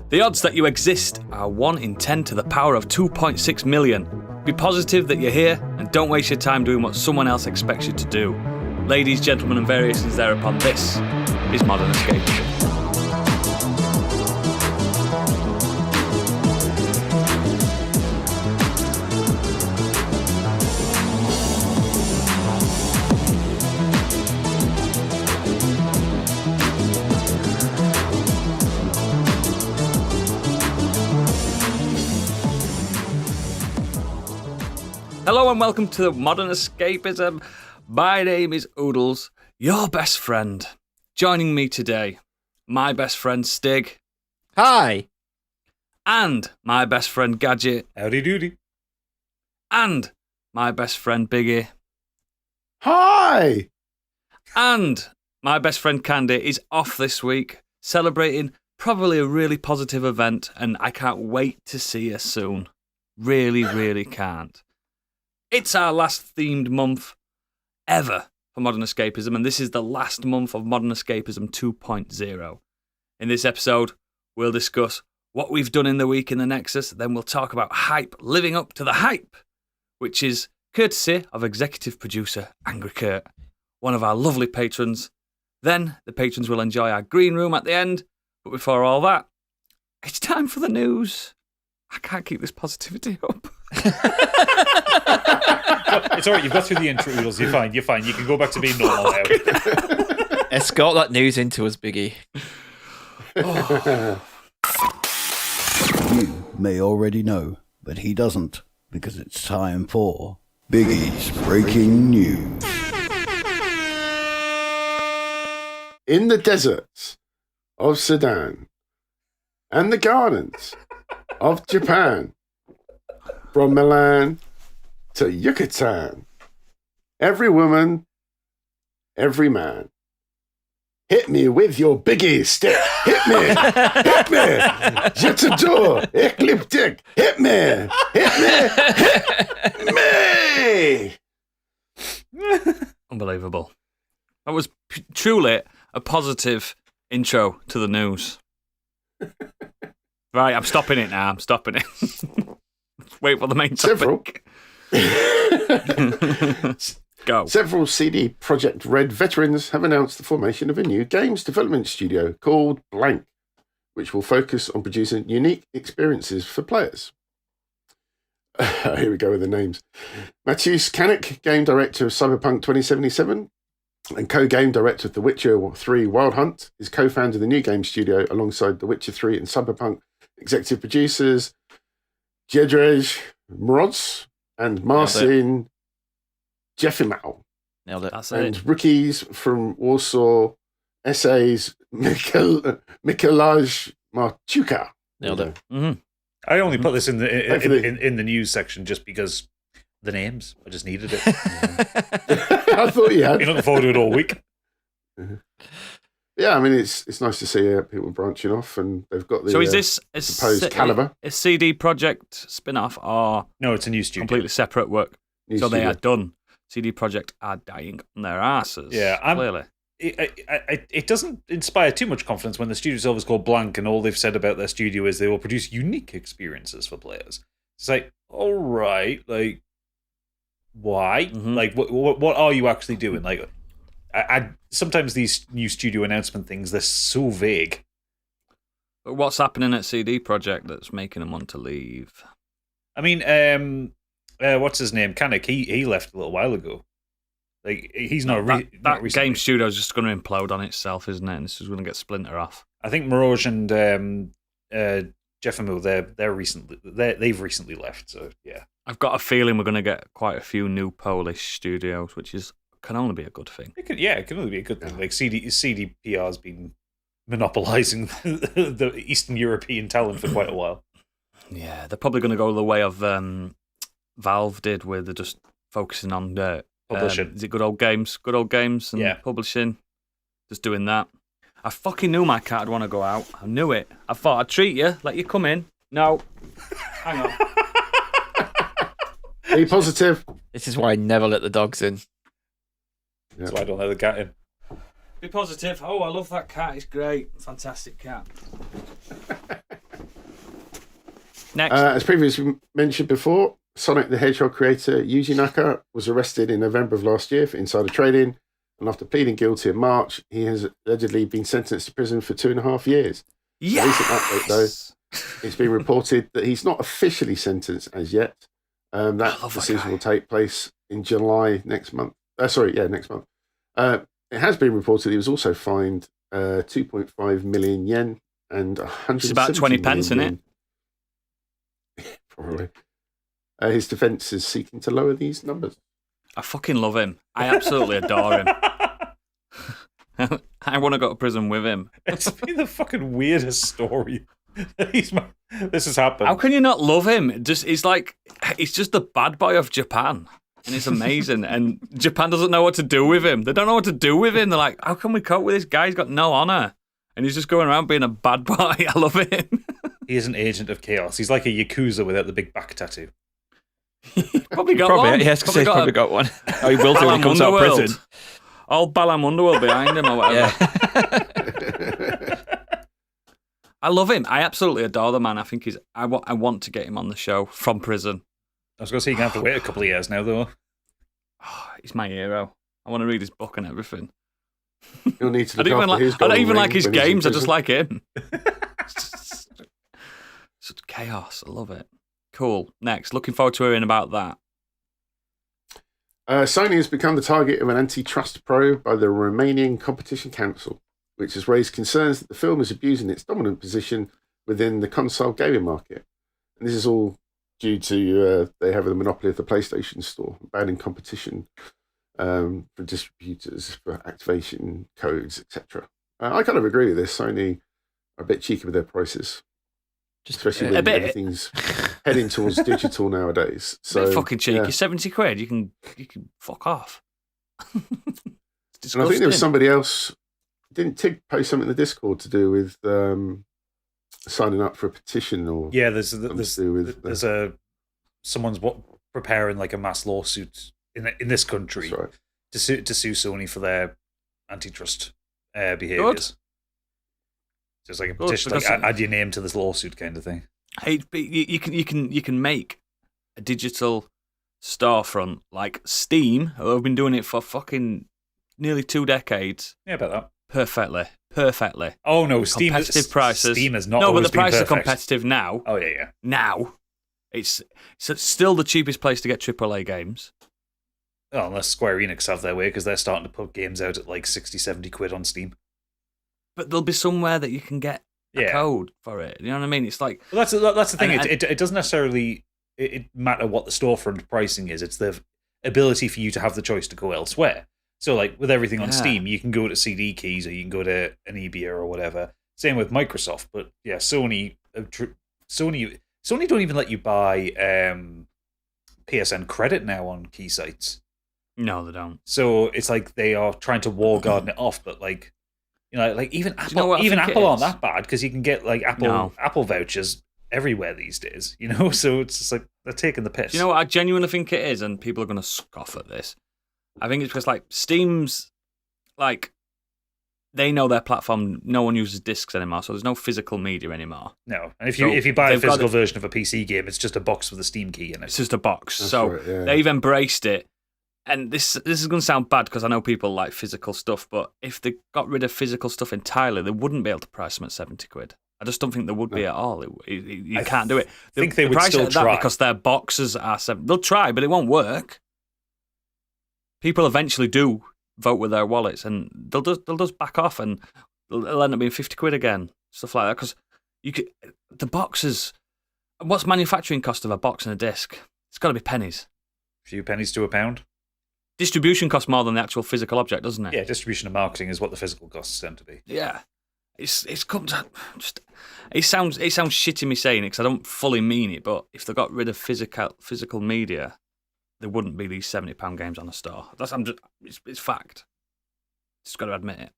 The odds that you exist are 1 in 10 to the power of 2.6 million. Be positive that you're here and don't waste your time doing what someone else expects you to do. Ladies, gentlemen, and variations thereupon, this is Modern Escapism. Hello and welcome to Modern Escapism. My name is Oodles, your best friend. Joining me today, my best friend Stig. Hi. And my best friend Gadget. Howdy doody. And my best friend Biggie. Hi. And my best friend Candy is off this week, celebrating probably a really positive event, and I can't wait to see her soon. Really can't. It's our last themed month ever for Modern Escapism, and this is the last month of Modern Escapism 2.0. In this episode, we'll discuss what we've done in the week in the Nexus, then we'll talk about hype living up to the hype, which is courtesy of executive producer Angry Kurt, one of our lovely patrons. Then the patrons will enjoy our green room at the end, but before all that, it's time for the news. I can't keep this positivity up. It's alright, you've got through the intro, Oodles. You're fine. You can go back to being normal now. Escort that news into us, Biggie. You may already know, but he doesn't, because it's time for Biggie's Breaking News. In the deserts of Sudan and the gardens of Japan, from Milan to Yucatan, every woman, every man, hit me with your biggie stick. Hit me. Hit me. Je t'adore. Ecliptic. Hit me. Hit me. Unbelievable. That was truly a positive intro to the news. Right, I'm stopping it now. I'm stopping it. Wait for the main topic. Go. Several CD Projekt Red veterans have announced the formation of a new games development studio called Blank, which will focus on producing unique experiences for players. Here we go with the names. Matthias Kanek, game director of Cyberpunk 2077 and co-game director of The Witcher 3 Wild Hunt, is co-founder of the new game studio alongside The Witcher 3 and Cyberpunk executive producers Jedrzej Mroz and Marcin Jefimau. Nailed it. That's And it. rookies from Warsaw, essays Mikolaj Marchuka. Nailed it. Mm-hmm. I only put this in the news section just because the names. I just needed it. I thought you had. Been looking forward to it all week. Yeah, I mean, it's nice to see people branching off, and they've got the So is this supposed caliber. a CD Projekt spin-off or No, it's a new studio. completely separate work? New So they studio. are done. CD Projekt are dying on their asses. Yeah, clearly. It doesn't inspire too much confidence when the studio itself is called Blank, and all they've said about their studio is they will produce unique experiences for players. It's like, all right, like, why? Mhm. Like, what are you actually doing? Like, I sometimes these new studio announcement things, they're so vague. But what's happening at CD Projekt that's making them want to leave? I mean, what's his name? Kanek, he left a little while ago. Like, he's not That not recently. game studio is just going to implode on itself, isn't it? And this is going to get splinter off. I think Mirage and Jeffamu, they've recently left. So yeah, I've got a feeling we're going to get quite a few new Polish studios, which can only be a good thing. it can only be a good thing. Like CDPR's been monopolizing the Eastern European talent for quite a while. Yeah, they're probably going to go the way of Valve did, where they're just focusing on Publishing. Is it good old games and Yeah. publishing? Just doing that. I fucking knew my cat would want to go out. I knew it. I thought I'd treat you, let you come in. No. Hang on. Are you positive? This is why I never let the dogs in. That's why I don't let the cat in. Be positive. Oh, I love that cat. It's great. Fantastic cat. Next. As previously mentioned before, Sonic the Hedgehog creator Yuji Naka was arrested in November of last year for insider trading, and after pleading guilty in March, he has allegedly been sentenced to prison for 2.5 years. Yes! A recent update, though, it's been reported that he's not officially sentenced as yet. That decision will take place in July next month. Next month. It has been reported he was also fined 2.5 million yen and 100. It's about 20 pence, isn't it? Probably. His defence is seeking to lower these numbers. I fucking love him. I absolutely adore him. I want to go to prison with him. It's been the fucking weirdest story. This has happened. How can you not love him? He's just the bad boy of Japan. And it's amazing. And Japan doesn't know what to do with him. They don't know what to do with him. They're like, how can we cope with this guy? He's got no honour. And he's just going around being a bad boy. I love him. He is an agent of chaos. He's like a Yakuza without the big back tattoo. Probably got one. Yes, because he's probably got one. Oh, he will do when he comes out of prison. Old Balam Underworld behind him or whatever. Yeah. I love him. I absolutely adore the man. I think I want to get him on the show from prison. I was going to say you're going to have to wait a couple of years now, though. Oh, he's my hero. I want to read his book and everything. You'll need to I don't even like his games. I just like him. Such chaos. I love it. Cool. Next. Looking forward to hearing about that. Sony has become the target of an antitrust probe by the Romanian Competition Council, which has raised concerns that the film is abusing its dominant position within the console gaming market. And this is all due to they have a monopoly of the PlayStation Store, banning competition for distributors, for activation codes, etc. I kind of agree with this. Sony are a bit cheeky with their prices, especially when everything's heading towards digital nowadays. So fucking cheeky. Yeah. 70 quid. You can fuck off. And I think there was somebody else. Didn't Tig post something in the Discord to do with signing up for a petition or someone's preparing like a mass lawsuit in this country to sue Sony for their antitrust behaviours. So it's like a petition, like add your name to this lawsuit kind of thing. Hey, you can make a digital storefront like Steam, who have been doing it for fucking nearly 2 decades. Yeah, about that. Perfectly. Oh no, Steam competitive prices. Steam has not. No, but the prices are competitive now. Oh yeah. Now, it's still the cheapest place to get AAA games. Oh, unless Square Enix have their way, because they're starting to put games out at like 60, 70 quid on Steam. But there'll be somewhere that you can get a code for it. You know what I mean? It's like well, that's the thing. It doesn't necessarily matter what the storefront pricing is. It's the ability for you to have the choice to go elsewhere. So, like, with everything on Steam, you can go to CD Keys or you can go to an EBA or whatever. Same with Microsoft. But, yeah, Sony don't even let you buy PSN credit now on key sites. No, they don't. So, it's like they are trying to wall garden it off. But, like, you know, like even Apple, Apple aren't that bad because you can get, like, Apple vouchers everywhere these days, you know? So, it's just like they're taking the piss. Do you know what I genuinely think it is? And people are going to scoff at this. I think it's because, like, Steam's, like, they know their platform, no one uses discs anymore, so there's no physical media anymore. No, and if you buy a physical version of a PC game, it's just a box with a Steam key in it. It's just a box. That's so right, yeah. They've embraced it. And this is going to sound bad because I know people like physical stuff, but if they got rid of physical stuff entirely, they wouldn't be able to price them at 70 quid. I just don't think they would be at all. You can't do it. I think they would still try. Because their boxes are 70. They'll try, but it won't work. People eventually do vote with their wallets, and they'll just back off, and it'll end up being 50 quid again, stuff like that. Because the boxes, what's manufacturing cost of a box and a disc? It's got to be pennies. A few pennies to a pound. Distribution costs more than the actual physical object, doesn't it? Yeah, distribution and marketing is what the physical costs tend to be. Yeah, it's come to just. It sounds shitty me saying it because I don't fully mean it, but if they got rid of physical media, there wouldn't be these £70 games on a store. It's fact. Just got to admit it.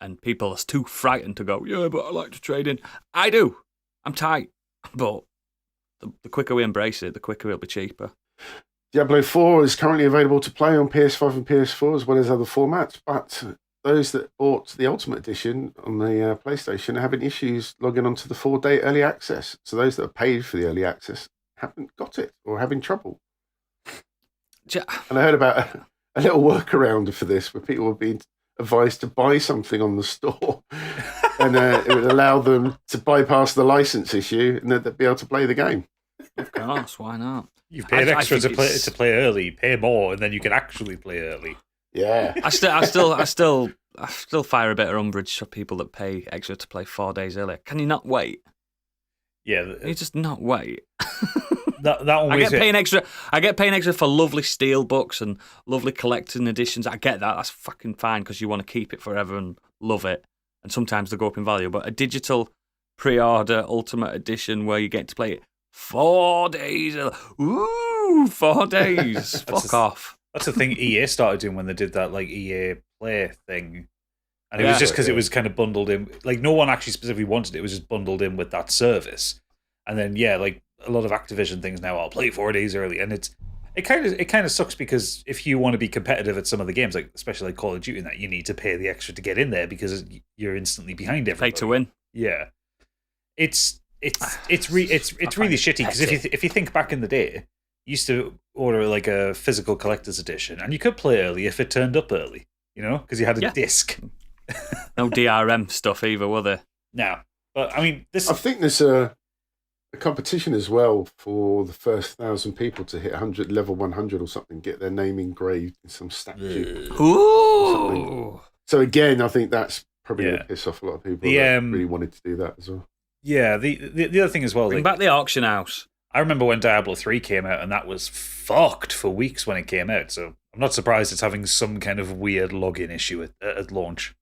And people are too frightened to go, yeah, but I like to trade in. I do. I'm tight. But the quicker we embrace it, the quicker it'll be cheaper. Diablo 4 is currently available to play on PS5 and PS4 as well as other formats, but those that bought the Ultimate Edition on the PlayStation are having issues logging onto the 4-day early access. So those that have paid for the early access haven't got it or are having trouble. And I heard about a little workaround for this where people were being advised to buy something on the store and it would allow them to bypass the license issue and they'd be able to play the game. Of course, why not? You've paid extra to play early, pay more, and then you can actually play early. Yeah. I still fire a bit of umbrage for people that pay extra to play 4 days earlier. Can you not wait? Yeah. Can you just not wait? That one I get paying extra for lovely steel books and lovely collecting editions. I get that. That's fucking fine because you want to keep it forever and love it. And sometimes they go up in value. But a digital pre-order Ultimate Edition where you get to play it 4 days. Ooh, 4 days. Fuck off. That's the thing EA started doing when they did that like EA Play thing. And it was just because it was kind of bundled in. Like no one actually specifically wanted it. It was just bundled in with that service. And then, like a lot of Activision things now, I'll play 4 days early. And it kind of sucks because if you want to be competitive at some of the games, like especially like Call of Duty, and that you need to pay the extra to get in there because you're instantly behind everybody. Pay to win. Yeah, it's really shitty because if you think back in the day, you used to order like a physical collector's edition, and you could play early if it turned up early, because you had a disc. No DRM stuff either, were there? No, but I mean, I think there's a competition as well for the first 1,000 people to hit level 100 or something, get their name engraved in some statue. Ooh. So again, I think that's probably going to piss off a lot of people that really wanted to do that as well. Yeah, the other thing as well. Bring back the auction house. I remember when Diablo 3 came out, and that was fucked for weeks when it came out. So I'm not surprised it's having some kind of weird login issue at launch.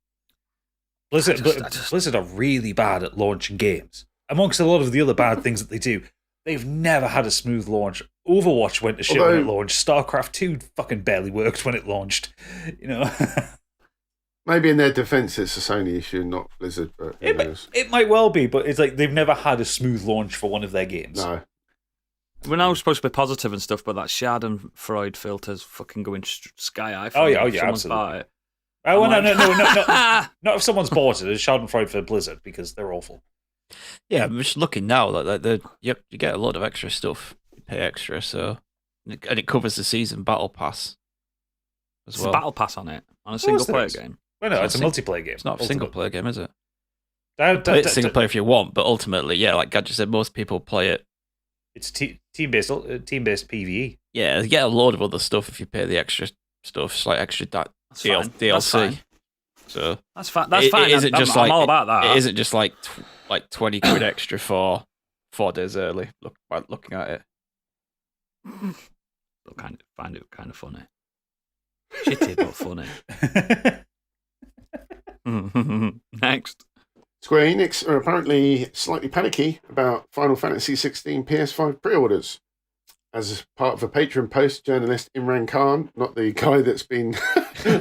Blizzard are really bad at launching games. Amongst a lot of the other bad things that they do, they've never had a smooth launch. Overwatch went to shit when it launched. StarCraft 2 fucking barely worked when it launched. Maybe in their defense, it's a Sony issue, not Blizzard. But it might well be, but it's like they've never had a smooth launch for one of their games. No. We're now supposed to be positive and stuff, but that Schadenfreude filter's fucking going sky high. Oh yeah, absolutely. Oh no! Not if someone's bought it. It's Schadenfreude for Blizzard because they're awful. Yeah, I'm just looking now. You get a lot of extra stuff. You pay extra, and it covers the season battle pass as well. It's a battle pass on it on a single player game. Well, no, it's a multiplayer game. It's not a single player game, is it? It's single player if you want, but ultimately, like Gadget said, most people play it. It's team-based PvE. Yeah, you get a load of other stuff if you pay the extra stuff. It's like extra DLC. That's fine. So that's fine. That's fine. I'm all about that. It isn't just like 20 quid extra for 4 days early. Looking at it, find it kind of funny. Shitty but funny. Next. Square Enix are apparently slightly panicky about Final Fantasy XVI PS5 pre-orders. As part of a Patreon post, journalist Imran Khan, not the guy that's been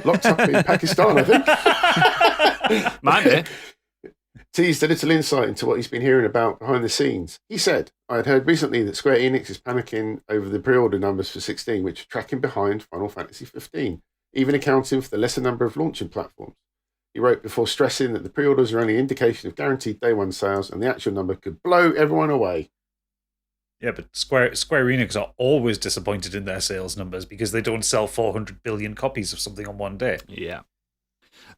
locked up in Pakistan, I think, might be, teased a little insight into what he's been hearing about behind the scenes. He said, I had heard recently that Square Enix is panicking over the pre-order numbers for 16, which are tracking behind Final Fantasy 15, even accounting for the lesser number of launching platforms. He wrote before stressing that the pre-orders are only an indication of guaranteed day one sales and the actual number could blow everyone away. Yeah, but Square Enix are always disappointed in their sales numbers because they don't sell 400 billion copies of something on one day. Yeah.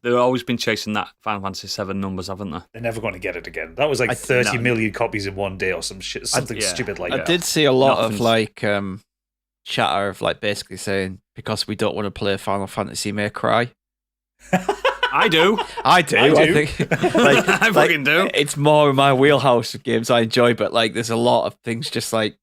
They've always been chasing that Final Fantasy 7 numbers, haven't they? They're never going to get it again. That was like 30 million copies in one day or something stupid like that. I did see a lot of chatter of basically saying because we don't want to play Final Fantasy may cry. I do. I think I fucking do. It's more in my wheelhouse of games I enjoy, but there's a lot of things just they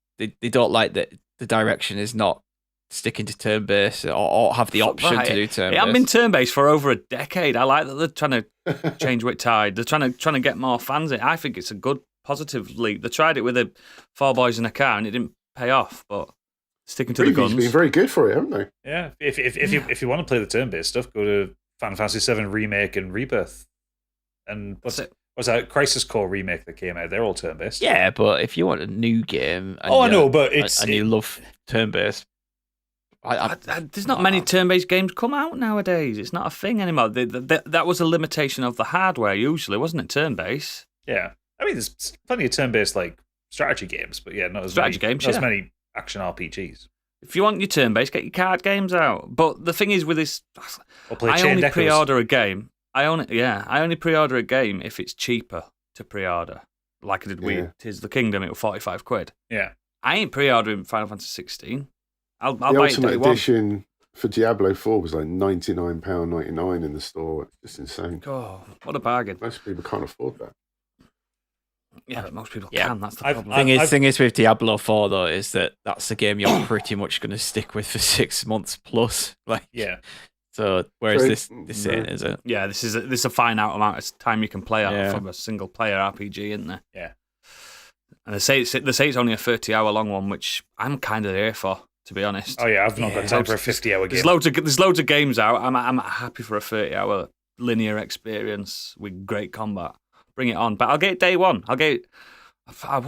don't like that the direction is not sticking to turn-based or have the option to do turn-based. It hasn't been turn-based for over a decade. I like that they're trying to change with tide. They're trying to get more fans in. I think it's a good positive leap. They tried it with the 4 boys in a car and it didn't pay off, but sticking to the guns. Been very good for it, haven't they? Yeah. If you want to play the turn-based stuff, go to Final Fantasy VII Remake and Rebirth. And what's that Crisis Core remake that came out? They're all turn-based. Yeah, but if you want a new game... I know, but and you love turn-based, There's not many turn-based games come out nowadays. It's not a thing anymore. That was a limitation of the hardware usually, wasn't it? Turn-based. Yeah. I mean, there's plenty of turn-based like strategy games, but yeah, not as many action RPGs. If you want your turn-based, get your card games out. But the thing is with this, I only pre-order a game. I only pre-order a game if it's cheaper to pre-order. Like I did with Tears of the Kingdom, it was £45. Yeah. I ain't pre-ordering Final Fantasy 16. I'll the buy it Ultimate day Edition for Diablo 4 was like £99.99 in the store. It's just insane. Oh, what a bargain. Most people can't afford that. Yeah, but most people can. That's the problem. Thing is with Diablo 4 though is that's the game you're pretty much going to stick with for 6 months plus. Like, yeah. So whereas this ain't, is it? Yeah, this is a finite amount of time you can play out from a single player RPG, isn't there? Yeah. And they say it's only a 30-hour long one, which I'm kind of here for, to be honest. Oh yeah, I've not got time for a 50-hour game. There's loads of games out. I'm happy for a 30-hour linear experience with great combat. Bring it on. But I'll get it day one. I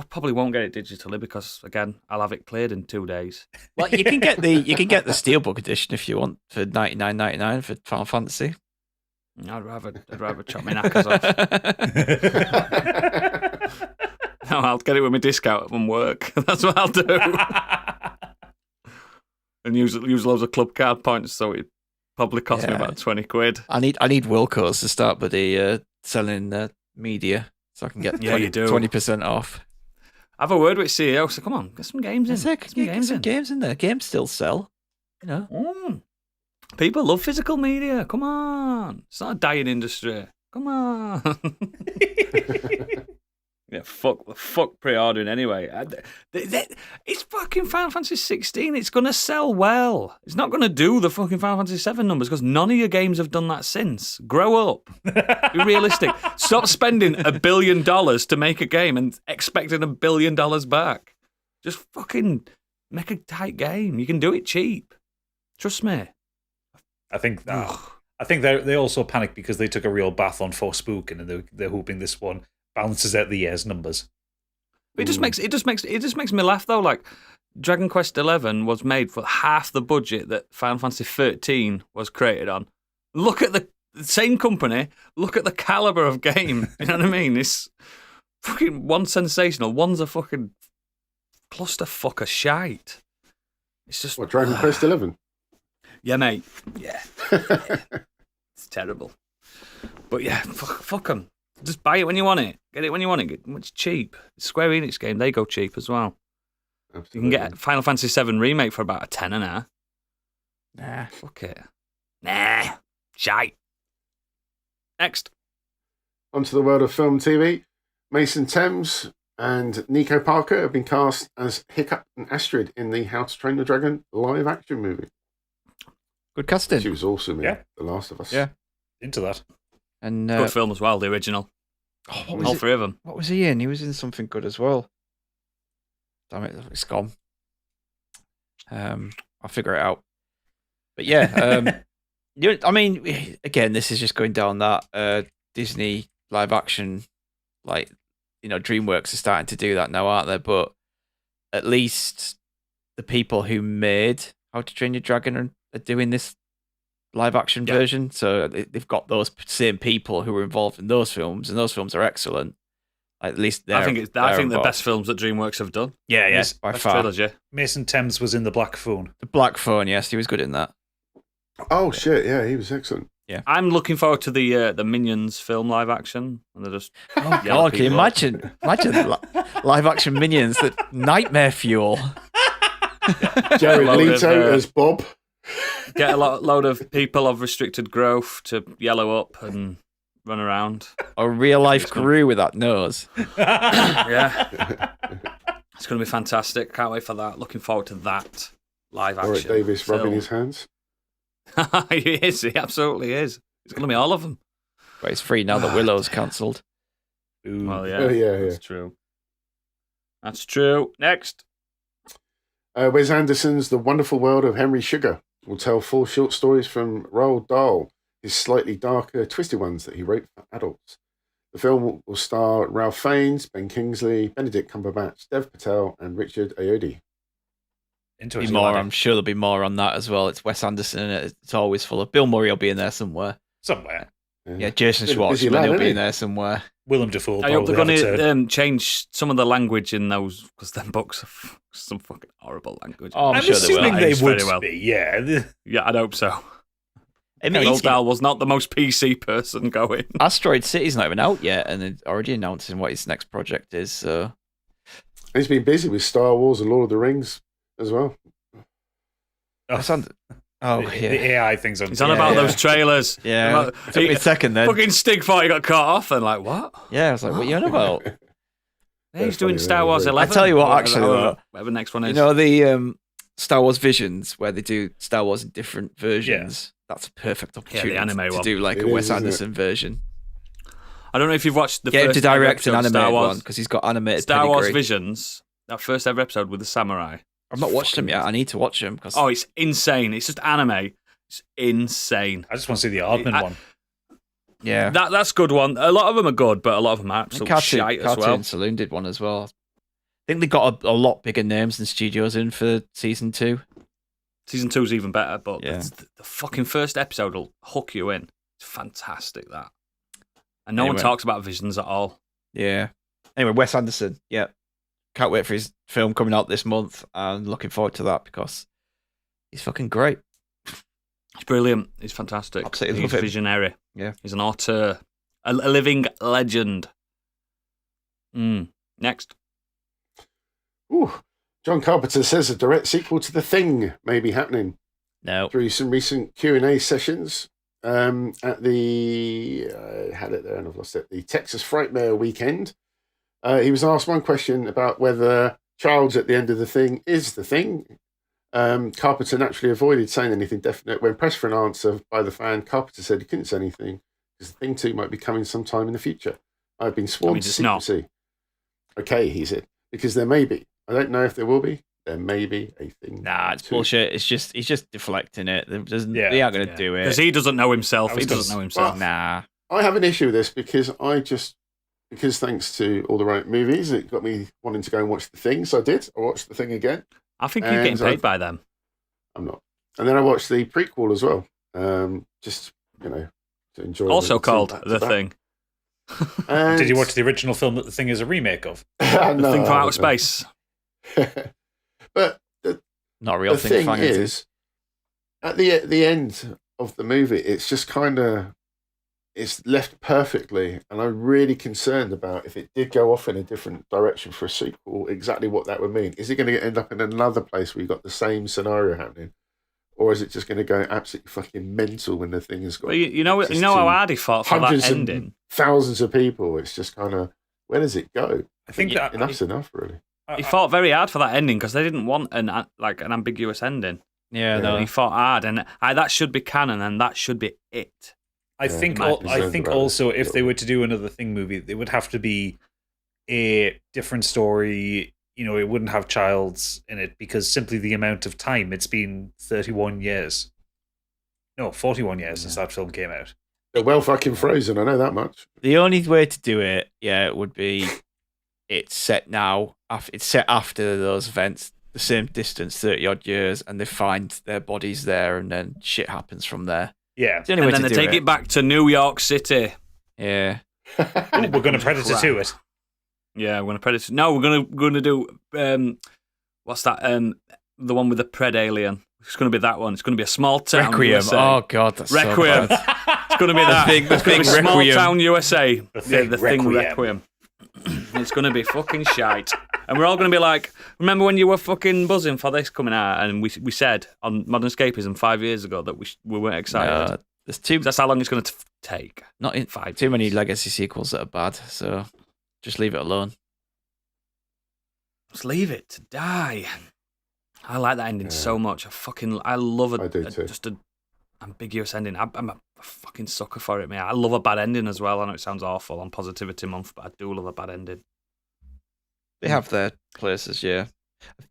probably won't get it digitally because again, I'll have it cleared in 2 days. Well, you can get the Steelbook edition if you want for $99.99 for Final Fantasy. I'd rather chop my knackers off. No, I'll get it with my discount from work. That's what I'll do. And use loads of club card points, so it probably cost me about £20. I need Wilco's to start selling media. So I can get 20% off. Have a word with CEO. So come on, get some games in. Get some games in there. Games still sell. You know. People love physical media. Come on. It's not a dying industry. Come on. Yeah, fuck pre-ordering anyway. It's fucking Final Fantasy 16. It's going to sell well. It's not going to do the fucking Final Fantasy 7 numbers because none of your games have done that since. Grow up. Be realistic. Stop spending $1 billion to make a game and expecting $1 billion back. Just fucking make a tight game. You can do it cheap. Trust me. I think they also panicked because they took a real bath on Forspoken and they're hoping this one balances out the year's numbers. It just makes me laugh though. Like Dragon Quest XI was made for half the budget that Final Fantasy 13 was created on. Look at the same company. Look at the caliber of game. You know what I mean? It's fucking one's sensational. One's a fucking clusterfuck of shite. It's just Dragon Quest XI. Yeah, mate. Yeah. It's terrible. But yeah, fuck them. Just buy it when you want it. Get it when you want it. It's cheap. It's Square Enix game. They go cheap as well. Absolutely. You can get Final Fantasy 7 Remake for about a tenner now. Nah. Fuck it. Nah. Shite. Next. Onto the world of film and TV. Mason Thames and Nico Parker have been cast as Hiccup and Astrid in the How to Train Your Dragon live action movie. Good casting. She was awesome in Yeah. The Last of Us. Yeah. Into that. And Good film as well, the original. All three of them. What was he in? He was in something good as well. Damn it, it's gone. I'll figure it out. But yeah, I mean, again, this is just going down that Disney live action, like, you know, DreamWorks are starting to do that now, aren't they? But at least the people who made How to Train Your Dragon are doing this live action version, so they've got those same people who were involved in those films, and those films are excellent. At least I think the best films that DreamWorks have done. Yeah, by best far. trilogy. Mason Thames was in The Black Phone. The Black Phone, yes, he was good in that. Oh shit! Yeah, he was excellent. Yeah, I'm looking forward to the Minions film live action, and they're just God, can you imagine live action Minions, that nightmare fuel. Jared Leto as Bob. Get a load of people of restricted growth to yellow up and run around. A real life Gru with that nose. Yeah. It's going to be fantastic. Can't wait for that. Looking forward to that live action. Warwick Davis rubbing his hands. He is. He absolutely is. It's going to be all of them. But it's free now that Willow's cancelled. Well, yeah. Oh, yeah. That's true. That's true. Next. Wes Anderson's The Wonderful World of Henry Sugar will tell 4 short stories from Roald Dahl, his slightly darker, twisted ones that he wrote for adults. The film will star Ralph Fiennes, Ben Kingsley, Benedict Cumberbatch, Dev Patel, and Richard Ayoade. into Be it. more. I'm sure there'll be more on that as well. It's Wes Anderson, and it's always full of. Bill Murray will be in there somewhere. Somewhere. Yeah, Jason Busy Schwartzman lad, will isn't be he? in there somewhere. Willem Dafoe will I hope they're probably have a turn. going to change some of the language in those, because them books are some fucking horrible language. Oh, I'm I'm sure they will. assuming they Aged would very well. be, yeah. Yeah, I'd hope so. I mean, Roald Dahl was not the most PC person going. Asteroid City's not even out yet, and they're already announcing what his next project is. So He's been busy with Star Wars and Lord of the Rings as well. Oh, oh the yeah, AI things on. He's on about Yeah. those trailers. yeah. About- It took me a second then. Fucking Stig thought he got cut off, and like, what? Yeah, I was like, what are you on about? Yeah, he's funny, doing Star Wars I 11. tell you what, or actually, whatever, though, whatever next one is. You know the Star Wars Visions where they do Star Wars in different versions. That's a perfect opportunity anime to one. do like It a is, Wes isn't it? Anderson version. I don't know if you've watched the Get him first to direct episode an of Star animated Wars, one because he's got animated Star Wars pedigree. Visions. That first ever episode with the samurai. I've not watched them yet. I need to watch them because Oh, it's insane. It's just anime. It's insane. I just want to see the Aardman one. yeah, That's a good one. A lot of them are good, but a lot of them are And absolute Cartoon, shite as Cartoon well. Saloon did one as well. I think they got a lot bigger names and studios in for season 2. Season 2's even better, but Yeah. the fucking first episode will hook you in. It's fantastic, that. And no one Anyway. talks about Visions at all. Yeah. Anyway, Wes Anderson. Yeah. Can't wait for his film coming out this month. And looking forward to that because he's fucking great. He's brilliant. He's fantastic. Absolutely He's love him. visionary. Yeah. He's an auteur. A living legend. Next. Ooh. John Carpenter says a direct sequel to The Thing may be happening. No. Through some recent Q&A sessions at the I had it there and I've lost it, the Texas Frightmare weekend. He was asked one question about whether Charles at the end of The Thing is The Thing. Carpenter naturally avoided saying anything definite. When pressed for an answer by the fan, Carpenter said he couldn't say anything because The Thing 2 might be coming sometime in the future. I've been sworn to it's not. secrecy. Okay, he said, because there may be. I don't know if there will be. There may be a Thing. Nah, it's 2. bullshit. He's just deflecting it. They Yeah. aren't going to do Because it. he doesn't know himself. I was He doesn't gonna- know himself. Nah. I have an issue with this because because thanks to all the right movies, it got me wanting to go and watch The Thing. So I did. I watched The Thing again. I think you're And getting paid by them. I'm not. And then I watched the prequel as well. Just, to enjoy Also the called back to The back. Thing. And Did you watch the original film that the thing is a remake of? The No, Thing from I Outer haven't, no. Space. But Not a real the thing. thing Fang, is it? is, at the end of the movie, it's just kind of it's left perfectly, and I'm really concerned about if it did go off in a different direction for a sequel, exactly what that would mean. Is it going to end up in another place where you got the same scenario happening, or is it just going to go absolutely fucking mental when the thing has got? Well, you know access how to hard he fought for that hundreds and ending. thousands of people? It's just kind of where does it go? I think Yeah, that Enough's enough, really. He fought very hard for that ending because they didn't want an ambiguous ending. Yeah, Yeah. no. He fought hard, and that should be canon, and that should be it. I think might be I think about it. also if they were to do another Thing movie, it would have to be a different story. It wouldn't have Childs in it because simply the amount of time. It's been 31 years. No, 41 years since that film came out. They're well fucking frozen. I know that much. The only way to do it, it would be it's set now. It's set after those events, the same distance, 30 odd years, and they find their bodies there, and then shit happens from there. Yeah. It's the only And way then to they do take it back to New York City. Yeah. We're going to Predator Crap. to it. Yeah, we're gonna Predator. No, we're gonna do what's that? The one with the Pred alien. It's gonna be that one. It's gonna be a small town. Requiem. USA. Oh god, that's Requiem. so bad. It's gonna be that. thing- the It's gonna be thing small Requiem. town USA. The Thing the thing Requiem. Requiem. It's gonna be fucking shite. And we're all gonna be like, remember when you were fucking buzzing for this coming out? And we said on Modern Escapism 5 years ago that we weren't excited. No, there's too That's how long it's gonna take. not in, 5 too many years. legacy sequels that are bad, so just leave it alone. Just leave it to die. I like that ending Yeah. so much. I love I do too. just a ambiguous ending. I'm a fucking sucker for it, mate. I love a bad ending as well. I know it sounds awful on Positivity Month, but I do love a bad ending. They have their places, yeah.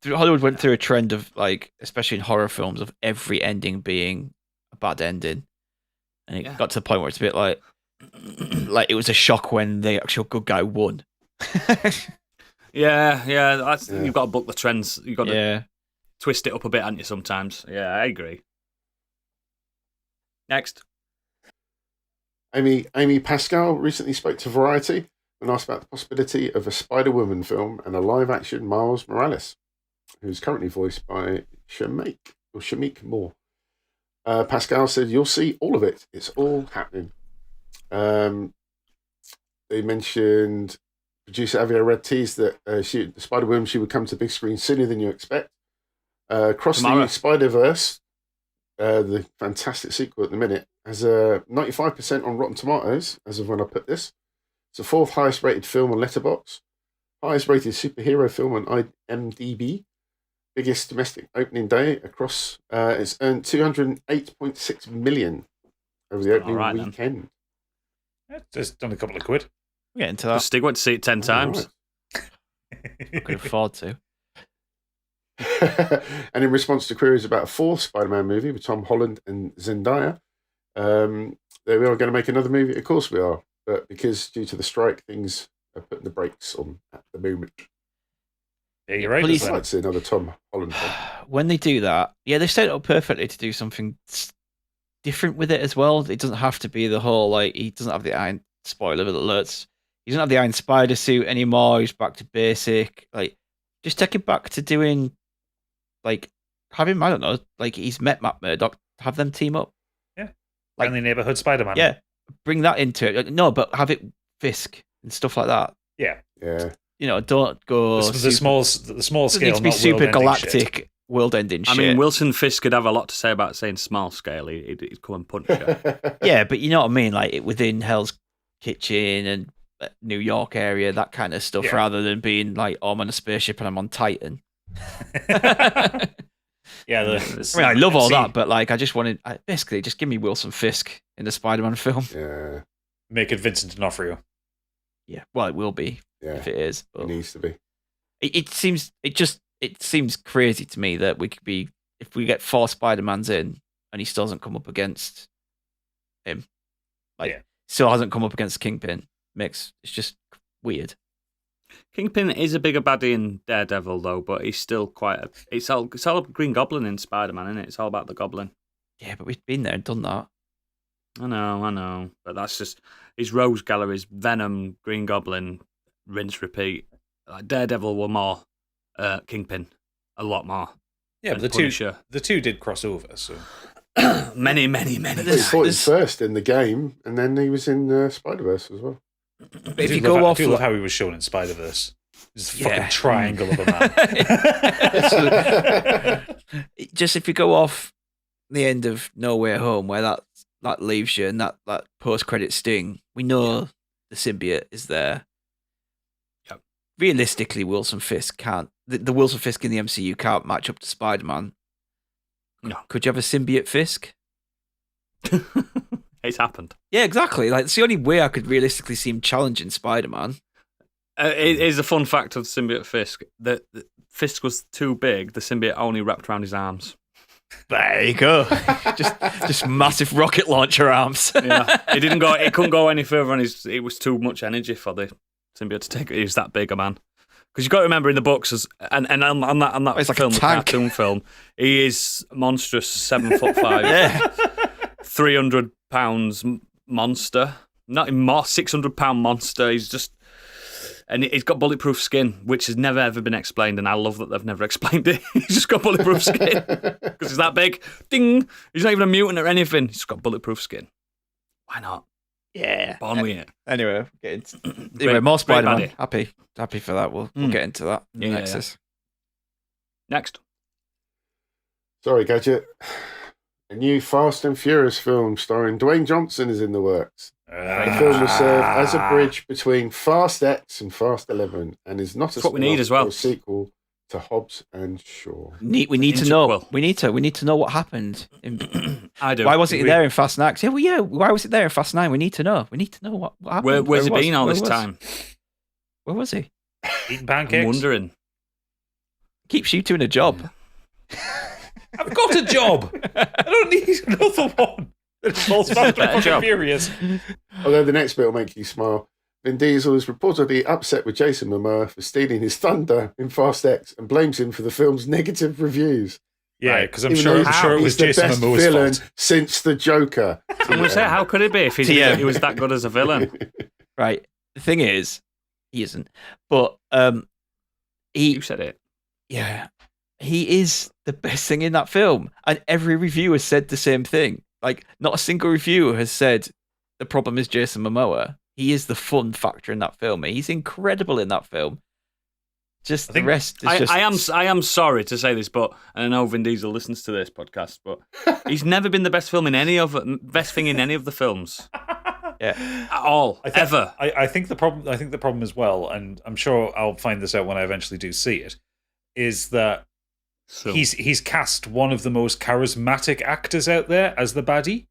Hollywood went through a trend of especially in horror films, of every ending being a bad ending, and it Yeah. got to the point where it's a bit like it was a shock when the actual good guy won. Yeah. Yeah. You've got to book the trends. You've got to Yeah, twist it up a bit, haven't you, sometimes? Yeah, I agree. Next. Amy Pascal recently spoke to Variety and asked about the possibility of a Spider-Woman film and a live-action Miles Morales, who's currently voiced by Shamik Moore. Pascal said, "You'll see all of it. It's all happening." They mentioned producer Avia Red teased that the Spider-Woman, she would come to big screen sooner than you expect. Cross the Spider-Verse, the fantastic sequel at the minute, has a 95% on Rotten Tomatoes as of when I put this. It's the 4th highest rated film on Letterboxd, highest rated superhero film on IMDb, biggest domestic opening day across. It's earned $208.6 million over the opening weekend. Just done a couple of quid. We'll get into that. Stig went to see it 10 times. I could afford to. And in response to queries about a 4th Spider-Man movie with Tom Holland and Zendaya, we are going to make another movie. Of course we are. But because due to the strike, things are putting the brakes on at the moment. Yeah, you're right. I'd like to see another Tom Holland film. When they do that, yeah, they set it up perfectly to do something different with it as well. It doesn't have to be the whole, like, he doesn't have the iron, spoiler alerts, he doesn't have the Iron Spider suit anymore. He's back to basic. Like, just take it back to doing, like, have him, I don't know, like, he's met Matt Murdock, have them team up. Yeah. Like, Friendly Neighborhood Spider-Man. Yeah. Bring that into it. No, but have it Fisk and stuff like that. Yeah. Yeah. You know, don't go the small scale. Needs to be super galactic, world-ending shit. I mean, Wilson Fisk could have a lot to say about saying small scale. He'd come and punch you. Yeah, but you know what I mean? Like, within Hell's Kitchen and New York area, that kind of stuff, rather than being like, oh, I'm on a spaceship and I'm on Titan. Yeah, I mean, I love all that, but like, I just wanted, basically, just give me Wilson Fisk in the Spider-Man film. Yeah. Make it Vincent D'Onofrio. Yeah, well, it will be if it is. But it needs to be. It seems crazy to me that we could be, if we get 4 Spider-Mans in and he still hasn't come up against him, still hasn't come up against Kingpin. It's just weird. Kingpin is a bigger baddie in Daredevil, though, but he's still quite it's all Green Goblin in Spider-Man, isn't it? It's all about the Goblin. Yeah, but we've been there and done that. I know. But that's just his Rose Galleries, Venom, Green Goblin, rinse, repeat. Like Daredevil were more Kingpin, a lot more. Yeah, but the two did cross over, so... many. He fought him first in the game, and then he was in Spider-Verse as well. But if you go off, I love how he was shown in Spider-Verse. It's a fucking triangle of a man. Just if you go off the end of No Way Home, where that leaves you, and that post-credit sting, we know the symbiote is there. Yep. Realistically, Wilson Fisk can't. The Wilson Fisk in the MCU can't match up to Spider-Man. No. Could you have a symbiote Fisk? It's happened. Yeah, exactly. Like, it's the only way I could realistically see him challenging Spider-Man. It is a fun fact of the symbiote Fisk that Fisk was too big. The symbiote only wrapped around his arms. There you go. just massive rocket launcher arms. Yeah, it couldn't go any further, and it was too much energy for the symbiote to take. He was that big a man. Because you've got to remember in the books, and on that it's like film, a the tank. cartoon film, he is monstrous, 7'5", Yeah. 300-pound monster. Not even more, 600-pound monster. He's just, and he's got bulletproof skin, which has never ever been explained, and I love that they've never explained it. He's just got bulletproof skin because he's that big. Ding! He's not even a mutant or anything. He's got bulletproof skin. Why not? Yeah. Born with it. Anyway, more Spider-Man. Baddie. Happy for that. We'll get into that. Next. Sorry, Gadget. A new Fast and Furious film starring Dwayne Johnson is in the works. The film will serve as a bridge between Fast X and Fast 11 and is not what we need as well. A sequel to Hobbs and Shaw. We need to know. We need to know what happened. I do. Why wasn't he there in Fast 9? Yeah. Why was it there in Fast 9? We need to know. We need to know what happened. Where's he been all this time? Where was he? Eating pancakes. I'm wondering. Keeps you doing a job. I've got a job. I don't need another one. It involves Fast and Furious. Although the next bit will make you smile. Vin Diesel is reportedly upset with Jason Momoa for stealing his thunder in Fast X and blames him for the film's negative reviews. Yeah, because I'm Even sure though it was he's the Jason best Momoa's villain fault. since the Joker. I'm going to say, how could it be if TM. he was that good as a villain? Right. The thing is, he isn't. But You said it. yeah, he is the best thing in that film. And every reviewer said the same thing. Like, not a single reviewer has said the problem is Jason Momoa. He is the fun factor in that film. He's incredible in that film. Just the rest is just... I am sorry to say this, but and I know Vin Diesel listens to this podcast, but he's never been the best thing in any of the films. Yeah. At all. Ever. I think the problem as well, and I'm sure I'll find this out when I eventually do see it, is that he's cast one of the most charismatic actors out there as the baddie,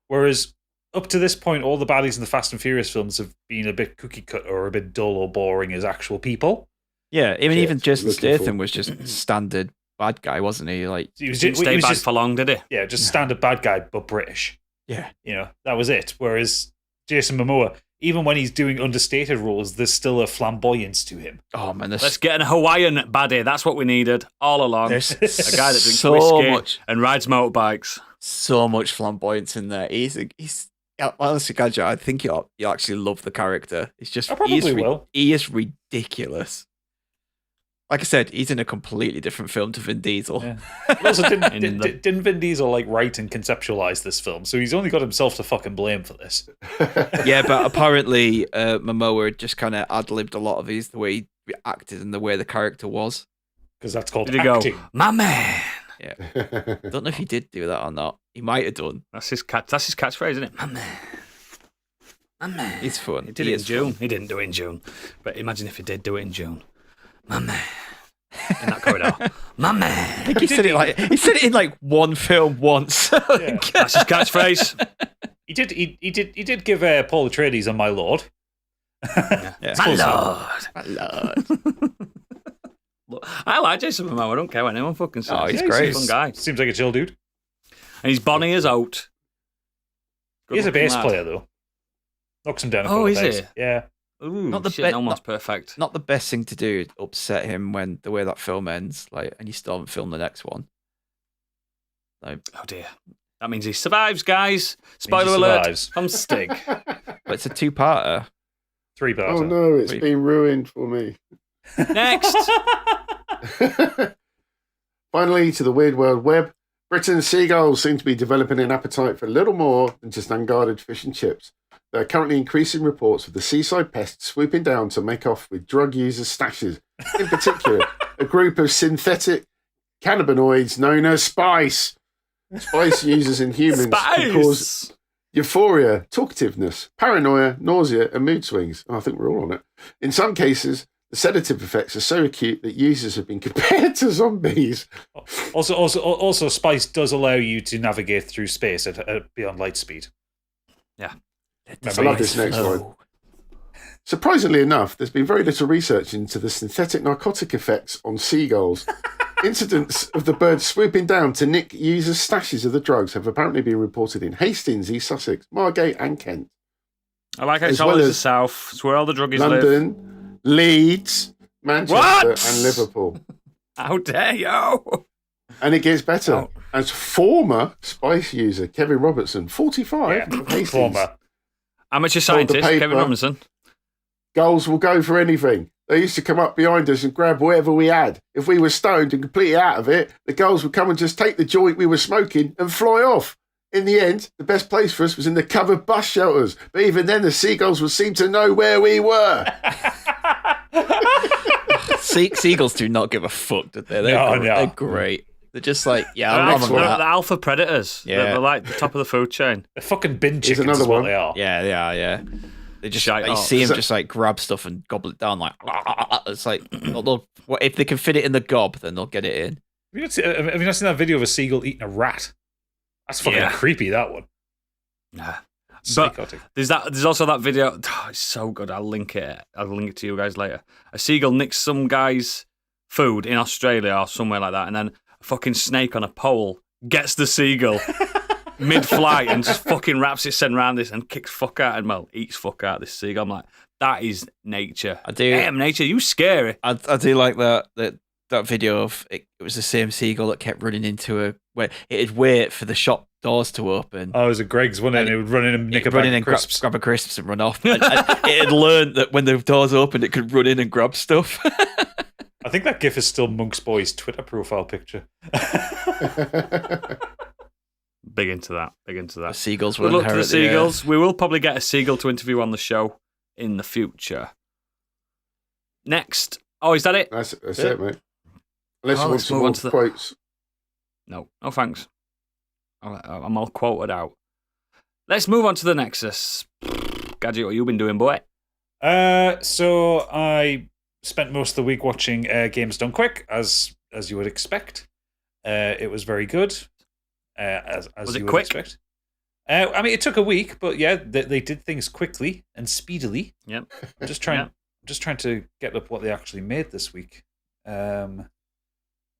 whereas up to this point, all the baddies in the Fast and Furious films have been a bit cookie cutter or a bit dull or boring as actual people. Yeah, I mean, even Jason looking Statham for- was just stad bad guy, wasn't he? Like, He was Didn't just, stay bad for long, did he? yeah, just standard bad guy, but British. yeah. You know, that was it. Whereas Jason Momoa, even when he's doing understated roles, there's still a flamboyance to him. Oh, man, Let's get a Hawaiian baddie. That's what we needed all along. there's A guy that drinks so whiskey much, and rides motorbikes. so much flamboyance in there. He's honestly, Gadget, I think you'll actually love the character. It's just I probably will. He is ridiculous. Like I said, he's in a completely different film to Vin Diesel. Yeah. Also, In the- didn't Vin Diesel like write and conceptualize this film? So he's only got himself to fucking blame for this. Yeah, but apparently Momoa just kind of ad-libbed a lot of the way he acted and the way the character was. Because that's called Did he go, acting. my man? Yeah, I don't know if he did do that or not. He might have done. That's his catchphrase, isn't it? My man. My man. He's fun. He did He it in is June. fun. He didn't do it in June. But imagine if he did do it in June. My man. In that corridor. My I man. think he said it in like one film once. Yeah. That's his catchphrase. He did give Paul Atreides a My Lord. Yeah. It's My close lord. enough. My lord. Look, I like Jason Momoa. I don't care what anyone fucking says. Oh, he's a great. fun guy. Seems like a chill dude. And he's bonny as out. He's a Good-looking bass lad. player though. Knocks him down a Oh, couple of is days. he? Yeah. Ooh, Not the shit, be- no one's not- perfect. Not the best thing to do. Upset him when the way that film ends, like, and you still haven't filmed the next one. Like, Oh dear. That means he survives, guys. Means Spoiler he alert survives. from Stig. but it's a two-parter. 3-parter. Oh no, it's Wait. been ruined for me. Next. Finally, to the weird world web, Britain's seagulls seem to be developing an appetite for little more than just unguarded fish and chips. There are currently increasing reports of the seaside pests swooping down to make off with drug users' stashes. In particular, a group of synthetic cannabinoids known as spice. Spice users in humans can cause Spice. euphoria, talkativeness, paranoia, nausea, and mood swings. I think we're all on it. In some cases, the sedative effects are so acute that users have been compared to zombies. Also, Spice does allow you to navigate through space at beyond light speed. Yeah. I love this next one. Surprisingly enough, there's been very little research into the synthetic narcotic effects on seagulls. Incidents of the birds swooping down to nick users' stashes of the drugs have apparently been reported in Hastings, East Sussex, Margate, and Kent. I like how it's As well always the as south. It's where all the druggies live. London, Leeds, Manchester, What? and Liverpool. How dare you? And it gets better. Oh. As former Spice user Kevin Robertson, 45, Yeah, of Hastings, former. Amateur scientist, paper. Kevin Robinson. Gulls will go for anything. They used to come up behind us and grab whatever we had. If we were stoned and completely out of it, the gulls would come and just take the joint we were smoking and fly off. In the end, the best place for us was in the covered bus shelters. But even then, the seagulls would seem to know where we were. Seagulls do not give a fuck, do they? No. They're great. They're just like, yeah, They're, I'm alpha, on they're that. the alpha predators. Yeah. They're like the top of the food chain. They're fucking bin Here's chickens another is what one. they are. Yeah, they are, yeah. They just Shite you up. see them So- just like grab stuff and gobble it down like it's like if they can fit it in the gob, then they'll get it in. Have you not seen that video of a seagull eating a rat? That's fucking Yeah. creepy, that one. Nah. But Psychotic. there's also that video. Oh, it's so good. I'll link it to you guys later. A seagull nicks some guy's food in Australia or somewhere like that, and then a fucking snake on a pole gets the seagull mid-flight and just fucking wraps its head around this and kicks fuck out and eats fuck out this seagull. I'm like, that is nature. I do. Damn, nature, you scary. I do like that video of it. It was the same seagull that kept running into where it'd wait for the shop doors to open. Oh, it was a Greg's one, and it would run in and nick a bag of crisps. Grab a crisps and run off. And it had learned that when the doors opened, it could run in and grab stuff. I think that GIF is still Monk's Boy's Twitter profile picture. Big into that. The seagulls Good will luck to the inherit seagulls. We will probably get a seagull to interview on the show in the future. Next. Oh, is that it? That's it, mate. Unless you want let's some move more on to the- quotes. No, thanks. I'm all quoted out. Let's move on to the Nexus. Gadget, what you been doing, boy? So I spent most of the week watching Games Done Quick, as you would expect. It was very good. As Was you it would quick? expect. I mean, it took a week, but yeah, they did things quickly and speedily. Yep. I'm just trying. Yep. Just trying to get up what they actually made this week.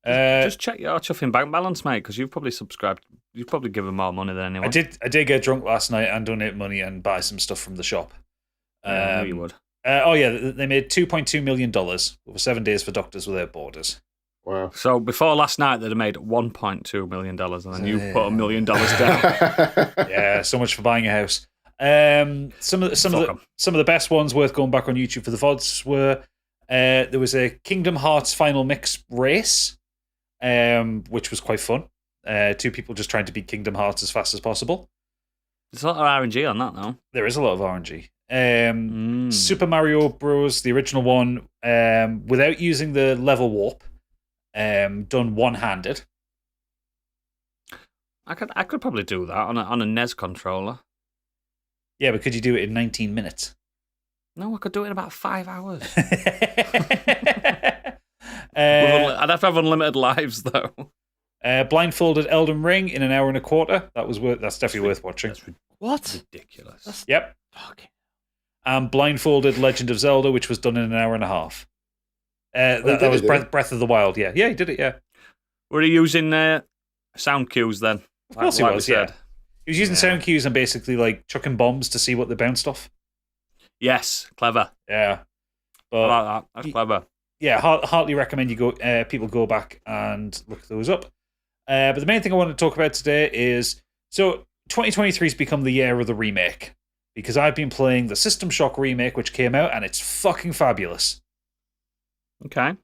Just check your chuffing bank balance, mate, because you've probably subscribed. You've probably given more money than anyone. I did get drunk last night and donate money and buy some stuff from the shop. I knew you would. Oh yeah, they made $2.2 million over 7 days for Doctors Without Borders. Wow. So before last night, they'd have made $1.2 million, and then you put $1 million down. Yeah, so much for buying a house. Some of the best ones worth going back on YouTube for the VODs were there was a Kingdom Hearts Final Mix race, which was quite fun. 2 people just trying to beat Kingdom Hearts as fast as possible. There's a lot of RNG on that, though. There is a lot of RNG. Super Mario Bros. The original one, without using the level warp, done one-handed. I could probably do that on a NES controller. Yeah, but could you do it in 19 minutes? No, I could do it in about 5 hours. I'd I'd have to have unlimited lives, though. Blindfolded Elden Ring in an hour and a quarter. That's definitely worth watching. What? Ridiculous. Yep. Fuck. And Blindfolded Legend of Zelda, which was done in an hour and a half. That was Breath of the Wild. Yeah, he did it. Yeah. Were you using sound cues then? Of course he was. Yeah. He was using sound cues and basically like chucking bombs to see what they bounced off. Yes, clever. Yeah. I like that. That's clever. Yeah, heartily recommend people go back and look those up. But the main thing I want to talk about today is 2023 has become the year of the remake, because I've been playing the System Shock remake, which came out, and it's fucking fabulous. Okay.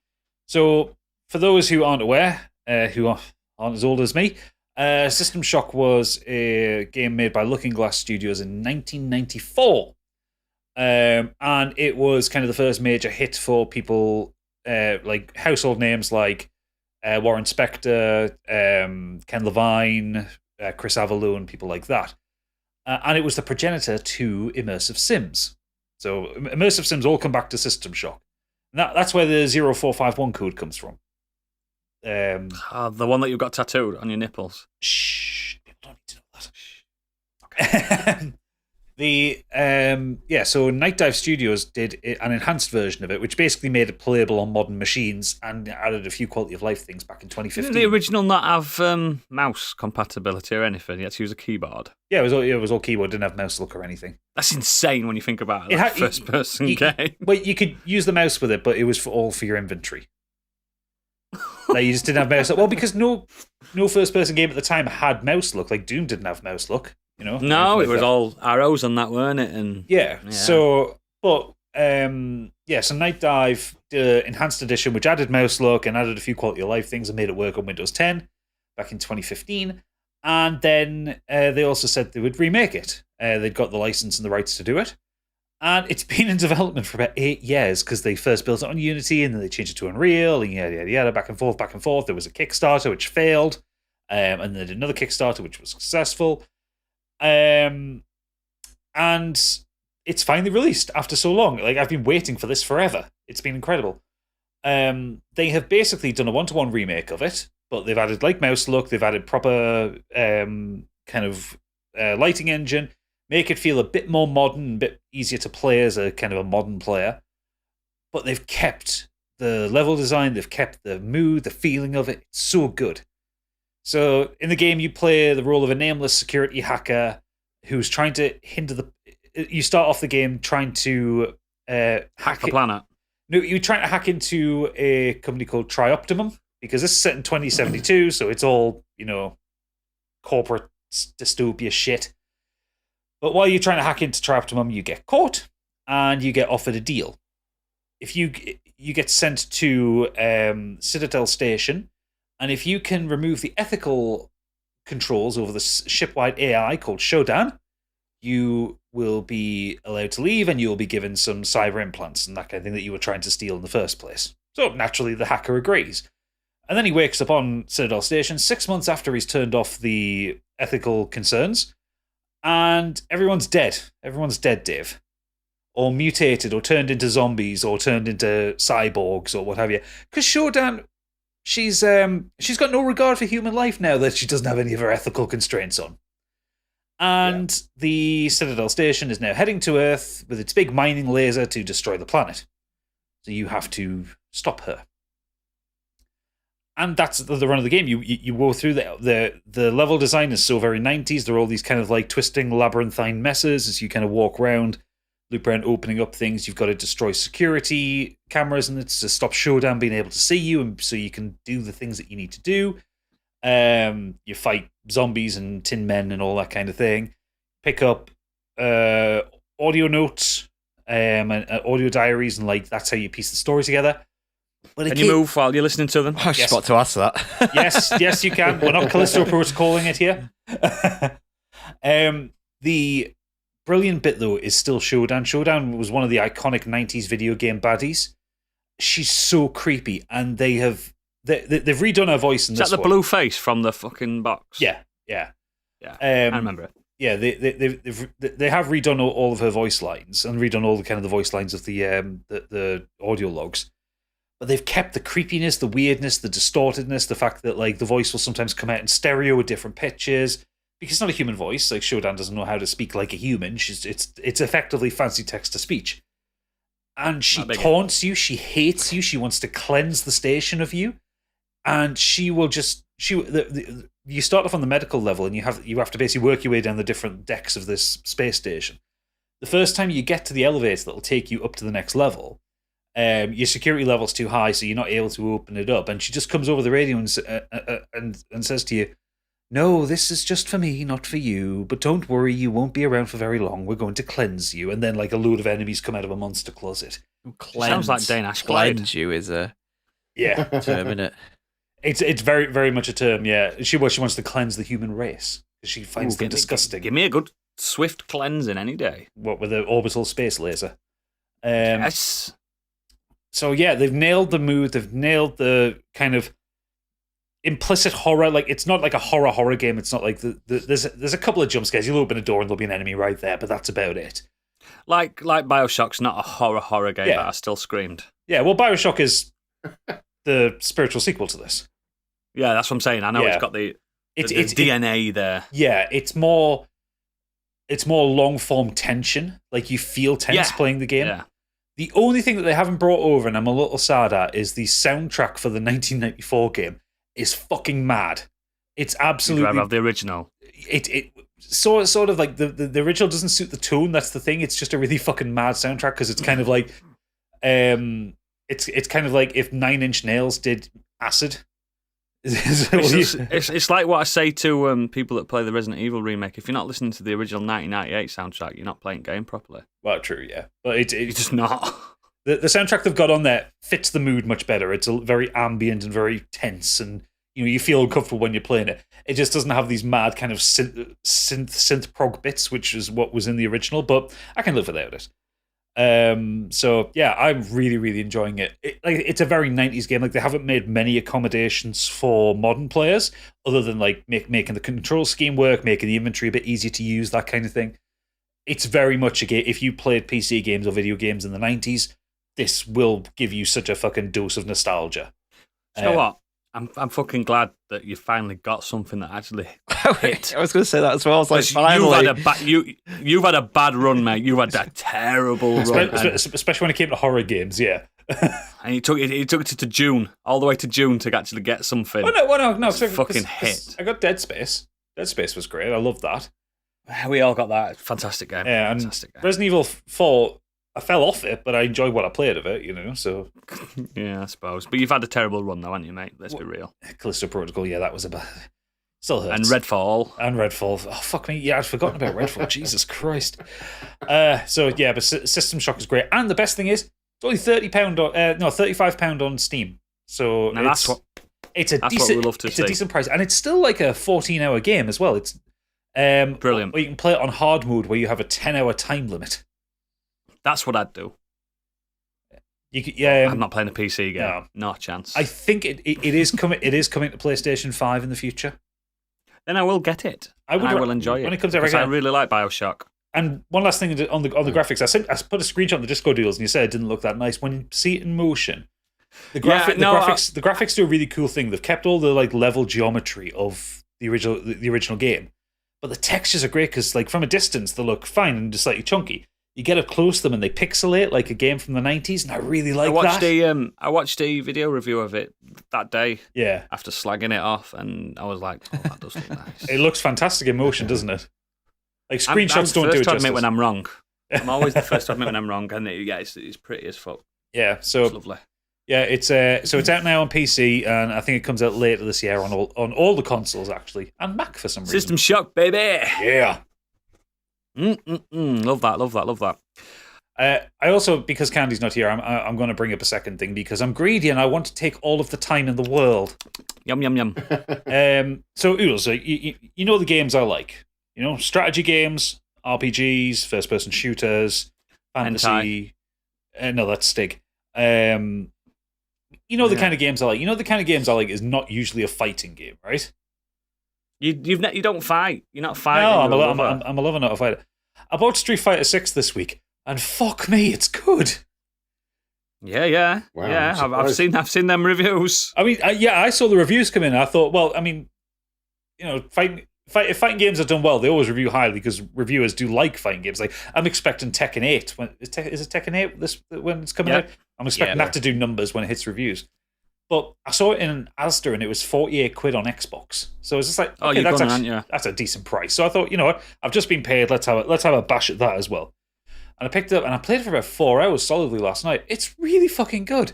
So for those who aren't aware, who aren't as old as me, System Shock was a game made by Looking Glass Studios in 1994. And it was kind of the first major hit for people like household names like Warren Spector, Ken Levine, Chris Avellone, people like that. And it was the progenitor to immersive sims. So immersive sims all come back to System Shock. And that's where the 0451 code comes from. The one that you've got tattooed on your nipples. Shh, people don't need to know that. So Night Dive Studios did an enhanced version of it, which basically made it playable on modern machines and added a few quality of life things back in 2015. Didn't the original not have mouse compatibility or anything? You had to use a keyboard. Yeah, it was all keyboard, didn't have mouse look or anything. That's insane when you think about it. First person game. Well, you could use the mouse with it, but it was all for your inventory. Like, you just didn't have mouse look. Well, because no first person game at the time had mouse look. Like Doom didn't have mouse look. You know? No, it was all arrows on that, weren't it? And yeah. So Night Dive did an enhanced edition, which added mouse look and added a few quality of life things and made it work on Windows 10 back in 2015. And then they also said they would remake it. They'd got the license and the rights to do it. And it's been in development for about 8 years, because they first built it on Unity and then they changed it to Unreal and yada, back and forth. There was a Kickstarter which failed, and then they did another Kickstarter which was successful. And it's finally released after so long. Like, I've been waiting for this forever. It's been incredible. They have basically done a 1-to-1 remake of it, but they've added like mouse look, they've added proper lighting engine, make it feel a bit more modern, a bit easier to play as a kind of a modern player. But they've kept the level design, they've kept the mood, the feeling of it. It's so good. So in the game, you play the role of a nameless security hacker who's trying to hinder the. You start off the game trying to Hack the planet. No, you're trying to hack into a company called Trioptimum because this is set in 2072, so it's all corporate dystopia shit. But while you're trying to hack into Trioptimum, you get caught and you get offered a deal. If you get sent to Citadel Station, and if you can remove the ethical controls over the shipwide AI called Shodan, you will be allowed to leave and you'll be given some cyber implants and that kind of thing that you were trying to steal in the first place. So naturally, the hacker agrees. And then he wakes up on Citadel Station 6 months after he's turned off the ethical concerns, and everyone's dead. Everyone's dead, Dave. Or mutated, or turned into zombies, or turned into cyborgs, or what have you. Because Shodan, she's got no regard for human life now that she doesn't have any of her ethical constraints on. And the Citadel Station is now heading to Earth with its big mining laser to destroy the planet. So you have to stop her. And that's the run of the game. You go through the level design is so very 90s. There are all these kind of like twisting labyrinthine messes as you kind of walk around, loop around, opening up things. You've got to destroy security cameras and it's to stop Shodan being able to see you, and so you can do the things that you need to do. You fight zombies and tin men and all that kind of thing. Pick up audio notes and audio diaries, and like that's how you piece the story together. But Can you move while you're listening to them? I was just about to ask that. yes, you can. We're not Callisto protocoling it here. The brilliant bit though is still Shodan. Shodan was one of the iconic 90s video game baddies. She's so creepy, and they've redone her voice in Is this that the one. blue face from the fucking box? Yeah. I remember it. Yeah, they have redone all of her voice lines and redone all the kind of the voice lines of the audio logs. But they've kept the creepiness, the weirdness, the distortedness, the fact that like the voice will sometimes come out in stereo with different pitches because it's not a human voice. Like Shodan doesn't know how to speak like a human. It's effectively fancy text to speech, and she taunts you. She hates you. She wants to cleanse the station of you, and she will just you start off on the medical level, and you have to basically work your way down the different decks of this space station. The first time you get to the elevator that will take you up to the next level, your security level's too high, so you're not able to open it up. And she just comes over the radio and says to you, "No, this is just for me, not for you. But don't worry, you won't be around for very long. We're going to cleanse you." And then like a load of enemies come out of a monster closet. Sounds like Dane Ashglide. Cleanse you is a Yeah, term, isn't it? it's very very much a term. Yeah, she wants to cleanse the human race because she finds them disgusting. Give me a good swift cleansing any day. What with the orbital space laser? Yes. So yeah, they've nailed the mood. They've nailed the kind of implicit horror. Like it's not like a horror game. It's not like there's a couple of jump scares. You'll open a door and there'll be an enemy right there, but that's about it. Like BioShock's not a horror game, Yeah. but I still screamed. Yeah, well, BioShock is the spiritual sequel to this. Yeah, that's what I'm saying. I know Yeah. it's got the It's DNA there. Yeah, it's more long form tension. Like you feel tense playing the game. Yeah. The only thing that they haven't brought over, and I'm a little sad at, is the soundtrack for the 1994 game is fucking mad. It's absolutely. You'd rather have the original. It sort of like the original doesn't suit the tone. That's the thing. It's just a really fucking mad soundtrack because it's kind of like, it's kind of like if 9 Inch Nails did acid. It's like what I say to people that play the Resident Evil remake. If you're not listening to the original 1998 soundtrack, you're not playing the game properly. Well, true, yeah, but it's just not. The soundtrack they've got on there fits the mood much better. It's very ambient and very tense, and you feel uncomfortable when you're playing it. It just doesn't have these mad kind of synth prog bits, which is what was in the original. But I can live without it. So yeah, I'm really, really enjoying it. It's a very 90s game. Like they haven't made many accommodations for modern players, other than like making the control scheme work, making the inventory a bit easier to use, that kind of thing. It's very much a game. If you played PC games or video games in the 90s, this will give you such a fucking dose of nostalgia. You know what? I'm fucking glad that you finally got something that actually hit. I was going to say that as well. I was like, You've had a bad run, mate. You've had a terrible run. Especially when it came to horror games, yeah. And he took it to June, all the way to June to actually get something. No. Fucking hit. I got Dead Space. Dead Space was great. I loved that. We all got that. Fantastic game. Yeah, and Fantastic game. Resident Evil 4, I fell off it, but I enjoyed what I played of it, so... Yeah, I suppose. But you've had a terrible run, though, haven't you, mate? Let's be real. Callisto Protocol, yeah, that was a bad... Still hurts. And Redfall. Oh, fuck me. Yeah, I'd forgotten about Redfall. Jesus Christ. But System Shock is great. And the best thing is, it's only £35 on Steam. So that's what we love to see. It's a decent price. And it's still like a 14-hour game as well. It's brilliant. Or you can play it on hard mode where you have a 10-hour time limit. That's what I'd do. I'm not playing a PC game. No. Not a chance. I think it is coming. It is coming to PlayStation 5 in the future. Then I will get it. I will enjoy it when it comes out. Because I really like BioShock. And one last thing on the graphics, I put a screenshot on the Discord deals, and you said it didn't look that nice. When you see it in motion, the graphics do a really cool thing. They've kept all the level geometry of the original game, but the textures are great because from a distance they look fine and just slightly chunky. You get up close to them and they pixelate like a game from the 90s, and I really like that. I watched a video review of it that day. Yeah. After slagging it off, and I was like, "Oh, that does look nice." It looks fantastic in motion, doesn't it? Screenshots don't do it justice. I'm the first to admit when I'm wrong. I'm always the first to admit when I'm wrong, and it's pretty as fuck. Yeah, so it's lovely. Yeah, it's out now on PC, and I think it comes out later this year on all the consoles actually, and Mac for some reason. System Shock, baby. Yeah. Love that. I also, because Candy's not here, I'm going to bring up a second thing because I'm greedy and I want to take all of the time in the world. Yum yum yum. So Oodles, you know the games I like. Strategy games, RPGs, first-person shooters, fantasy. No, that's Stig. The kind of games I like. The kind of games I like is not usually a fighting game, right? You don't fight. You're not fighting. No, I'm a lover, not a fighter. I bought Street Fighter 6 this week, and fuck me, it's good. Yeah. Wow, yeah, I've seen them reviews. I mean, I saw the reviews come in. And I thought, well, I mean, if fighting games are done well, they always review highly because reviewers do like fighting games. Like I'm expecting Tekken 8. Is it Tekken 8 when it's coming out? I'm expecting that to do numbers when it hits reviews. But I saw it in Asda and it was £48 on Xbox. So it's just like, okay, that's a decent price. So I thought, you know what, I've just been paid. Let's have a bash at that as well. And I picked it up and I played it for about 4 hours solidly last night. It's really fucking good.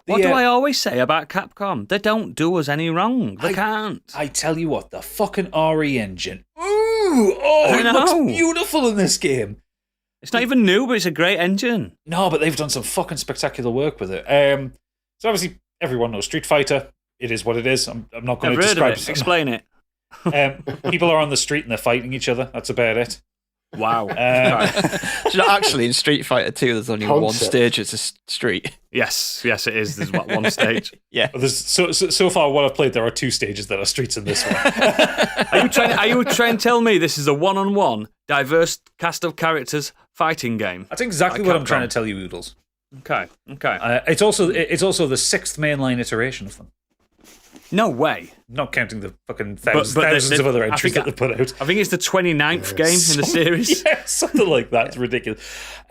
What do I always say about Capcom? They don't do us any wrong. They can't. I tell you what, the fucking RE engine. It looks beautiful in this game. It's not even new, but it's a great engine. No, but they've done some fucking spectacular work with it. So obviously, everyone knows Street Fighter. It is what it is. I'm not going to describe it. Explain it. People are on the street and they're fighting each other. That's about it. Wow. Actually, in Street Fighter 2, there's only one stage. It's a street. Yes, it is. There's one stage. Yeah. Well, so far, what I've played, there are 2 stages that are streets in this one. Are you trying to tell me this is a one-on-one, diverse cast of characters fighting game? That's exactly what I'm trying to tell you, Oodles. Okay. It's also the 6th mainline iteration of them. No way. Not counting the fucking thousands of other entries that they put out. I think it's the 29th game in the series. Yeah, something like that. It's ridiculous.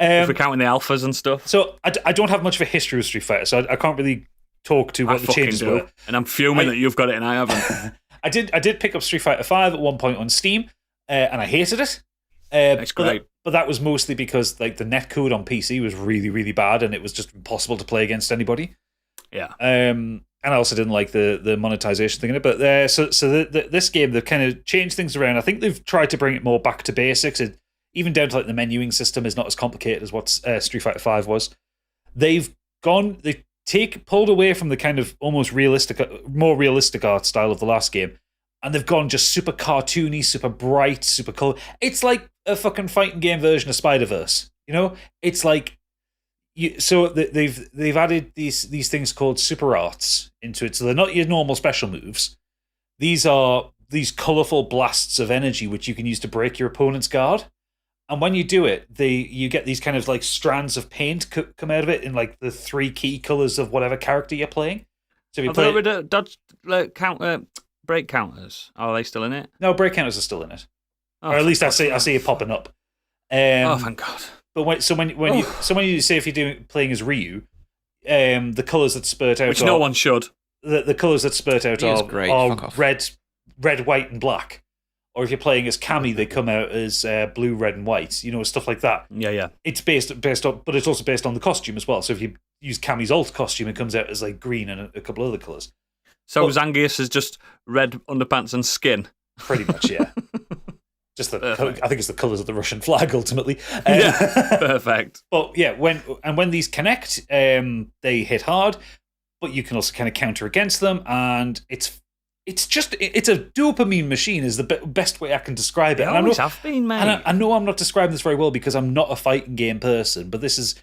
If we're counting the alphas and stuff. So I don't have much of a history with Street Fighter, so I can't really talk to what the changes were. And I'm fuming that you've got it and I haven't. I did pick up Street Fighter 5 at one point on Steam, and I hated it. That's great. But that was mostly because the netcode on PC was really, really bad, and it was just impossible to play against anybody. Yeah. And I also didn't like the monetization thing in it. But this game, they've kind of changed things around. I think they've tried to bring it more back to basics. Even down to the menuing system is not as complicated as what Street Fighter 5 was. They've pulled away from the kind of almost more realistic art style of the last game. And they've gone just super cartoony, super bright, super color. It's like a fucking fighting game version of Spider-Verse. It's like... So they've added these things called super arts into it. So they're not your normal special moves. These are these colourful blasts of energy which you can use to break your opponent's guard. And when you do it, you get these kind of strands of paint come out of it in the 3 key colours of whatever character you're playing. So if you Have they play, got rid of dodge break counters? Are they still in it? no, break counters are still in it, Oh, or at least I thank see it popping up. Oh, thank God. But when you say if you're playing as Ryu, the colours that spurt out, Which no one should. The colours that spurt out He is are great. Fuck off. red, white, and black. Or if you're playing as Cammy, they come out as blue, red, and white. You know, stuff like that. Yeah. It's based on, but it's also based on the costume as well. So if you use Cammy's alt costume, it comes out as like green and a couple other colours. So Zangief is just red underpants and skin. Pretty much, yeah. Just I think it's the colours of the Russian flag ultimately. Yeah, perfect. But yeah, when these connect, they hit hard, but you can also kind of counter against them, and it's a dopamine machine is the best way I can describe it. They always have been, mate. And I know I'm not describing this very well because I'm not a fighting game person, but this has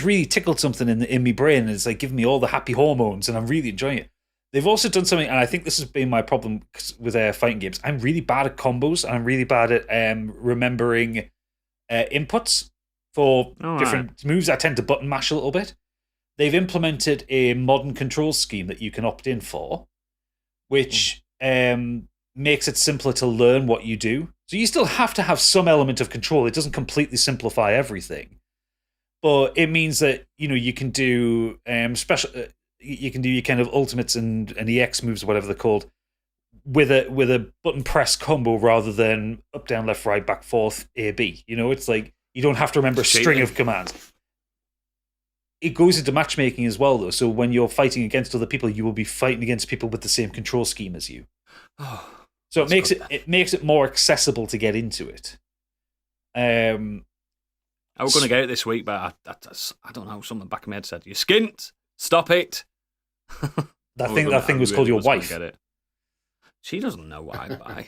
really tickled something in my brain, and it's like giving me all the happy hormones, and I'm really enjoying it. They've also done something, and I think this has been my problem with fighting games. I'm really bad at combos, and I'm really bad at remembering inputs for different moves. I tend to button mash a little bit. They've implemented a modern control scheme that you can opt in for, which makes it simpler to learn what you do. So you still have to have some element of control. It doesn't completely simplify everything, but it means that you can do special. You can do your kind of ultimates and EX moves or whatever they're called with a button press combo rather than up, down, left, right, back, forth, A, B. It's like you don't have to remember a string of commands. It goes into matchmaking as well, though. So when you're fighting against other people, you will be fighting against people with the same control scheme as you. So it makes it more accessible to get into it. I was going to get it this week, but I don't know. Something back of my head said, "You're skint. Stop it." That thing was called your wife. Get it. She doesn't know what I buy.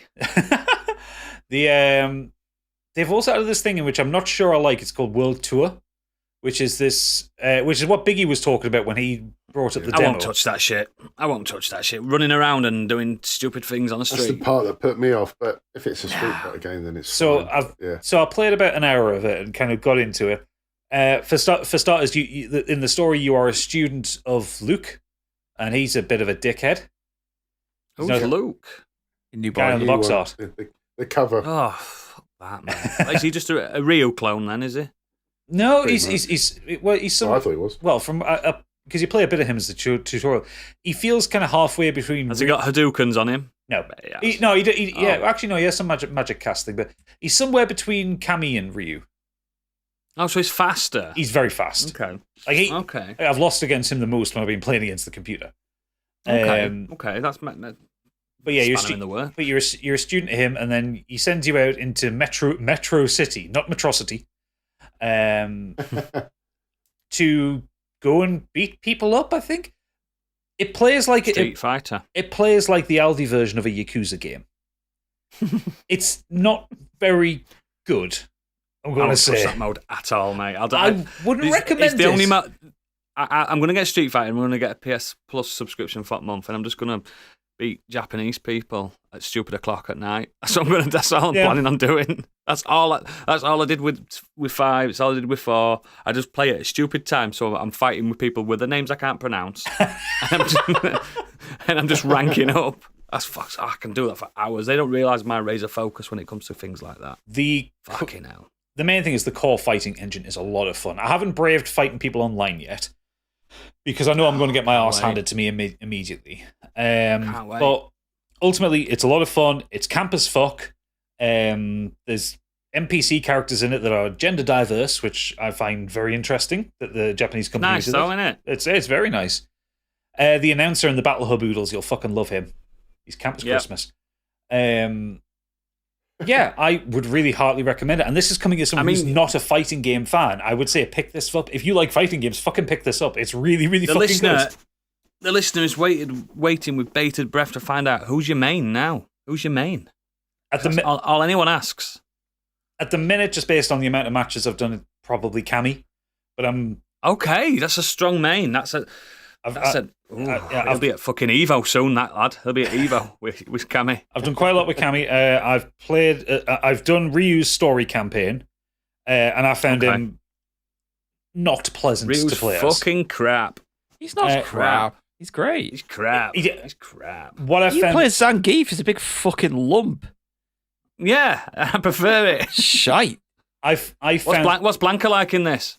They've also added this thing in which I'm not sure I like. It's called World Tour, which is what Biggie was talking about when he brought up the demo. I won't touch that shit. Running around and doing stupid things on the street. That's the part that put me off. But if it's a Street Fighter game, then it's so fine. So I played about an hour of it and kind of got into it. For starters, in the story, you are a student of Luke, and he's a bit of a dickhead. Who's Luke? New guy on the box art. The cover. Oh, fuck that, man. Is he just a Rio clone then, is he? No, he's some. I thought he was. Well, from because you play a bit of him as the tutorial, he feels kind of halfway between. Has he got Hadoukens on him? No, Yeah, actually, no. He has some magic casting, but he's somewhere between Cammy and Ryu. Oh, so he's faster. He's very fast. Okay. Okay. I've lost against him the most when I've been playing against the computer. Okay. That's. But yeah, you're a student of him, and then he sends you out into Metro City, not Metrocity, to go and beat people up. I think it plays like Street Fighter. It plays like the Aldi version of a Yakuza game. It's not very good. I'm going to say push that mode at all, mate. I wouldn't recommend the it. only I'm going to get Street Fighter and I'm going to get a PS Plus subscription for that month, and I'm just going to beat Japanese people at stupid o'clock at night. That's all I'm planning on doing. That's all I did with 5. That's all I did with 4. I just play it at stupid time, so I'm fighting with people with the names I can't pronounce, and I'm just ranking up. I can do that for hours. They don't realise my razor focus when it comes to things like that. Fucking hell. The main thing is the core fighting engine is a lot of fun. I haven't braved fighting people online yet because I know I'm going to get my arse handed to me immediately. Can't wait. But ultimately, it's a lot of fun. It's camp as fuck. There's NPC characters in it that are gender diverse, which I find very interesting that the Japanese company nice, though, isn't it? It's very nice. The announcer in the Battle Hub Oodles, you'll fucking love him. He's camp as Christmas. Yeah, I would really heartily recommend it. And this is coming as someone who's not a fighting game fan. I would say pick this up. If you like fighting games, fucking pick this up. It's really, really fucking good. The listener is waiting with bated breath to find out who's your main now. Who's your main? All anyone asks. At the minute, just based on the amount of matches I've done, probably Cammy. But I'm... Okay, that's a strong main. He'll be at fucking Evo soon, that lad. He'll be at Evo with Cammy. I've done quite a lot with Cammy. I've done Ryu's story campaign, and I found him not pleasant Ryu's to play as. Fucking crap. He's not crap. He's great. He's crap. He- He's crap. What I You found, play as Zangief. He's a big fucking lump. Yeah, I prefer it. Shite. I found What's Blanca like in this?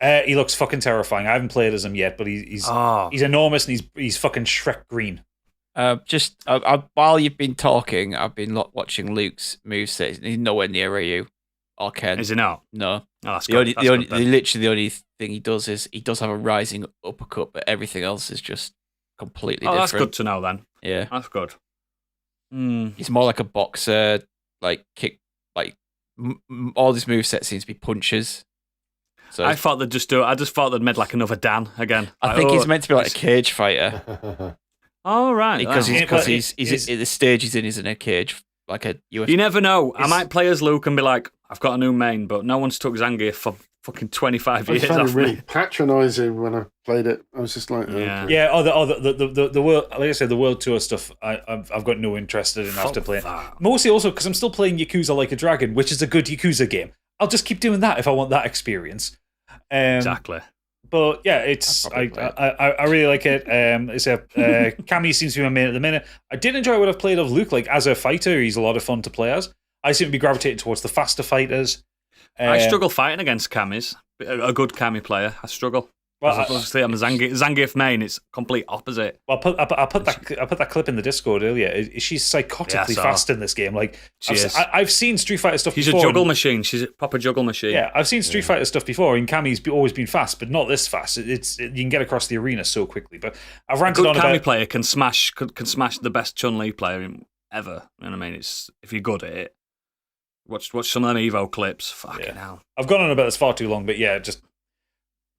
he looks fucking terrifying. I haven't played as him yet, but he's enormous and he's fucking Shrek green. While you've been talking, I've been watching Luke's moveset. He's nowhere near Ryu or Ken. Is he not? No. Oh, that's The good. only, That's the only, good then. literally the only thing he does is he does have a rising uppercut, but everything else is just completely Oh, that's different. good to know then. Yeah, That's good. Mm. he's more like a boxer, like kick, like all his moveset seems to be punches. So I thought they'd just do it. I just thought they'd made like another Dan again. I Like, think oh, he's meant to be like a cage fighter Oh, right. because wow. he's the stage he's in a cage, like a UFC. You never know. I It's- might play as Luke and be like, I've got a new main, but no one's took Zangief for fucking 25 I years found off it really me. patronising when I played it. I was just like, Yeah. okay. Yeah. The world, like I said, the world tour stuff. I've got no interest in after playing. that. Mostly also because I'm still playing Yakuza Like a Dragon, which is a good Yakuza game. I'll just keep doing that if I want that experience. Exactly. But yeah, it's I really like it. It's Cammy seems to be my main at the minute. I did enjoy what I've played of Luke. Like as a fighter, he's a lot of fun to play as. I seem to be gravitating towards the faster fighters. I struggle fighting against Camis. A good Cami player. I struggle. Well, Obviously, I'm a Zangief main. It's complete opposite. Well, I put that clip in the Discord earlier. She's psychotically Yeah, I saw. fast in this game. Like She is. I've seen Street Fighter stuff She's before. a juggle machine. She's a proper juggle machine. Yeah, I've seen Street Fighter stuff before, and Cammy's always been fast, but not this fast. You can get across the arena so quickly. But I've A ranted good on Cami about. player can smash the best Chun-Li player ever. You know what I mean? It's if you're good at it. Watch some of them Evo clips. Fucking hell. I've gone on about this far too long, but yeah, just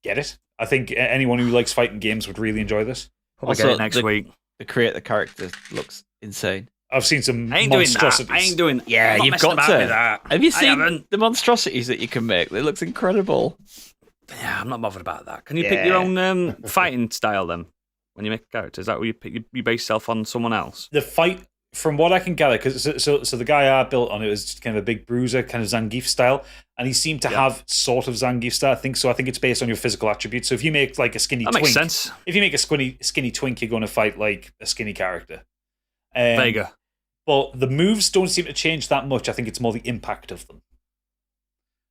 get it. I think anyone who likes fighting games would really enjoy this. Probably Also, get it next week. The create the character looks insane. I've seen some I ain't doing that. monstrosities. I ain't doing. Yeah, I'm not you've messing got about to. with that. Have you I seen haven't. the monstrosities that you can make? It looks incredible. Yeah, I'm not bothered about that. Can you pick your own fighting style then when you make a character? Is that where you pick? You base yourself on someone else? The fight, from what I can gather, because so the guy I built on it was kind of a big bruiser, kind of Zangief style, and he seemed to have sort of Zangief style. I think so. I think it's based on your physical attributes. So if you make like a skinny That twink, makes sense. if you make a skinny twink, you're going to fight like a skinny character. Vega. But the moves don't seem to change that much. I think it's more the impact of them.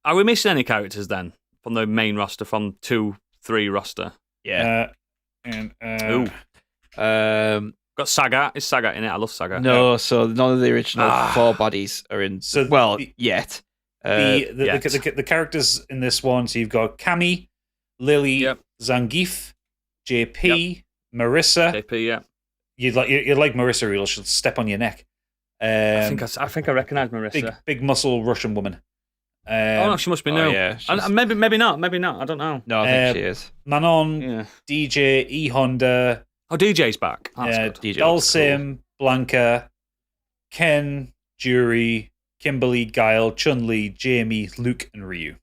Are we missing any characters then from the main roster, from 2-3 roster? Yeah. Ooh. Got Sagat. Is Sagat in it? I love Sagat. No, so none of the original Ah. 4 bodies are in. So Yet. The characters in this one, so you've got Cammy, Lily, Yep. Zangief, JP, Marissa. JP, yeah. You'd like Marissa, or she'll step on your neck. I think I recognise Marissa. Big muscle Russian woman. Oh no, she must be new. yeah, And maybe not. Maybe not. I don't know. No, I think she is. Manon, Yeah. DJ, E Honda, Oh, DJ's back. That's good. DJ looks Dalsim, Blanca, Ken, Jury, Kimberly, Guile, Chun-Li, Jamie, Luke, and Ryu.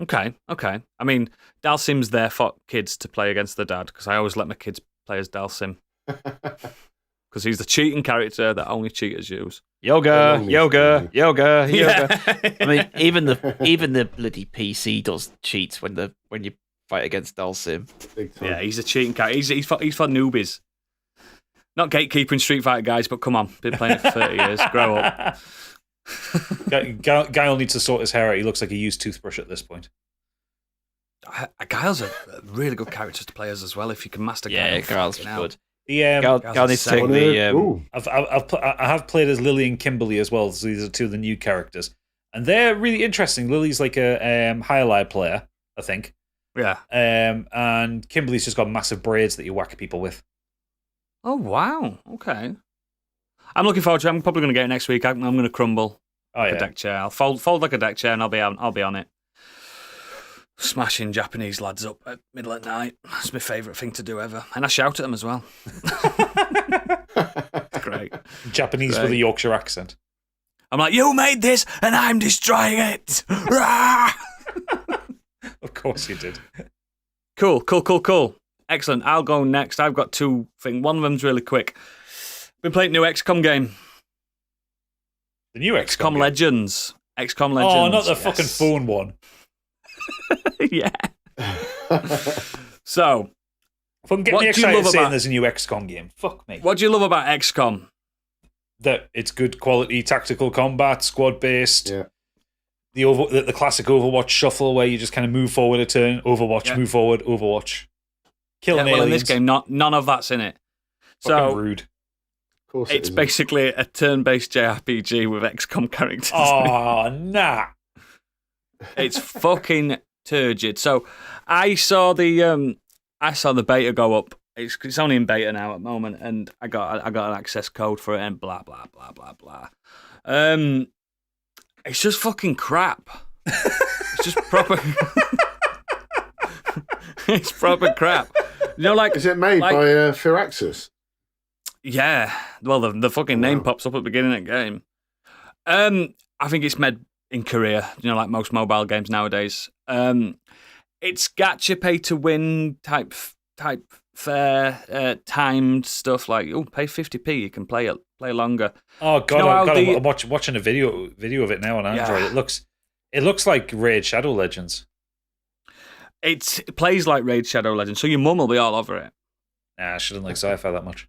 Okay. I mean, Dalsim's there for kids to play against the dad because I always let my kids play as Dalsim because he's the cheating character that only cheaters use. Yoga. Yeah. I mean, even the bloody PC does cheats when you fight against Dalsim. Big time. Yeah, he's a cheating character. He's for newbies. Not gatekeeping Street Fighter guys, but come on, been playing it for 30 years. Grow up. Guile needs to sort his hair out. He looks like a used toothbrush at this point. Guile's a really good character to play as well if you can master Yeah, Guile. Giles Fucking is hell. good. The Gal needs to take Wanna- the. Ooh. I have played as Lily and Kimberly as well. So these are two of the new characters, and they're really interesting. Lily's like a highlight player, I think, Yeah. and Kimberly's just got massive braids that you whack people with. Oh, wow. Okay. I'm looking forward to it. I'm probably going to get it next week. I'm going to crumble Oh like a yeah, deck chair. I'll fold like a deck chair and I'll be on it. Smashing Japanese lads up at middle at night. That's my favourite thing to do ever. And I shout at them as well. Great. Japanese Right. with a Yorkshire accent. I'm like, you made this and I'm destroying it. Rah! Of course you did. Cool. Excellent. I'll go next. I've got two things. One of them's really quick. Been playing new XCOM game. The new XCOM game. Legends. XCOM Legends. Oh, not the Yes. fucking phone one. Yeah. So, Fucking get What me do you excited love saying about- there's a new XCOM game. Fuck me. What do you love about XCOM? That it's good quality tactical combat, squad based. Yeah. The classic Overwatch shuffle where you just kind of move forward a turn, Overwatch, Yeah. move forward, Overwatch. Killing Well, in this aliens. game, none of that's in it. Fucking So rude. Of course it's isn't. basically a turn-based JRPG with XCOM characters. Oh, nah. It's fucking turgid. So I saw the beta go up. It's only in beta now at the moment, and I got an access code for it, and blah blah blah blah blah. It's just fucking crap. It's just proper. It's proper crap. You know, like Is it made like- by Firaxis? Yeah. Well, the fucking name pops up at the beginning of the game. I think it's made in Korea, you know, like most mobile games nowadays. It's gacha pay to win type fair timed stuff like pay 50p, you can play longer. Oh god, You know how I'm watching a video of it now on Android. Yeah. It looks like Raid Shadow Legends. It plays like Raid Shadow Legends, so your mum will be all over it. Nah, I shouldn't like sci-fi that much.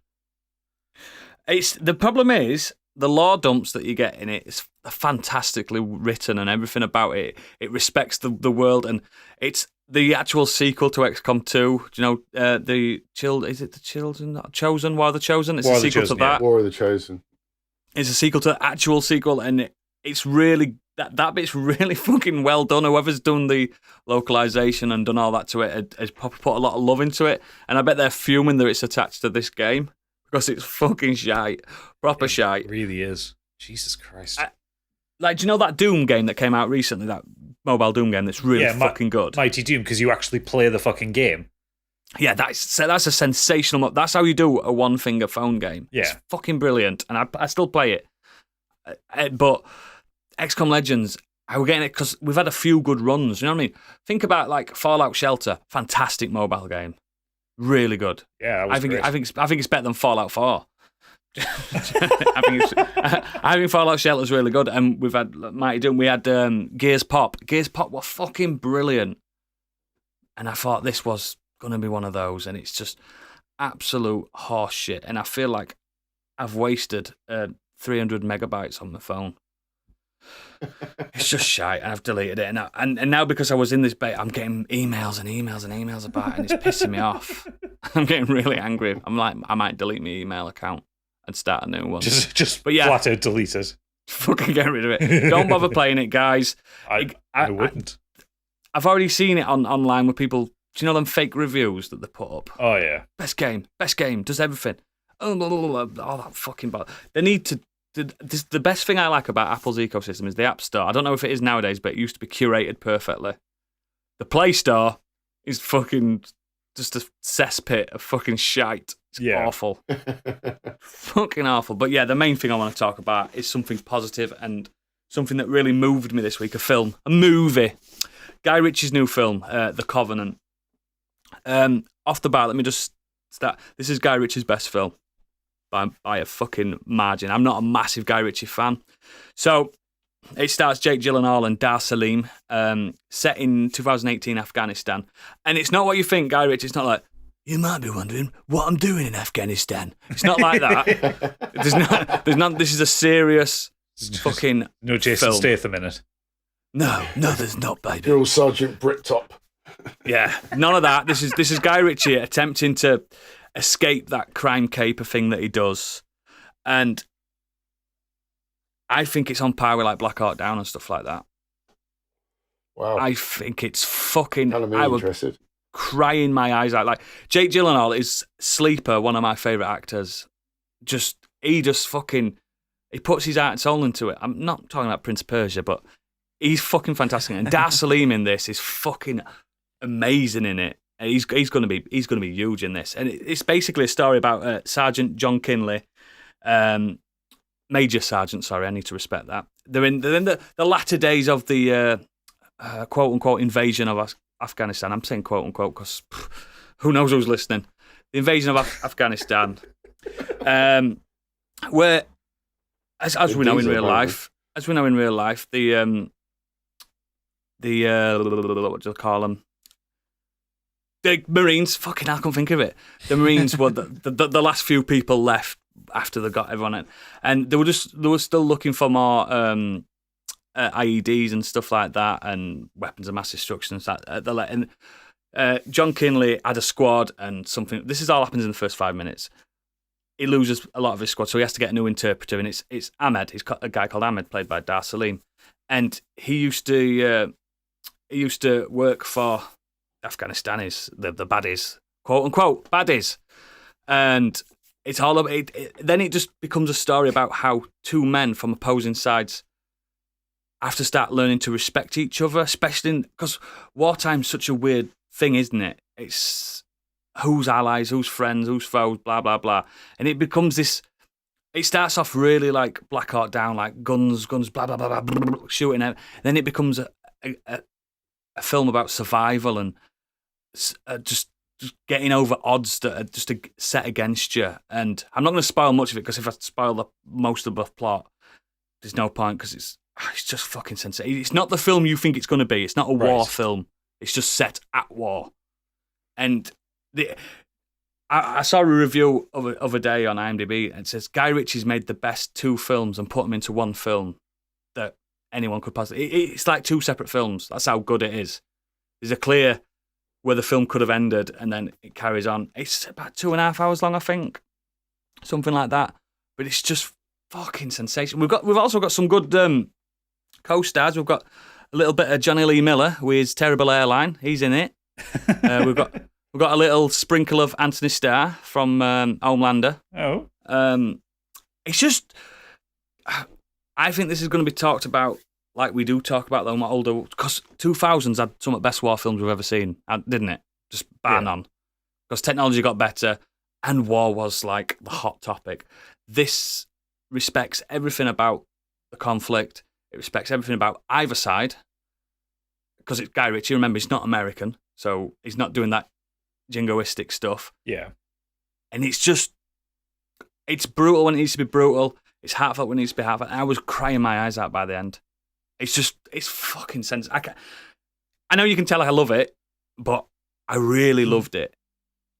The problem is the lore dumps that you get in it is fantastically written, and everything about it respects the world, and it's the actual sequel to XCOM 2. Do you know is it the Children Chosen? War of the Chosen? It's War a of the sequel Chosen, to that. War of the Chosen. It's a sequel to the actual sequel, and it's really that bit's really fucking well done. Whoever's done the localization and done all that to it has put a lot of love into it, and I bet they're fuming that it's attached to this game because it's fucking shite, proper shite. It really is. Jesus Christ. Like, do you know that Doom game that came out recently? That mobile Doom game that's really fucking good. Mighty Doom, because you actually play the fucking game. Yeah, that's a sensational. That's how you do a one-finger phone game. Yeah. It's fucking brilliant, and I still play it. But XCOM Legends, I was getting it because we've had a few good runs. You know what I mean? Think about like Fallout Shelter, fantastic mobile game, really good. Yeah, that was great. I think it's better than Fallout 4. I think Fallout Shelter is really good, and we've had Mighty Doom. We had Gears Pop. Gears Pop were fucking brilliant, and I thought this was going to be one of those, and it's just absolute horse shit. And I feel like I've wasted 300 megabytes on my phone. It's just shite, and I've deleted it. And now because I was in this beta, I'm getting emails and emails and emails about it, and it's pissing me off. I'm getting really angry. I'm like, I might delete my email account and start a new one. Just But yeah. flat out delete it. Fucking get rid of it. Don't bother playing it, guys. I wouldn't. I've already seen it online with people. Do you know them fake reviews that they put up? Oh yeah. Best game, does everything. Oh, blah, blah, blah, all that fucking bother. They need to. The best thing I like about Apple's ecosystem is the App Store. I don't know if it is nowadays, but it used to be curated perfectly. The Play Store is fucking just a cesspit of fucking shite. It's awful. Fucking awful. But yeah, the main thing I want to talk about is something positive and something that really moved me this week. A movie. Guy Ritchie's new film, The Covenant. Off the bat, let me just start. This is Guy Ritchie's best film by a fucking margin. I'm not a massive Guy Ritchie fan. So it starts Jake Gyllenhaal and Dar Salim, set in 2018 Afghanistan. And it's not what you think, Guy Ritchie. It's not like, you might be wondering what I'm doing in Afghanistan. It's not like that. There's not. This is a serious fucking No Jason film. Statham in it. No, there's not, baby. Drill Sergeant Brittop. Yeah, none of that. This is Guy Ritchie attempting to escape that crime caper thing that he does, and I think it's on par with like Black Hawk Down and stuff like that. Wow. I think it's fucking. Kind of I was interested. crying my eyes out. Like Jake Gyllenhaal is Sleeper, one of my favorite actors. He puts his heart and soul into it. I'm not talking about Prince of Persia, but he's fucking fantastic. And Dar Salim in this is fucking amazing in it. And he's going to be huge in this. And it's basically a story about Sergeant John Kinley, Major Sergeant. Sorry, I need to respect that. They're in the latter days of the quote unquote invasion of Afghanistan. I'm saying quote unquote because who knows who's listening. The invasion of Afghanistan, where as we know in real life, the what do you call them? The Marines, fucking hell, I can't think of it. The Marines were the last few people left after they got everyone in, and they were still looking for more IEDs and stuff like that, and weapons of mass destruction and stuff. And John Kinley had a squad and something. This is all happens in the first 5 minutes. He loses a lot of his squad, so he has to get a new interpreter, and it's Ahmed. He's got a guy called Ahmed, played by Dar Salim, and he used to work for Afghanistanis, the baddies, quote unquote baddies, and it's all about it. Then it just becomes a story about how two men from opposing sides have to start learning to respect each other, especially because wartime's such a weird thing, isn't it? It's who's allies, who's friends, who's foes, blah blah blah, and it becomes this. It starts off really like Black Hawk Down, like guns, blah blah blah, blah shooting out. Then it becomes a film about survival and just getting over odds that are just set against you. And I'm not going to spoil much of it because if I spoil most of the plot, there's no point because it's just fucking sensational. It's not the film you think it's going to be. It's not a war film. It's just set at war. And I saw a review of a day on IMDb and it says Guy Ritchie's made the best two films and put them into one film that anyone could possibly. It's like two separate films. That's how good it is. There's a clear where the film could have ended and then it carries on. It's about 2.5 hours long, I think, something like that. But it's just fucking sensational. We've also got some good co-stars. We've got a little bit of Johnny Lee Miller with his terrible airline. He's in it. We've got a little sprinkle of Anthony Starr from Homelander. Oh, it's just. I think this is going to be talked about like we do talk about them older, because 2000s had some of the best war films we've ever seen, didn't it? Just bang on. Because technology got better and war was like the hot topic. This respects everything about the conflict. It respects everything about either side. Because it's Guy Ritchie, remember, he's not American, so he's not doing that jingoistic stuff. Yeah. And it's brutal when it needs to be brutal. It's heartfelt when it needs to be heartfelt. I was crying my eyes out by the end. It's fucking sensitive. I know you can tell I love it, but I really loved it.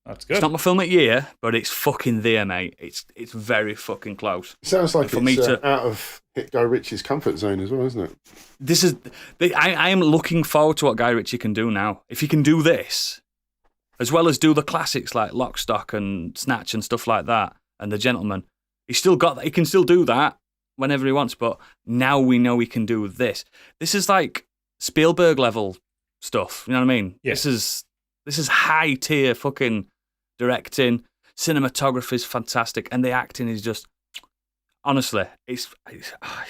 That's good. It's not my film of the year, but it's fucking there, mate. It's very fucking close. It sounds like for me out of Guy Ritchie's comfort zone as well, isn't it? I am looking forward to what Guy Ritchie can do now. If he can do this, as well as do the classics like Lock, Stock and Snatch and stuff like that, and The Gentleman, he's still got that. He can still do that whenever he wants, but now we know he can do this. This is like Spielberg level stuff. You know what I mean? Yeah. This is high tier fucking directing. Cinematography is fantastic, and the acting is just honestly, it's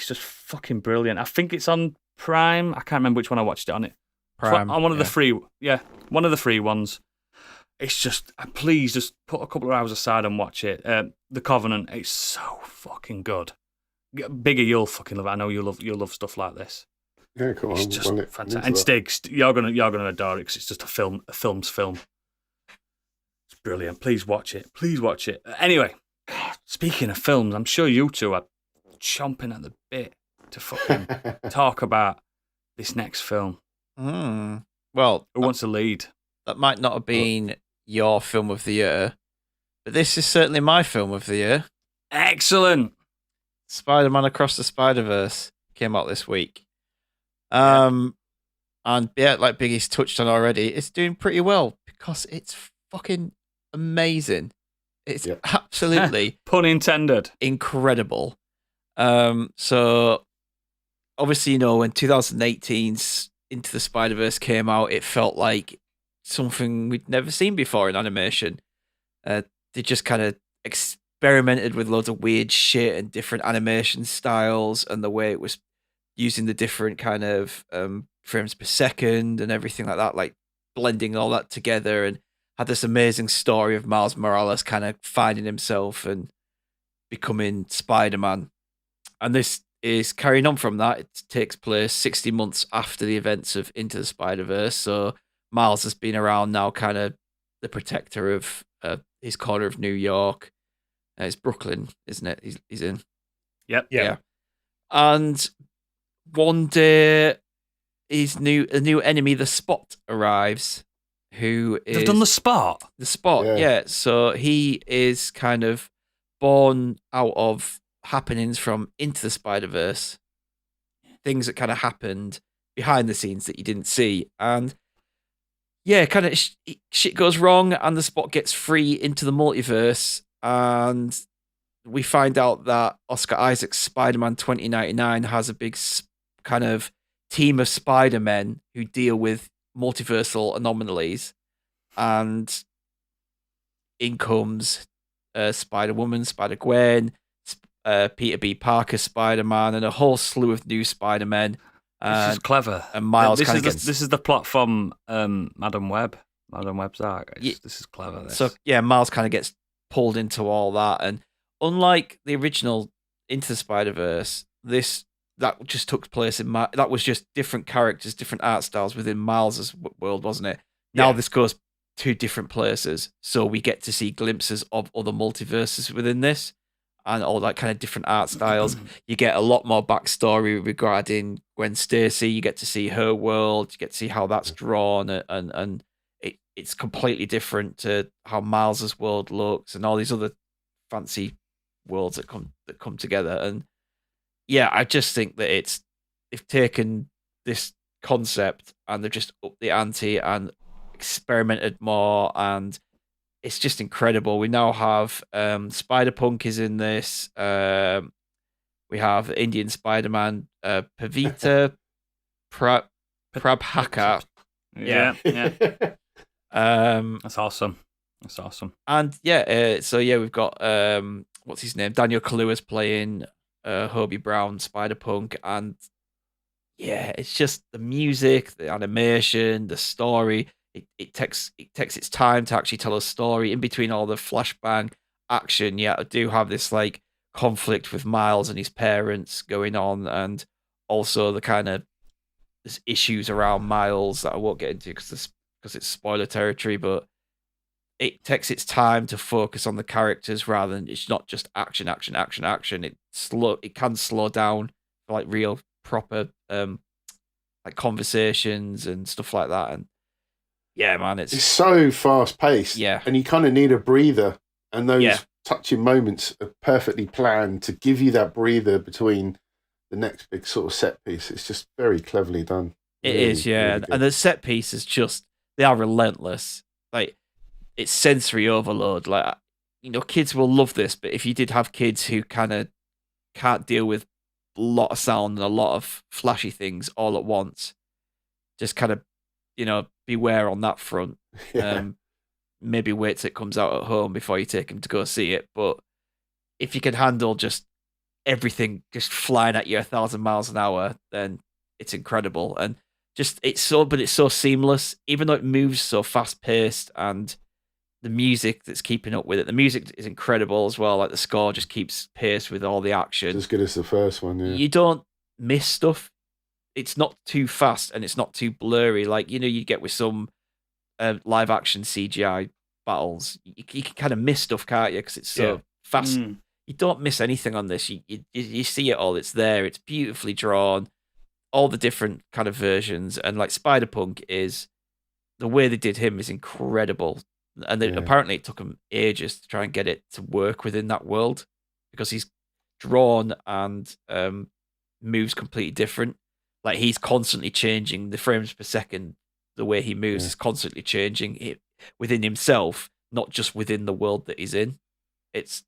just fucking brilliant. I think it's on Prime. I can't remember which one I watched it on. Prime, on one of the free, one of the free ones. It's just please just put a couple of hours aside and watch it. The Covenant. It's so fucking good. Bigger, you'll fucking love it. I know you'll love stuff like this. Yeah, cool. It's just fantastic. And Stig, you're gonna adore it because it's just a film's film. It's brilliant. Please watch it. Anyway, speaking of films, I'm sure you two are chomping at the bit to fucking talk about this next film. Well, who wants to lead? That might not have been your film of the year, but this is certainly my film of the year. Excellent. Spider-Man Across the Spider-Verse came out this week. And yeah, like Biggie's touched on already, it's doing pretty well because it's fucking amazing. It's absolutely pun intended incredible. So obviously, when 2018's Into the Spider-Verse came out, it felt like something we'd never seen before in animation. They just kind of experimented with loads of weird shit and different animation styles and the way it was using the different kind of frames per second and everything like that, like blending all that together, and had this amazing story of Miles Morales kind of finding himself and becoming Spider-Man. And this is carrying on from that. It takes place 60 months after the events of Into the Spider-Verse. So Miles has been around now, kind of the protector of his corner of New York. It's Brooklyn, isn't it? He's in. Yep. Yeah. And one day, a new enemy, the Spot, arrives, who is They've done the Spot. the Spot. Yeah. Yeah. So he is kind of born out of happenings from Into the Spider-Verse, things that kind of happened behind the scenes that you didn't see, and yeah, kind of shit goes wrong, and the Spot gets free into the multiverse, and we find out that Oscar Isaac's Spider-Man 2099 has a big kind of team of Spider-Men who deal with multiversal anomalies, and in comes Spider-Woman, Spider-Gwen, Peter B. Parker Spider-Man, and a whole slew of new Spider-Men. This is clever. And Miles this kind is of gets... this is the plot from Madam Web's arc. This is clever. This. So yeah, Miles kind of gets pulled into all that, and unlike the original Into the Spider-Verse, that just took place in that was just different characters, different art styles within Miles's world, wasn't it? Now this goes to different places, so we get to see glimpses of other multiverses within this, and all that kind of different art styles. You get a lot more backstory regarding Gwen Stacy. You get to see her world. You get to see how that's drawn, and it's completely different to how Miles's world looks, and all these other fancy worlds that come together. And yeah, I just think that they've taken this concept and they've just upped the ante and experimented more, and it's just incredible. We now have Spider-Punk is in this. We have Indian Spider-Man, Pavita Prabhakar. Yeah. That's awesome. And yeah, so yeah, we've got what's his name? Daniel Kaluuya's playing Hobie Brown, Spider-Punk, and yeah, it's just the music, the animation, the story. It takes its time to actually tell a story in between all the flashbang action. Yeah, I do have this like conflict with Miles and his parents going on, and also the kind of there's issues around Miles that I won't get into because it's spoiler territory, but it takes its time to focus on the characters rather than it's not just action. It can slow down for like real proper like conversations and stuff like that. And yeah, man, it's so fast paced. Yeah. And you kind of need a breather, and those touching moments are perfectly planned to give you that breather between the next big sort of set piece. It's just very cleverly done. It is, yeah. Really, and the set pieces they are relentless. Like, it's sensory overload. Like, you know, kids will love this, but if you did have kids who kind of can't deal with a lot of sound and a lot of flashy things all at once, just kind of, you know, beware on that front. Yeah. Maybe wait till it comes out at home before you take them to go see it. But if you can handle just everything just flying at you 1,000 miles an hour, then it's incredible. And just it's so seamless, even though it moves so fast paced, and the music that's keeping up with it. The music is incredible as well. Like the score just keeps pace with all the action. As good as the first one. Yeah. You don't miss stuff. It's not too fast and it's not too blurry. Like, you know, you get with some live action CGI battles. You can kind of miss stuff, can't you? Because it's so fast. You don't miss anything on this. You see it all. It's there. It's beautifully drawn. All the different kind of versions. And like Spider-Punk is, the way they did him is incredible. And apparently it took them ages to try and get it to work within that world, because he's drawn and moves completely different. Like, he's constantly changing the frames per second. The way he moves is constantly changing within himself, not just within the world that he's in. It's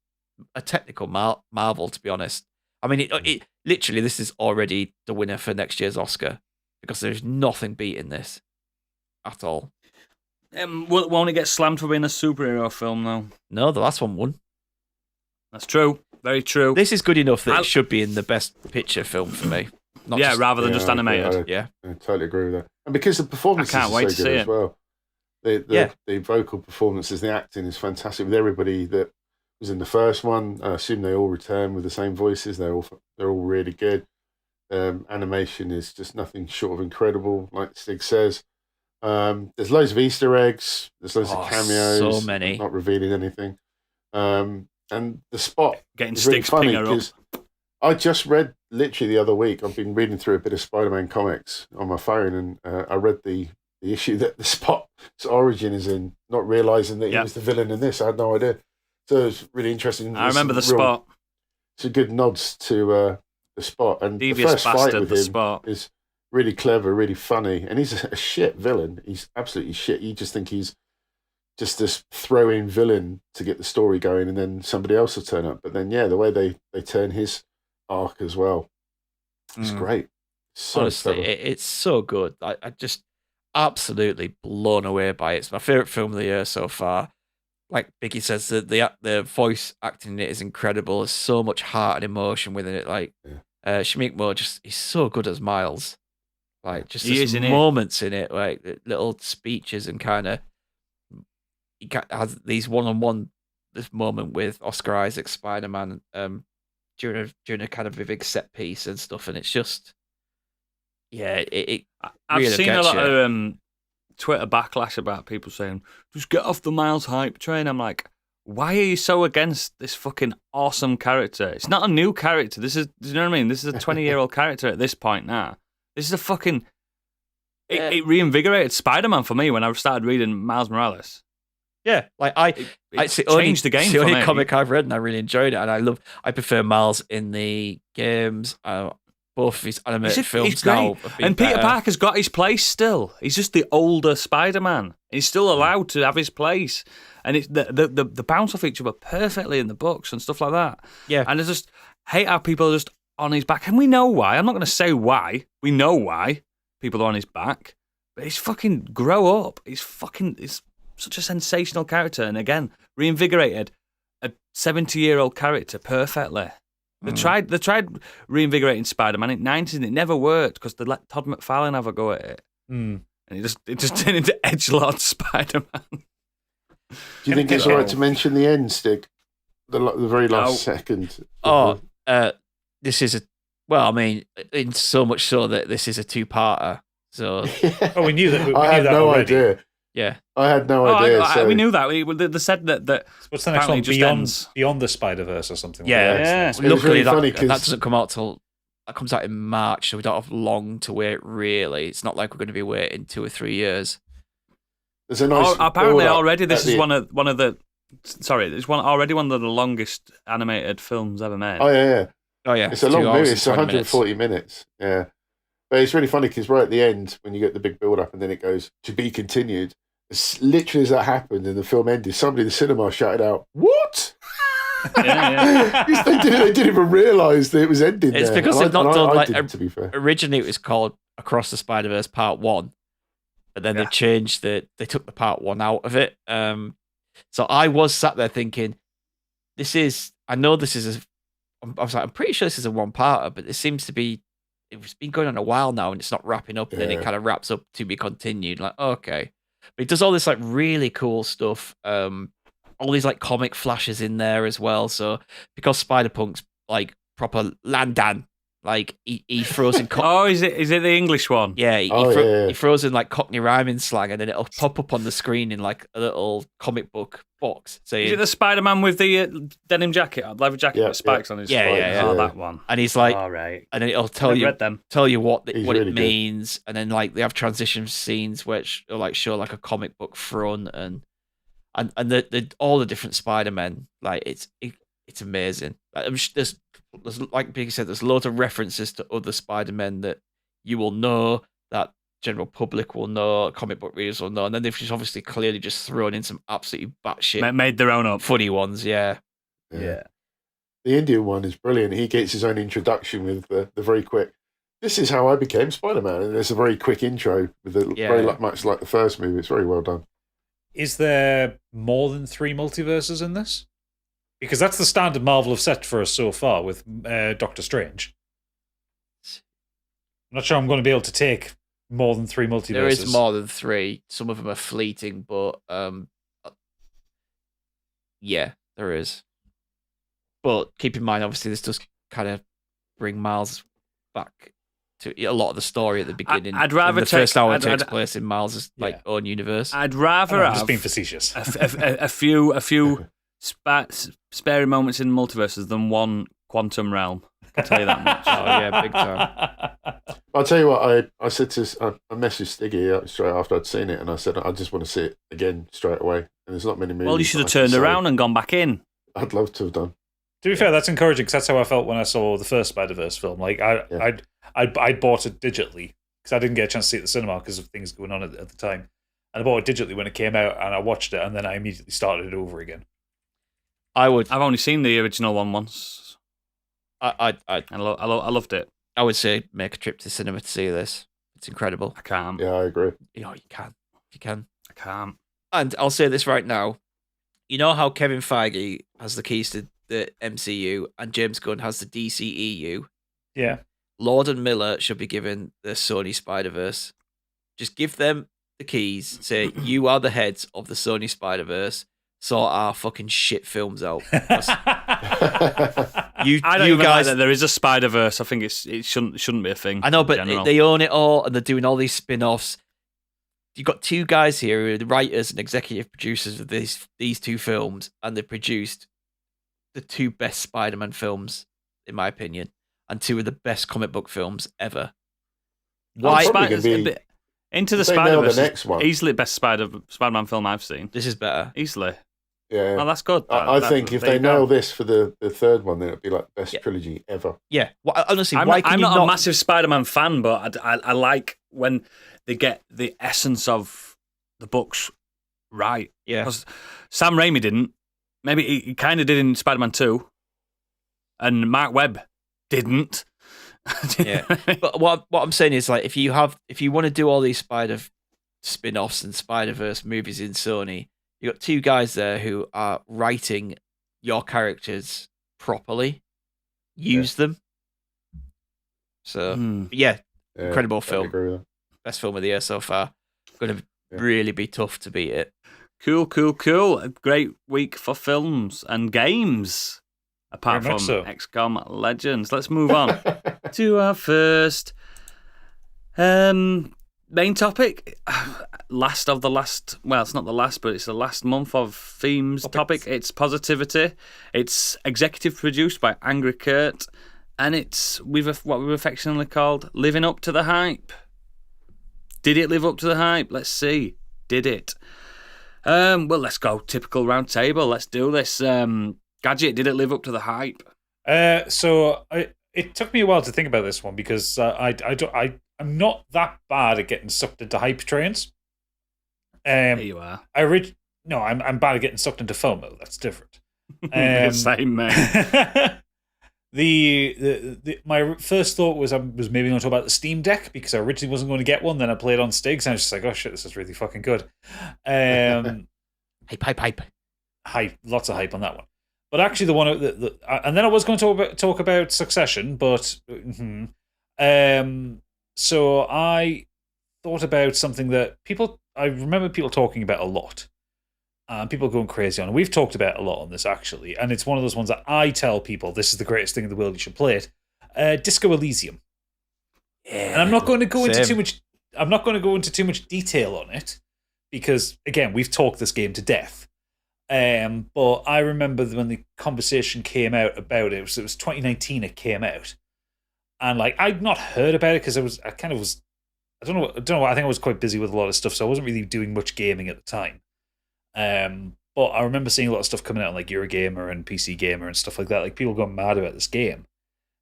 a technical marvel, to be honest. I mean, it literally, this is already the winner for next year's Oscar, because there's nothing beating this at all. Won't it get slammed for being a superhero film, though? No, the last one won. That's true. Very true. This is good enough that it should be in the best picture film for me. Rather than just animated. I totally agree with that. And because the performances are so good as well. The vocal performances, the acting is fantastic with everybody that was in the first one. I assume they all return with the same voices. They're all really good. Animation is just nothing short of incredible, like Stig says. There's loads of Easter eggs. There's loads of cameos. So many. Not revealing anything. And the Spot getting is really Stig's funny pinger because I just read literally the other week. I've been reading through a bit of Spider-Man comics on my phone, and I read the the issue that the Spot's origin is in, not realizing that he was the villain in this. I had no idea. So it's really interesting. I remember the Spot. Some good nods to the Spot, and Devious the first fight bastard, with the him Spot. is really clever, really funny, and he's a shit villain. He's absolutely shit. You just think he's just this throw-in villain to get the story going, and then somebody else will turn up. But then, the way they turn his arc as well, it's great. So honestly, clever. it's so good. I just absolutely blown away by it. It's my favorite film of the year so far. Like Biggie says, the voice acting in it is incredible. There's so much heart and emotion within it. Like Shamik Moore, he's so good as Miles. Like just these moments in it, like little speeches and kind of he has these one-on-one this moment with Oscar Isaac Spider-Man during a kind of a big set piece and stuff, and it's just I've really seen a lot you. of Twitter backlash about people saying, just get off the Miles hype train. I'm like, why are you so against this fucking awesome character? It's not a new character. This is, you know what I mean? This is a 20-year-old character at this point now. This is a fucking... It reinvigorated Spider-Man for me when I started reading Miles Morales. Yeah, like it's changed the game it's the for only me. comic I've read and I really enjoyed it, and I prefer Miles in the games. Both of his animated films now have been and Peter better. Parker's got his place still. He's just the older Spider-Man. He's still allowed to have his place. And it's the bounce off each other perfectly in the books and stuff like that. Yeah. And I just hate how people are just on his back. And we know why. I'm not going to say why. We know why people are on his back. But he's fucking grow up. He's such a sensational character. And again, reinvigorated a 70-year-old character perfectly. They tried reinvigorating Spider-Man in the 90s and it never worked because they let Todd McFarlane have a go at it. And it just turned into edgelord Spider-Man. Do you think it's all right to mention the end, Stig? The very last second. This is in so much so that this is a two-parter. So we knew that. I had no idea. Yeah, I had no idea. We knew that. They said that. What's the next one? Beyond the Spider-Verse or something. Yeah. It was really funny that doesn't come out till that comes out in March, so we don't have long to wait. Really, it's not like we're going to be waiting 2 or 3 years. There's a nice apparently already this is one of the. Sorry, it's already one of the longest animated films ever made. Oh yeah. It's a long movie. It's 140 minutes. Yeah, but it's really funny because right at the end, when you get the big build-up and then it goes to be continued. Literally as that happened and the film ended, somebody in the cinema shouted out, "What?" Because they didn't even realise that it was ending. It's there. because they've not done to be fair. Originally, it was called Across the Spider-Verse Part 1, but then they changed they took the Part 1 out of it. So I was sat there thinking, I'm pretty sure this is a one-parter, but it seems to be. It's been going on a while now, and it's not wrapping up. And then it kind of wraps up to be continued. Like, okay. But it does all this like really cool stuff. All these like comic flashes in there as well. So because Spider-Punk's like proper Landan, like he throws in. Is it the English one? Yeah, he throws in like Cockney rhyming slang, and then it'll pop up on the screen in like a little comic book box. Saying, is it the Spider-Man with the denim jacket, leather jacket with spikes on his? Yeah. That one. And he's like, all right. And then it'll tell you what really it means, and then like they have transition scenes which like show like a comic book front and the all the different Spider-Men. Like it's amazing. There's like Biggie said, there's loads of references to other Spider-Men that you will know, that general public will know, comic book readers will know, and then they've just obviously clearly just thrown in some absolutely batshit made their own up funny ones. Yeah. The Indian one is brilliant. He gets his own introduction with the very quick. This is how I became Spider-Man, and there's a very quick intro with very much like the first movie. It's very well done. Is there more than 3 multiverses in this? Because that's the standard Marvel have set for us so far with Doctor Strange. I'm not sure I'm going to be able to take more than 3 multiverses. There is more than 3. Some of them are fleeting, but there is. But keep in mind, obviously, this does kind of bring Miles back to a lot of the story at the beginning. I'd rather the first hour takes place in Miles' own universe. I'd rather have just being facetious. a few spare moments in multiverses than one quantum realm. I'll tell you that much. Oh yeah, big time. I'll tell you what, I said to, I messaged Stiggy straight after I'd seen it, and I said, I just want to see it again straight away. And there's not many movies. Well, you should have that I can turned say. around and gone back in. I'd love to have done. To be fair, that's encouraging because that's how I felt when I saw the first Spider-Verse film. Like I bought it digitally because I didn't get a chance to see it at the cinema because of things going on at the time, and I bought it digitally when it came out, and I watched it, and then I immediately started it over again. I've only seen the original one once. I loved it. I would say make a trip to the cinema to see this. It's incredible. I can't. Yeah, I agree. You know, you can. You can. I can't. And I'll say this right now. You know how Kevin Feige has the keys to the MCU and James Gunn has the DCEU? Yeah. Lord and Miller should be given the Sony Spider-Verse. Just give them the keys. Say, you are the heads of the Sony Spider-Verse. Sort our fucking shit films out. I don't even like that there is a Spider-Verse. I think it shouldn't be a thing. I know, but in general. they own it all, and they're doing all these spin-offs. You've got two guys here who are the writers and executive producers of these two films, and they produced the two best Spider-Man films, in my opinion, and two of the best comic book films ever. Why? Into the If they nail Spider-Verse the next one. is easily the best Spider-Man film I've seen. This is better. Easily. Yeah. Oh, that's good. I think if there they you go. nail this for the third one, then it'd be like best trilogy ever. Yeah. Well, honestly, I'm why can you not not a massive Spider-Man fan, but I like when they get the essence of the books right. Yeah. 'Cause Sam Raimi didn't. Maybe he kind of did in Spider-Man 2. And Mark Webb didn't. Yeah. But what I'm saying is, like, if you want to do all these Spider spin-offs and Spider-Verse movies in Sony, you got two guys there who are writing your characters properly. Use them. So yeah, incredible I'd film. agree with that. Best film of the year so far. Going to really be tough to beat it. Cool. A great week for films and games. Apart Very from much so. XCOM Legends. Let's move on to our first main topic. Last of the last, well, it's not the last, but it's the last month of themes topic. It's positivity. It's executive produced by Angry Kurt, and it's what we've affectionately called living up to the hype. Did it live up to the hype? Let's see. Did it? Well, let's go. Typical round table. Let's do this. Gadget, did it live up to the hype? So it took me a while to think about this one because I'm not that bad at getting sucked into hype trains. Here you are. I'm bad at getting sucked into FOMO. That's different. Same, mate. My first thought was I was maybe going to talk about the Steam Deck because I originally wasn't going to get one. Then I played on Stigs and I was just like, oh shit, this is really fucking good. Hype. Hype, lots of hype on that one. But actually, the one and then I was going to talk about Succession, but so I thought about something that I remember people talking about a lot. People going crazy on it. We've talked about it a lot on this, actually. And it's one of those ones that I tell people, this is the greatest thing in the world, you should play it. Disco Elysium. Yeah. And I'm not going to go into too much detail on it, because, again, we've talked this game to death. But I remember when the conversation came out about it, it was 2019 it came out. And, like, I'd not heard about it because I don't know, I think I was quite busy with a lot of stuff, so I wasn't really doing much gaming at the time. But I remember seeing a lot of stuff coming out on like Eurogamer and PC Gamer and stuff like that, like people going mad about this game.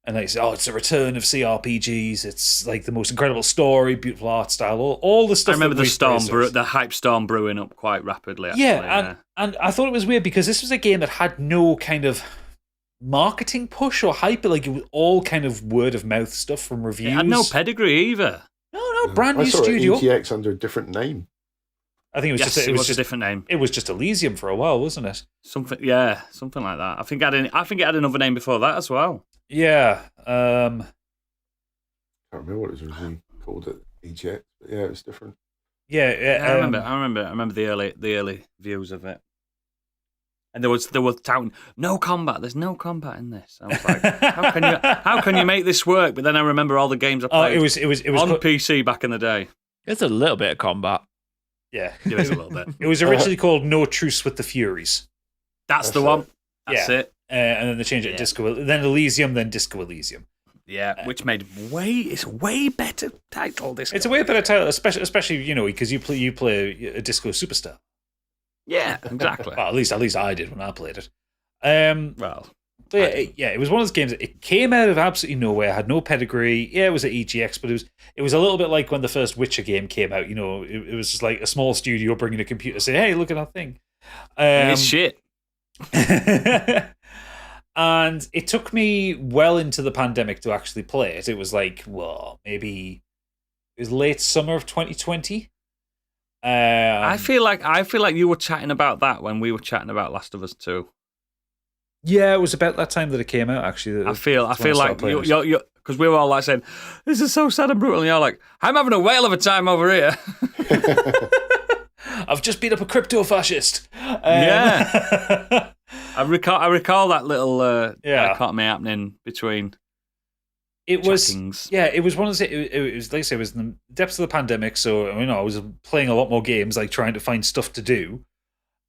And they say, oh, it's a return of CRPGs, it's like the most incredible story, beautiful art style, all the stuff. I remember the hype storm brewing up quite rapidly, actually. Yeah, and I thought it was weird because this was a game that had no kind of marketing push or hype, like it was all kind of word of mouth stuff from reviews. It had no pedigree either. No, brand new I saw studio. it ETX under a different name. I think it was just a different name. It was just Elysium for a while, wasn't it? Something like that. I think it had another name before that as well. Yeah. I can't remember what it was originally called at ETX, but yeah, it was different. Yeah, I remember the early views of it. And there was touting no combat. There's no combat in this. I was like, how can you make this work? But then I remember all the games I played. It was on PC back in the day. There's a little bit of combat. Yeah, there is a little bit. It was originally called No Truce with the Furies. That's the one. That's it. and then they changed it to Disco, then Elysium, then Disco Elysium. Yeah, which made it's a way better title. It's a way better title, especially because you play a Disco Superstar. Yeah, exactly. Well, at least I did when I played it. Well, it was one of those games that it came out of absolutely nowhere, had no pedigree. Yeah, it was at EGX, but it was a little bit like when the first Witcher game came out. It was just like a small studio bringing a computer, saying, "Hey, look at that thing." it's shit. And it took me well into the pandemic to actually play it. It was like, maybe it was late summer of 2020. I feel like you were chatting about that when we were chatting about Last of Us 2. Yeah, it was about that time that it came out. Actually, I feel like you're because we were all like saying, "This is so sad and brutal," and you're like, "I'm having a whale of a time over here." I've just beat up a crypto fascist. Yeah, I recall that little dichotomy happening between. It was checkings. It was one of the. It was like I say, it was in the depths of the pandemic, so I was playing a lot more games, like trying to find stuff to do.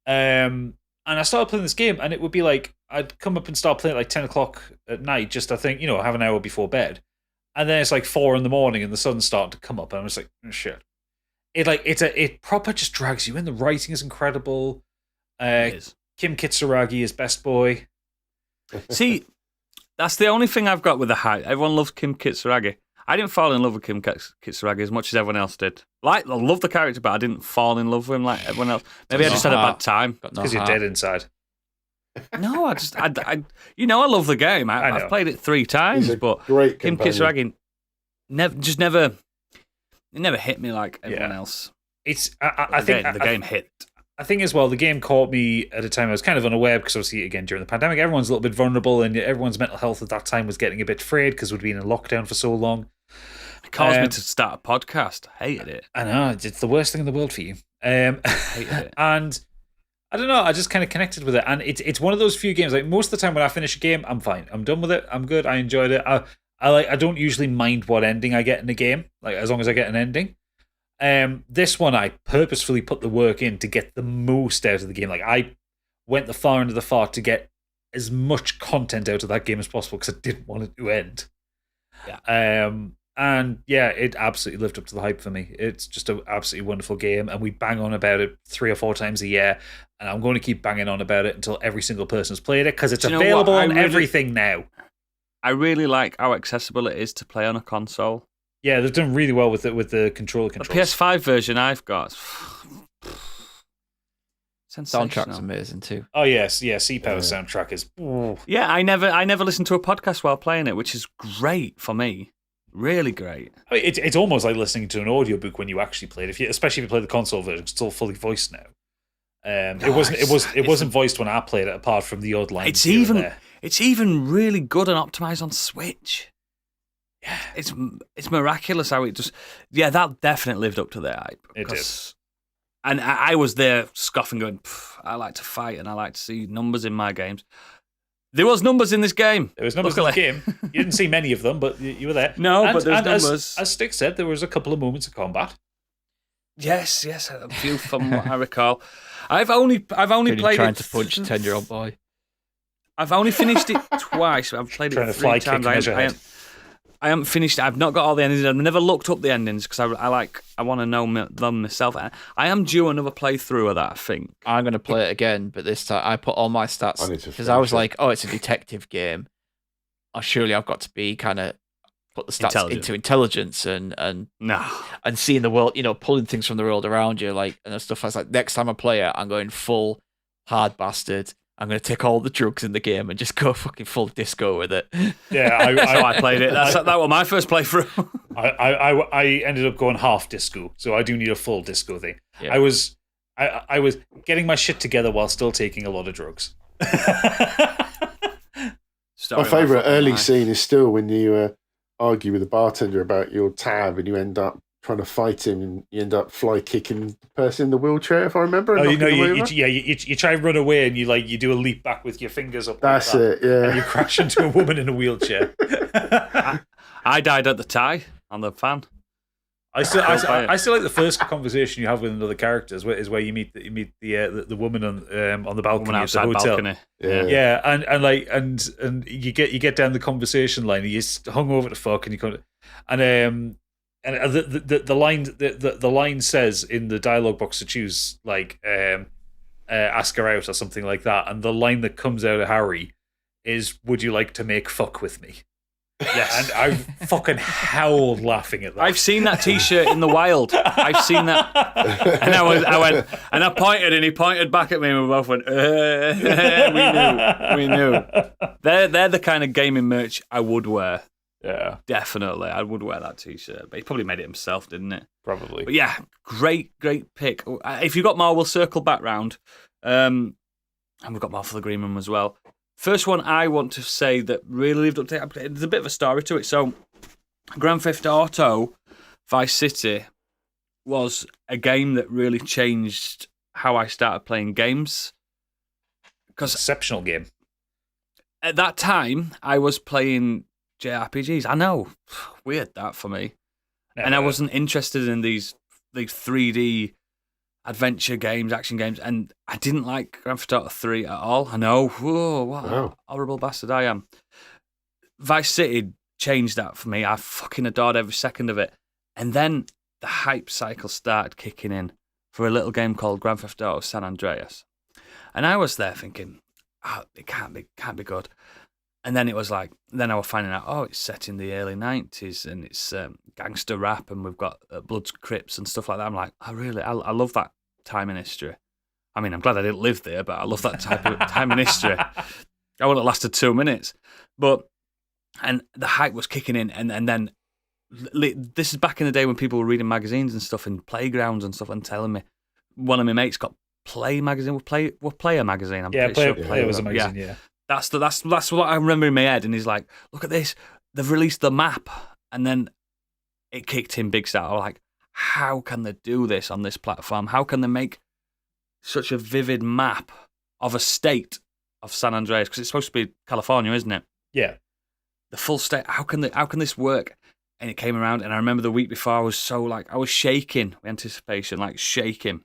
And I started playing this game, and it would be like I'd come up and start playing at like 10 o'clock at night, just I think have an hour before bed, and then it's like 4 in the morning, and the sun's starting to come up, and I'm just like, oh, shit. It proper just drags you in. The writing is incredible. It is. Kim Kitsuragi is best boy. See, that's the only thing I've got with the hype. Everyone loves Kim Kitsuragi. I didn't fall in love with Kim Kitsuragi as much as everyone else did. Like, I love the character, but I didn't fall in love with him like everyone else. Maybe I just had a bad time. Because you're dead inside. No, I love the game. I've played it 3 times, but Kim Kitsuragi never hit me like everyone else. I think the game hit. I think as well, the game caught me at a time I was kind of unaware because obviously, again, during the pandemic, everyone's a little bit vulnerable and everyone's mental health at that time was getting a bit frayed because we'd been in lockdown for so long. It caused me to start a podcast. Hated it. I know, it's the worst thing in the world for you. Hated it. And I don't know, I just kind of connected with it. And it's one of those few games, like most of the time when I finish a game, I'm fine. I'm done with it. I'm good. I enjoyed it. I don't usually mind what ending I get in the game, like as long as I get an ending. This one I purposefully put the work in to get the most out of the game. Like I went the far end of the far to get as much content out of that game as possible because I didn't want it to end. Yeah. And yeah, it absolutely lived up to the hype for me. It's just an absolutely wonderful game, and we bang on about it 3 or 4 times a year. And I'm going to keep banging on about it until every single person's played it because it's available on everything now. I really like how accessible it is to play on a console. Yeah, they've done really well with it with the controller controls. The PS5 version I've got. Soundtrack's amazing too. Oh yes, yeah. C-Power's soundtrack is. Yeah, I never listened to a podcast while playing it, which is great for me. Really great. I mean, it's almost like listening to an audiobook when you actually play it. Especially if you play the console version, it's all fully voiced now. It wasn't voiced when I played it, apart from the odd lines. It's even really good and optimized on Switch. Yeah, it's miraculous how it just. Yeah, that definitely lived up to their hype. It did. And I was there scoffing, going, I like to fight and I like to see numbers in my games. There was numbers in this game. There was numbers in the game. You didn't see many of them, but you were there. No, but there's numbers. As Stick said, there was a couple of moments of combat. Yes, a few from what I recall. I've only played trying to punch a 10-year-old boy. I've only finished it twice. I've played it 3 times. I haven't finished. I've not got all the endings. I've never looked up the endings because I want to know them myself. I am due another playthrough of that, I think. I'm going to play it again, but this time I put all my stats because I was like, oh, it's a detective game. Oh, surely I've got to be kind of put the stats into intelligence and seeing the world, pulling things from the world around you, like and stuff. I was like, next time I play it, I'm going full hard bastard. I'm going to take all the drugs in the game and just go fucking full disco with it. Yeah, that's how I played it. That was my first playthrough. I ended up going half disco, so I do need a full disco thing. Yeah. I was getting my shit together while still taking a lot of drugs. My favourite early scene is still when you argue with the bartender about your tab and you end up trying to fight him and you end up fly kicking the person in the wheelchair, if I remember. You try and run away and you do a leap back with your fingers up. That's it, yeah. And you crash into a woman in a wheelchair. I died at the tie on the fan. I still like the first conversation you have with another character is where you meet the woman on the balcony at the hotel. Balcony. Yeah, and you get down the conversation line. He's hung over the fuck, and you come and the line says in the dialogue box to choose like ask her out or something like that, and the line that comes out of Harry is, "Would you like to make fuck with me?" Yes. And I fucking howled laughing at that. I've seen that T-shirt in the wild. I've seen that, and I went, and I pointed, and he pointed back at me, and we both went, we knew. They're the kind of gaming merch I would wear. Yeah, definitely, I would wear that T-shirt. But he probably made it himself, didn't it? Probably. But yeah, great pick. If you got more, we'll circle back round. And we've got more for the Green Room as well. First one I want to say that really lived up to it. There's a bit of a story to it. So, Grand Theft Auto Vice City was a game that really changed how I started playing games. Exceptional game. At that time, I was playing JRPGs. I know, weird that for me. And I wasn't interested in these 3D adventure games, action games, and I didn't like Grand Theft Auto 3 at all. I know, whoa, what a horrible bastard I am. Vice City changed that for me. I fucking adored every second of it. And then the hype cycle started kicking in for a little game called Grand Theft Auto San Andreas. And I was there thinking, it can't be good. And then it was like, then I was finding out, it's set in the early 90s and it's gangster rap and we've got Bloods, Crips and stuff like that. I'm like, I love that time in history. I mean, I'm glad I didn't live there, but I love that type of time in history. I wouldn't have lasted 2 minutes. And the hype was kicking in. And then this is back in the day when people were reading magazines and stuff in playgrounds and stuff and telling me, one of my mates got Play magazine, Player magazine. Player was a magazine, yeah. That's what I remember in my head. And he's like, look at this. They've released the map. And then it kicked in big style. I was like, how can they do this on this platform? How can they make such a vivid map of a state of San Andreas? Because it's supposed to be California, isn't it? Yeah. The full state. How can this work? And it came around. And I remember the week before, I was shaking with anticipation, like shaking.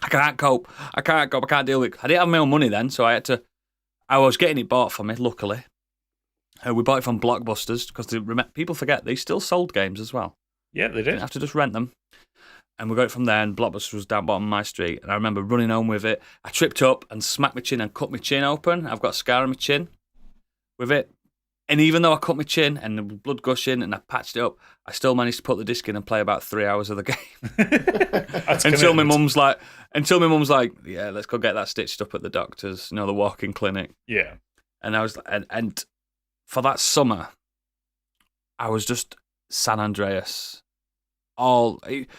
I can't cope. I can't deal with it. I didn't have my own money then, so I was getting it bought for me, luckily. We bought it from Blockbusters, because people forget they still sold games as well. Yeah, they did. Didn't have to just rent them. And we got it from there, and Blockbusters was down bottom of my street. And I remember running home with it. I tripped up and smacked my chin and cut my chin open. I've got a scar on my chin with it. And even though I cut my chin and the blood gushing and I patched it up, I still managed to put the disc in and play about 3 hours of the game. Until my mum's like, yeah, let's go get that stitched up at the doctor's, the walk-in clinic. Yeah. And I was, and for that summer, I was just San Andreas. It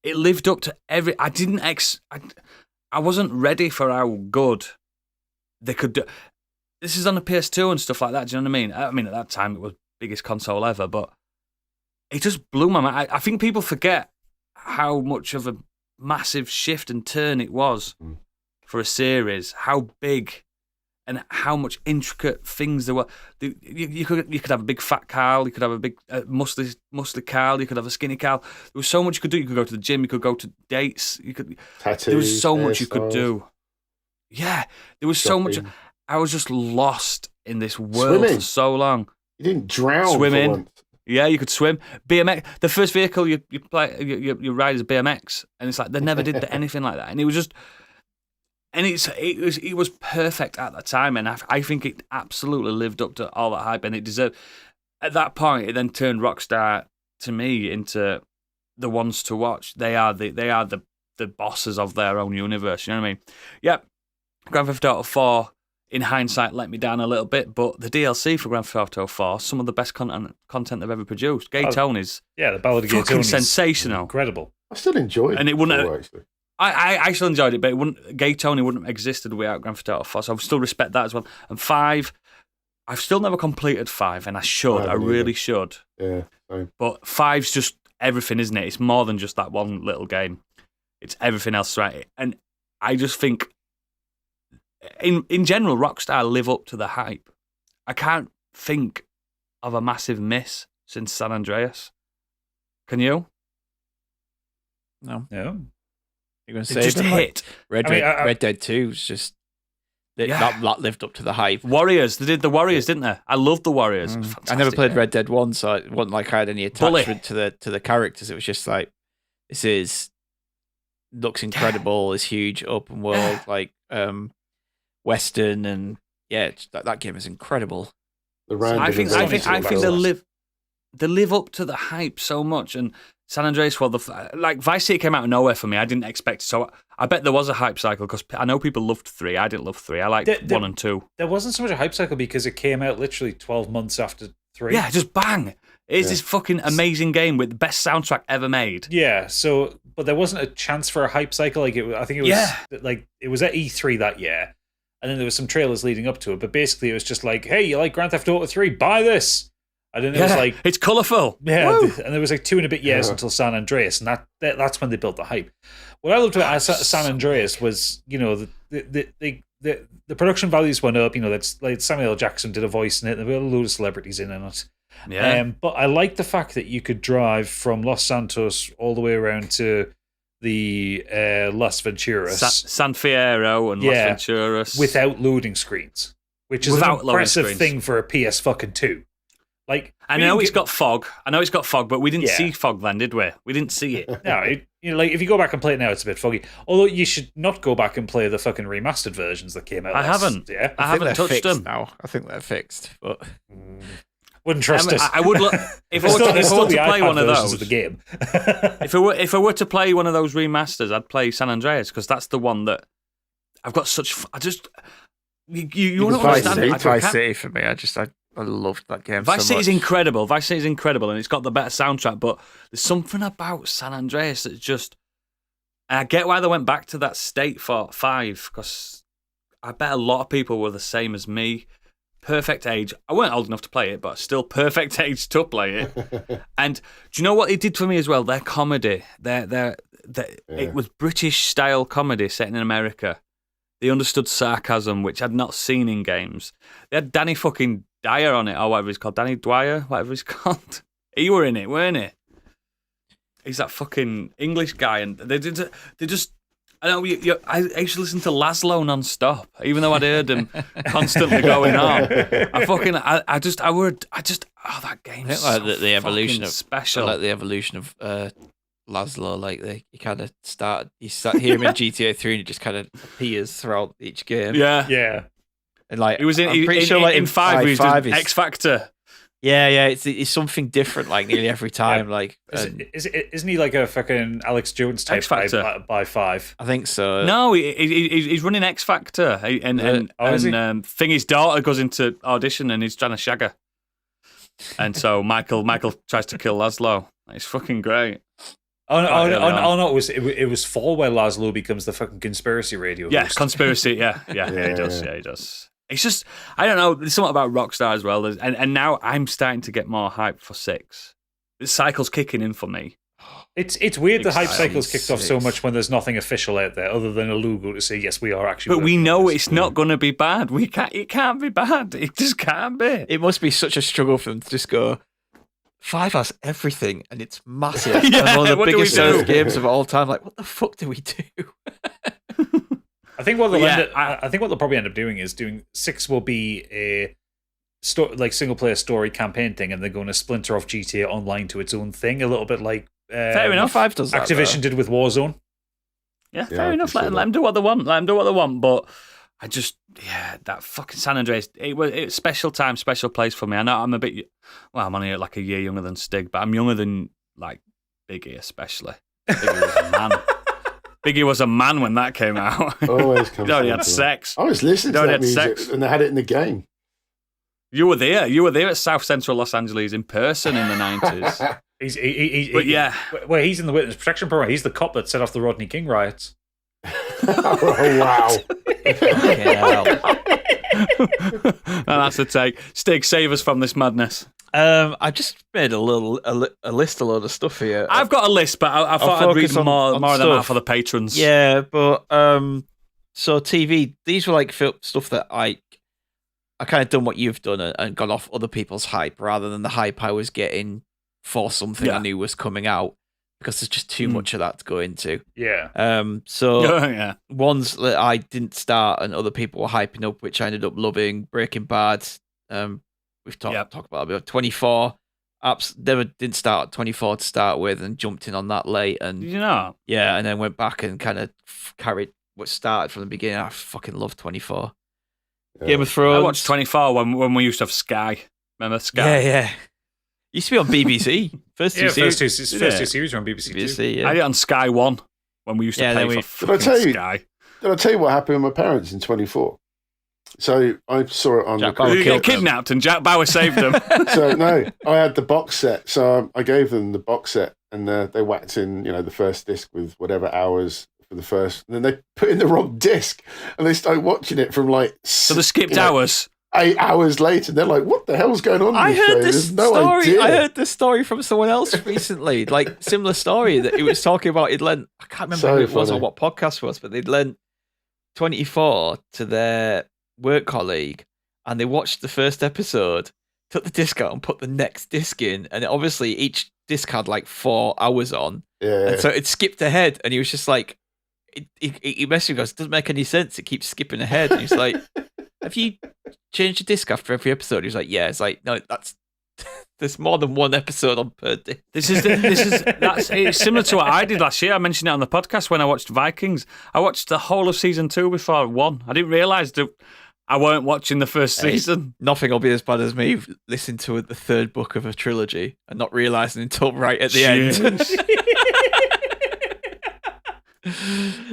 lived up to every. I wasn't ready for how good they could do. This is on the PS2 and stuff like that. Do you know what I mean? I mean, at that time, it was the biggest console ever, but it just blew my mind. I think people forget how much of a massive shift and turn it was for a series. How big and how much intricate things there were. You could have a big fat Carl. You could have a big muscly Carl. You could have a skinny Carl. There was so much you could do. You could go to the gym. You could go to dates. Tattoos. There was so much you could do. Yeah, there was so much. I was just lost in this world for so long. You didn't drown. Swimming. Yeah, you could swim. BMX. The first vehicle you ride is a BMX, and it's like they never did anything like that. And it was just, and it was perfect at that time, and I think it absolutely lived up to all that hype, and it deserved. At that point, it then turned Rockstar to me into the ones to watch. They are the bosses of their own universe. You know what I mean? Yep. Grand Theft Auto 4. In hindsight, let me down a little bit, but the DLC for Grand Theft Auto 4, some of the best content they've ever produced. Gay Tony's the Ballad of Gay fucking Tony's sensational, incredible. I still enjoy it, and it wouldn't. Actually. I still enjoyed it, but it wouldn't. Gay Tony wouldn't have existed without Grand Theft Auto 4, so I still respect that as well. And 5, I've still never completed 5, and I should. I really should. Yeah, same. But 5's just everything, isn't it? It's more than just that one little game. It's everything else, right? And I just think. In general, Rockstar live up to the hype. I can't think of a massive miss since San Andreas. Can you? No. No. You're going to It say just it? hit. Red Dead 2 was just that lived up to the hype. Warriors. They did the Warriors, didn't they? I loved the Warriors. I never played Red Dead 1, so it wasn't like I had any attachment to the characters. It was just like, looks incredible. It's huge, open world, like Western, and that game is incredible. I think they live up to the hype so much. And San Andreas, Vice City came out of nowhere for me. I didn't expect it. So I bet there was a hype cycle because I know people loved 3. I didn't love 3. I liked 1 and 2. There wasn't so much a hype cycle because it came out literally 12 months after 3. Yeah, just bang. It's this fucking amazing game with the best soundtrack ever made. Yeah, so, but there wasn't a chance for a hype cycle. I think it was it was at E3 that year. And then there was some trailers leading up to it. But basically it was just like, hey, you like Grand Theft Auto 3? Buy this. And then it was like, it's colourful. Yeah, and there was like 2 and a bit years until San Andreas, and that's when they built the hype. What I loved about San Andreas was, the production values went up. That's like Samuel L. Jackson did a voice in it. There were a load of celebrities in it. Yeah. But I liked the fact that you could drive from Los Santos all the way around to the Las Venturas, San Fierro and Las Venturas without loading screens, which is an impressive thing for a PS fucking 2. Like, I know it's got fog, but we didn't see fog then, did we? We didn't see it. No, like if you go back and play it now, it's a bit foggy. Although you should not go back and play the fucking remastered versions that came out. I haven't. Yeah, I haven't touched them now. I think they're fixed, but wouldn't trust us. I would look if I were to play one of those. Of the game. if I were to play one of those remasters, I'd play San Andreas because that's the one that I've got such. You don't understand. Vice City for me. I loved that game. Vice so much. City's incredible. Vice City's incredible, and it's got the better soundtrack. But there's something about San Andreas that's just. And I get why they went back to that state for 5 because I bet a lot of people were the same as me. Perfect age. I weren't old enough to play it, but still perfect age to play it. And do you know what it did for me as well? Their comedy. It was British style comedy set in America. They understood sarcasm, which I'd not seen in games. They had Danny fucking Dyer on it, or whatever he's called. Danny Dwyer, whatever he's called. He were in it, weren't he? He's that fucking English guy. And they just... I know. I used to listen to Laszlo non-stop, even though I'd heard him constantly going on. That game's like the evolution of special. I like the evolution of Laszlo. Like you kind of you start hearing him in GTA 3, and it just kind of appears throughout each game. Yeah. And like he was in. I'm pretty sure like in 5, he was doing X Factor. Yeah, it's something different like nearly every time. Like, isn't he like a fucking Alex Jones type by 5? I think so. No, he's running X Factor, and Thingy's daughter goes into audition and he's trying to shag her, and so Michael tries to kill Laszlo. It's fucking great. Oh no! It was 4 where Laszlo becomes the fucking conspiracy radio host. Yeah, conspiracy. Yeah, he does. It's just, I don't know, there's something about Rockstar as well. And now I'm starting to get more hype for 6. The cycle's kicking in for me. It's weird the hype cycle's kicked off so much when there's nothing official out there other than a logo to say, yes, we are actually. But we know it's not going to be bad. It can't be bad. It just can't be. It must be such a struggle for them to just go, 5 has everything and it's massive. Yeah, and one of the biggest sales games of all time. Like, what the fuck do we do? I think what they'll probably end up doing is 6 will be a single player story campaign thing, and they're going to splinter off GTA Online to its own thing, a little bit like fair enough. 5 does that, Activision did with Warzone. Yeah, fair enough. Let them do what they want. But I just that fucking San Andreas. It was special time, special place for me. I know I'm I'm only like a year younger than Stig, but I'm younger than like Biggie especially. Biggie was a man. Biggie was a man when that came out. Always comes. He had sex. I was listening to that music, and they had it in the game. You were there. You were there at South Central Los Angeles in person in the 90s. He's in the witness protection program. He's the cop that set off the Rodney King riots. Oh wow! That's a take. Stig, save us from this madness. I just made a load of stuff here. I've got a list, but I thought I'd read more of them out for the patrons. Yeah, but so TV, these were like stuff that I kind of done what you've done and gone off other people's hype rather than the hype I was getting for something I knew was coming out. because there's just too much of that to go into. Yeah. So Yeah. ones that I didn't start and other people were hyping up, which I ended up loving. Breaking Bad. We've talked about it. 24. Never didn't start at 24 to start with, and jumped in on that late. And Did you know? yeah, and then went back and kind of carried what started from the beginning. I fucking love 24. Game of Thrones. I watched 24 when we used to have Sky. Remember Sky? Yeah. Used to be on BBC. First two series. First two series were on BBC, too. BBC, yeah. I did it on Sky One when we used to pay for Did I tell fucking you? Sky. Did I tell you what happened with my parents in 24? So I saw it on Jack the. Bauer They killed get kidnapped and Jack Bauer saved them. So no, I had the box set. So I gave them the box set, and they whacked in, the first disc with whatever hours for the first, and then they put in the wrong disc, and they started watching it from like. So they skipped hours. 8 hours later, they're like, "What the hell's going on?" In I this heard show? this There's no story. idea. I heard this story from someone else recently, like similar story that he was talking about. He'd lent. I can't remember So who it was funny. or what podcast it was, but they'd lent 24 to their work colleague, and they watched the first episode, took the disc out, and put the next disc in, and obviously each disc had like 4 hours on, Yeah. and so it skipped ahead, and he was just like, he messaged me, goes, "It doesn't make any sense. It keeps skipping ahead." And he's like, "Have you changed the disc after every episode?" He's like, "Yeah." It's like, "No, that's there's more than one episode on per disc." It's similar to what I did last year. I mentioned it on the podcast when I watched Vikings. I watched the whole of season 2 before 1. I didn't realise that I weren't watching the first season. Nothing will be as bad as me listening to the third book of a trilogy and not realising until right at the end.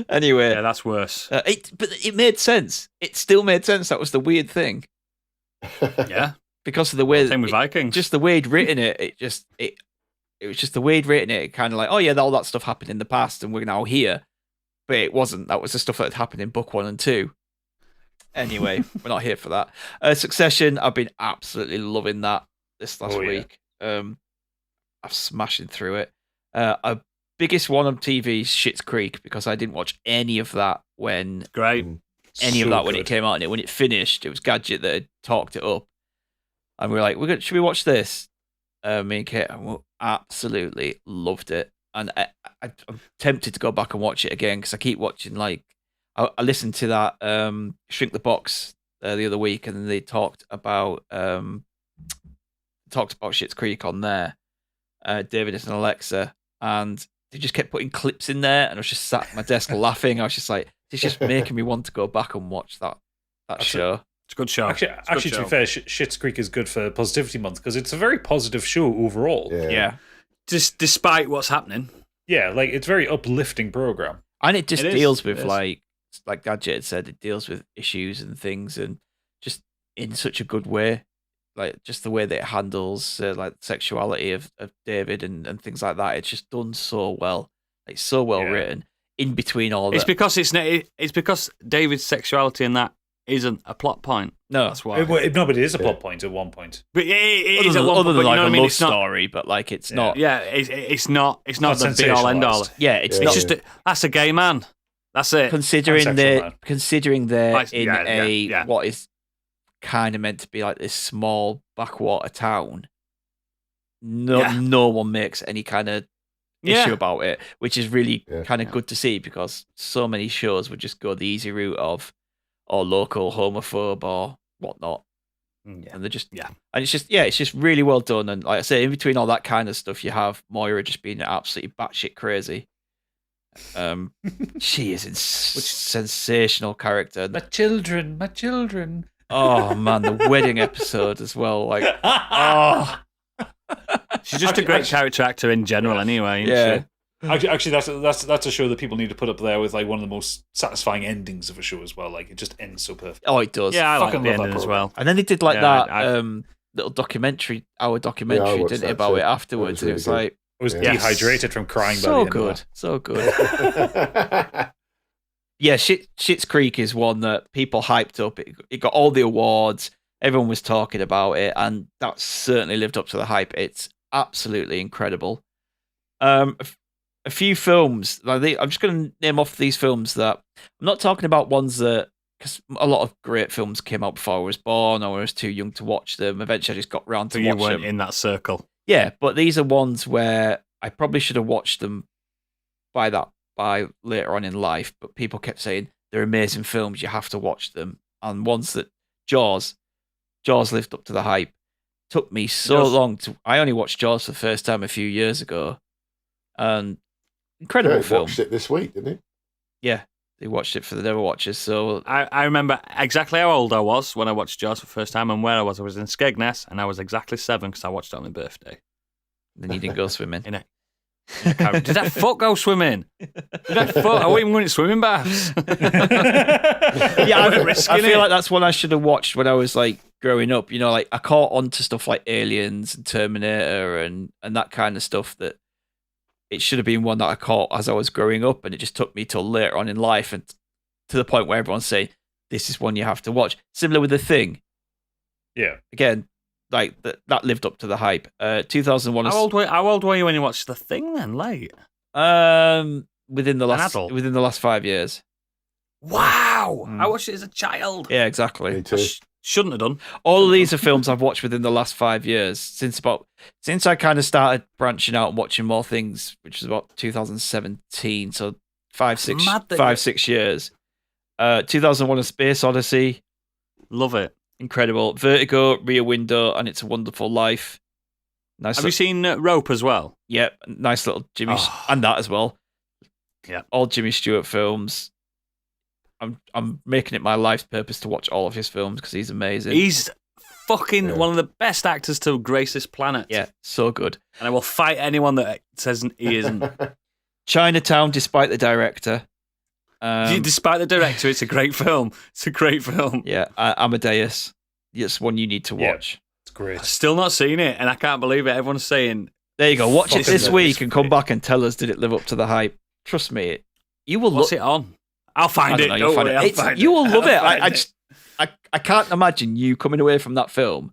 Anyway, Yeah, that's worse. but it made sense. It still made sense. That was the weird thing, Yeah. because of the way Same with Vikings. just the way he'd written it. It was just the way he'd written it. Kind of like, oh yeah, all that stuff happened in the past, and we're now here. But it wasn't. That was the stuff that had happened in book 1 and 2. Anyway, we're not here for that. Succession, I've been absolutely loving that this last week. I'm smashing through it. A biggest one on TV is Schitt's Creek, because I didn't watch any of that when Great. when So it good. came out, and when it finished, it was Gadget that had talked it up, and we were like, should we watch this? Me and Kate, and we absolutely loved it, and I'm tempted to go back and watch it again, because I keep watching, like, I listened to that Shrink the Box the other week, and then they talked about Schitt's Creek on there, David and Alexa, and they just kept putting clips in there, and I was just sat at my desk laughing. I was just like, it's just making me want to go back and watch that show. It's a good show. Actually, to be fair, Schitt's Creek is good for Positivity Month, because it's a very positive show overall. Yeah. Just despite what's happening. Yeah, like, it's a very uplifting program. And it just It is, deals with, it is. like Gadget had said, it deals with issues and things, and just in such a good way. Like, just the way that it handles like sexuality of David and things like that. It's just done so well. Like, so well written. In between all It's that. because it's because David's sexuality in that isn't a plot point. No. That's why. No, but it is a plot point at one point. But it is Other at one than point, but you like know a what I mean? love It's not. story, but like it's not. Yeah, it's not not the be all end all. sensationalised. Yeah, it's Yeah. not. It's just that's a gay man. That's it. Considering Bisexual man. they're Like, in yeah. what is kind of meant to be like this small backwater town, no one makes any kind of issue about it, which is really kind of good to see, because so many shows would just go the easy route of or local homophobe or whatnot. And they're just and it's just really well done. And like I say, in between all that kind of stuff, you have Moira just being absolutely batshit crazy. She is a sensational character. My children. Oh man, the wedding episode as well. Like, oh, She's just a great character actor in general, anyway. Isn't she? Actually, that's a show that people need to put up there with, like, one of the most satisfying endings of a show as well. Like, it just ends so perfect. Oh, it does. Yeah, I like Fucking the love that ending as program. well. And then they did like Yeah, that little documentary, I didn't watched it, that about too. it That afterwards? was And it was really like I was Yeah. dehydrated from crying by the so end of good, that. so good. Yeah, Schitt's Creek is one that people hyped up. It got all the awards. Everyone was talking about it, and that certainly lived up to the hype. It's absolutely incredible. A few films. I'm just going to name off these films that I'm not talking about ones that, because a lot of great films came out before I was born, or I was too young to watch them. Eventually, I just got round to So you watch weren't them. in that circle. Yeah, but these are ones where I probably should have watched them by later on in life, but people kept saying they're amazing films. You have to watch them. And ones that Jaws lived up to the hype. Took me so long to. I only watched Jaws for the first time a few years ago, and incredible film. Watched it this week, didn't he? Yeah, they watched it for the Never Watchers. So I remember exactly how old I was when I watched Jaws for the first time and where I was. I was in Skegness and I was exactly 7 because I watched it on my birthday. then you didn't go swimming. In a did that fuck go swimming? Did that fuck? I wasn't even going to swimming baths. Yeah, I feel like that's one I should have watched when I was like growing up. You know, like I caught on to stuff like Aliens and Terminator and that kind of stuff that it should have been one that I caught as I was growing up, and it just took me till later on in life and to the point where everyone's saying this is one you have to watch. Similar with The Thing. Yeah. Again, like that lived up to the hype. 2001. How old were you when you watched The Thing then? Late. Within the last 5 years. Wow. I watched it as a child. Yeah, exactly. Me too. Shouldn't have done. All of these are films I've watched within the last 5 years since I kind of started branching out and watching more things, which is about 2017. So 6 years. 2001: A Space Odyssey. Love it. Incredible. Vertigo, Rear Window, and It's a Wonderful Life. Nice. Have you seen Rope as well? Yeah, nice little Jimmy, and that as well. Yeah, all Jimmy Stewart films. I'm making it my life's purpose to watch all of his films because he's amazing. He's fucking one of the best actors to grace this planet. Yeah, so good. And I will fight anyone that says he isn't. Chinatown, despite the director. Despite the director, it's a great film. It's a great film. Yeah, Amadeus. It's one you need to watch. It's great. I've still not seen it, and I can't believe it. Everyone's saying, there you go. Watch it this week and come great. back and tell us, did it live up to the hype? Trust me, you will. What's it on? I'll find it. You'll find it. You will love it. I can't imagine you coming away from that film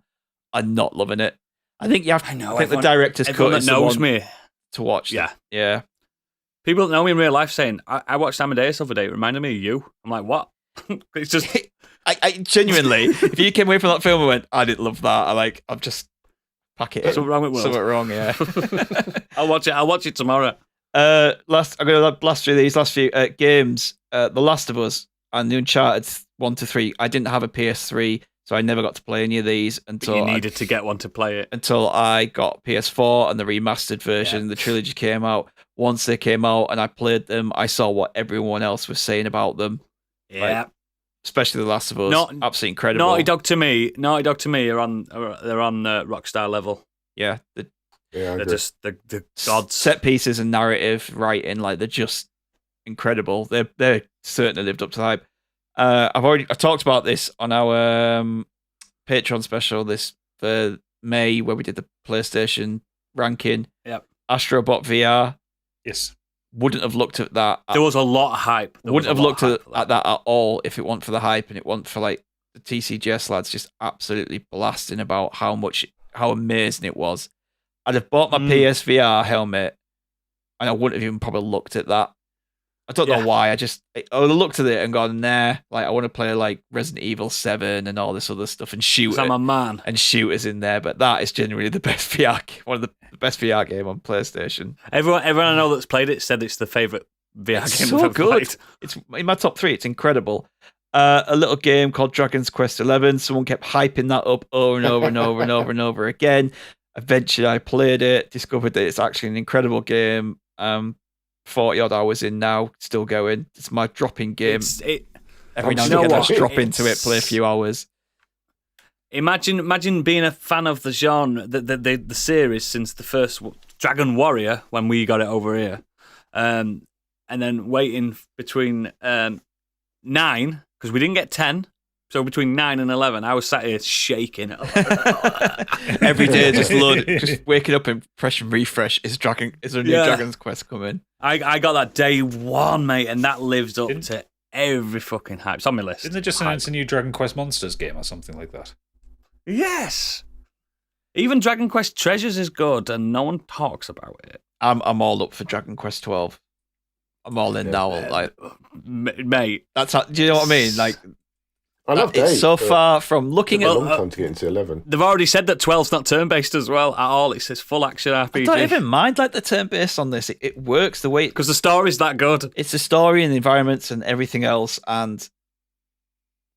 and not loving it. I think you have to. I think the director's cut is knows the one me to watch. Yeah. People that know me in real life saying, I watched Amadeus the other day. It reminded me of you. I'm like, what? It's just. I genuinely, if you came away from that film and went, I didn't love that. I'm just pack it in. Something wrong with Will. Something wrong, yeah. I'll watch it tomorrow. I'm going to blast through these last few games. The Last of Us and the Uncharted 1 to 3. I didn't have a PS3, so I never got to play any of these until you needed to get one to play it. Until I got PS4 and the remastered version, the trilogy came out. Once they came out and I played them, I saw what everyone else was saying about them. Yeah. Especially The Last of Us. Absolutely incredible. Naughty Dog to me are on Rockstar level. Yeah. They're just the gods. Set pieces and narrative writing, they're just incredible. They certainly lived up to the hype. I talked about this on our Patreon special this for May where we did the PlayStation ranking. Yep. Astrobot VR. Yes. Wouldn't have looked at that. There was a lot of hype. Wouldn't have looked at that at all if it weren't for the hype and it weren't for the TCGS lads just absolutely blasting about how amazing it was. I'd have bought my PSVR helmet and I wouldn't have even probably looked at that. I don't know why. I would have looked at it and gone, nah, I want to play Resident Evil 7 and all this other stuff and shoot. I'm a man. And shooters in there, but that is genuinely the best VR, one of the best VR game on PlayStation. Everyone I know that's played it said it's the favourite VR game so I've ever good. played. It's in my top 3. It's incredible. A little game called Dragon's Quest 11. Someone kept hyping that up over and over and over and over and over again. Eventually, I played it, discovered that it's actually an incredible game. 40 odd hours in now, still going. It's my drop-in game. Every now and again, I just drop into it, play a few hours. Imagine being a fan of the genre, the series since the first Dragon Warrior when we got it over here, and then waiting between 9 because we didn't get 10. So between 9 and 11, I was sat here shaking. Every day, just waking up and pressing refresh. Is there a new Dragon's Quest coming? I got that day one, mate, and that lives up to every fucking hype. It's on my list. Didn't they just announce a new Dragon Quest Monsters game or something like that? Yes. Even Dragon Quest Treasures is good, and no one talks about it. I'm all up for Dragon Quest 12. I'm all in now. Mate, that's how. Do you know what I mean? I loved It's 8. so but far from looking it at. took a long time to get into 11. They've already said that 12's not turn-based as well at all. It says full action RPG. I don't even mind like the turn based on this. It works the way because the story's that good. it's the story and the environments and everything else, and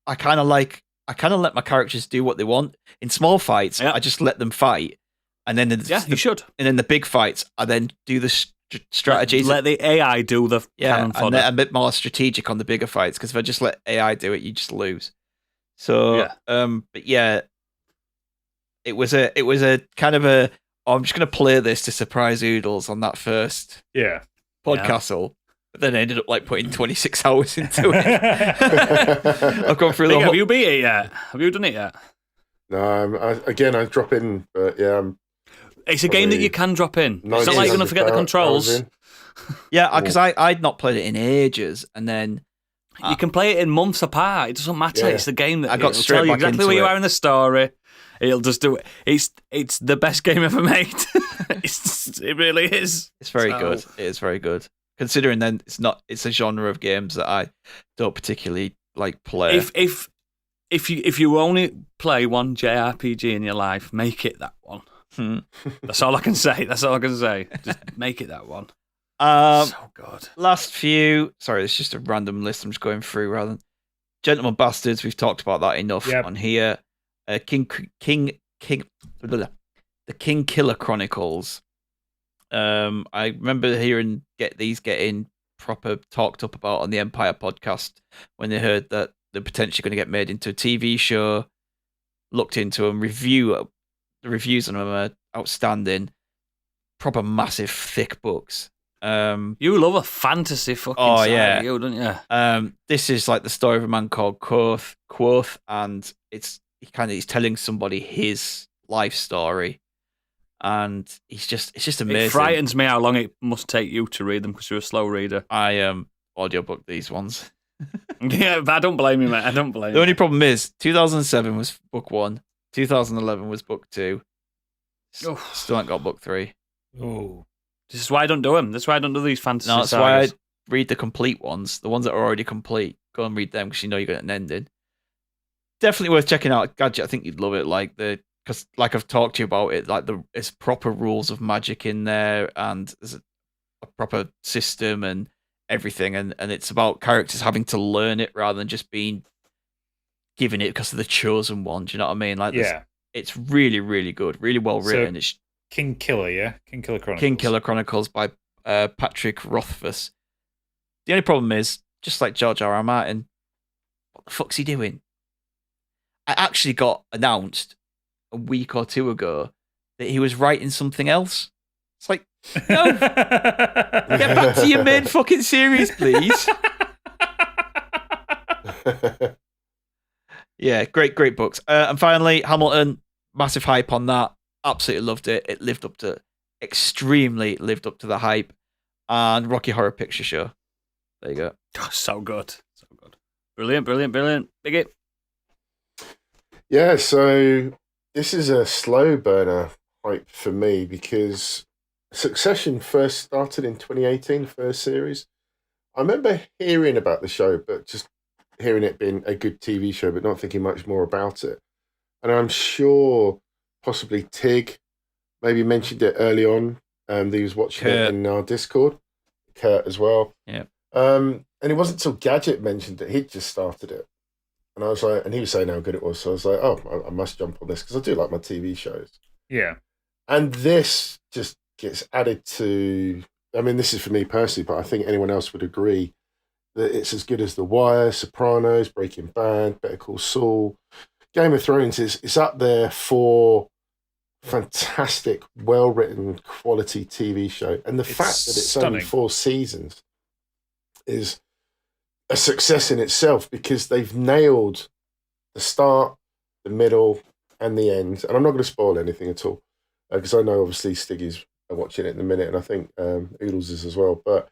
I kind of let my characters do what they want in small fights. Yeah. I just let them fight, and then You should. and then the big fights, I then do the strategies. Let the AI do the cannon and fodder. they're a bit more strategic on the bigger fights, because if I just let AI do it, you just lose. So, but yeah, it was a kind of a. Oh, I'm just going to play this to surprise Oodles on that first Yeah. podcastle. But then I ended up like putting 26 hours into it. I've gone through the Have whole. you beat it yet? Have you done it yet? No, I drop in, but yeah, It's a game that you can drop in. It's not like you're going to forget the controls. Yeah, because I'd not played it in ages, and then You can play it in months apart. It doesn't matter. Yeah. It's the game that I got it'll straight tell you back exactly into where you it. are in the story. It'll just do it. It's the best game ever made. It really is. it's very So- good. It is very good. Considering then it's a genre of games that I don't particularly like play. If you only play one JRPG in your life, make it that one. That's all I can say. Just make it that one. So good. Last few. Sorry, it's just a random list. I'm just going through rather than Gentlemen Bastards. We've talked about that enough Yep. on here. The King Killer Chronicles. I remember hearing getting proper talked up about on the Empire podcast when they heard that they're potentially going to get made into a TV show. Looked into them. The reviews on them are outstanding. Proper massive thick books. You love a fantasy fucking Oh, side, yeah. you, don't you? This is like the story of a man called Quoth, and he's telling somebody his life story, and it's just amazing. It frightens me how long it must take you to read them because you're a slow reader. I audiobook these ones. Yeah, but I don't blame you, mate. I don't blame The you. only problem is 2007 was book 1, 2011 was book 2. Oh. Still ain't got book 3. Oh. This is why I don't do them. That's why I don't do these fantasy No, that's why I sagas. read the complete ones, the ones that are already complete. Go and read them because you know you're getting an ending. Definitely worth checking out. Gadget, I think you'd love it. Because like I've talked to you about it, there's proper rules of magic in there, and there's a proper system and everything, and it's about characters having to learn it rather than just being given it because of the chosen one. Do you know what I mean? Yeah. It's really, really good, really well written. It's King Killer, yeah? King Killer Chronicles. King Killer Chronicles by Patrick Rothfuss. The only problem is, just like George R. R. Martin, what the fuck's he doing? I actually got announced a week or two ago that he was writing something else. It's like, no, get back to your main fucking series, please. Yeah, great books. And finally, Hamilton, massive hype on that. Absolutely loved it. It extremely lived up to the hype. And Rocky Horror Picture Show. There you go. Oh, so good. So good. Brilliant. Big it. Yeah, so this is a slow burner hype for me because Succession first started in 2018, first series. I remember hearing about the show, but just hearing it being a good TV show, but not thinking much more about it. And I'm sure possibly Tig maybe mentioned it early on. He was watching it in our Discord. Kurt as well. Yeah. And it wasn't until Gadget mentioned it, he'd just started it. And I was like, and he was saying how good it was. So I was like, oh, I must jump on this because I do like my TV shows. Yeah. And this just gets added to, I mean, this is for me personally, but I think anyone else would agree that it's as good as The Wire, Sopranos, Breaking Bad, Better Call Saul. Game of Thrones is up there for fantastic, well-written, quality TV show. And the fact that it's only 4 seasons is a success in itself because they've nailed the start, the middle, and the end. And I'm not going to spoil anything at all because I know obviously Stiggy's watching it in a minute, and I think Oodles is as well. But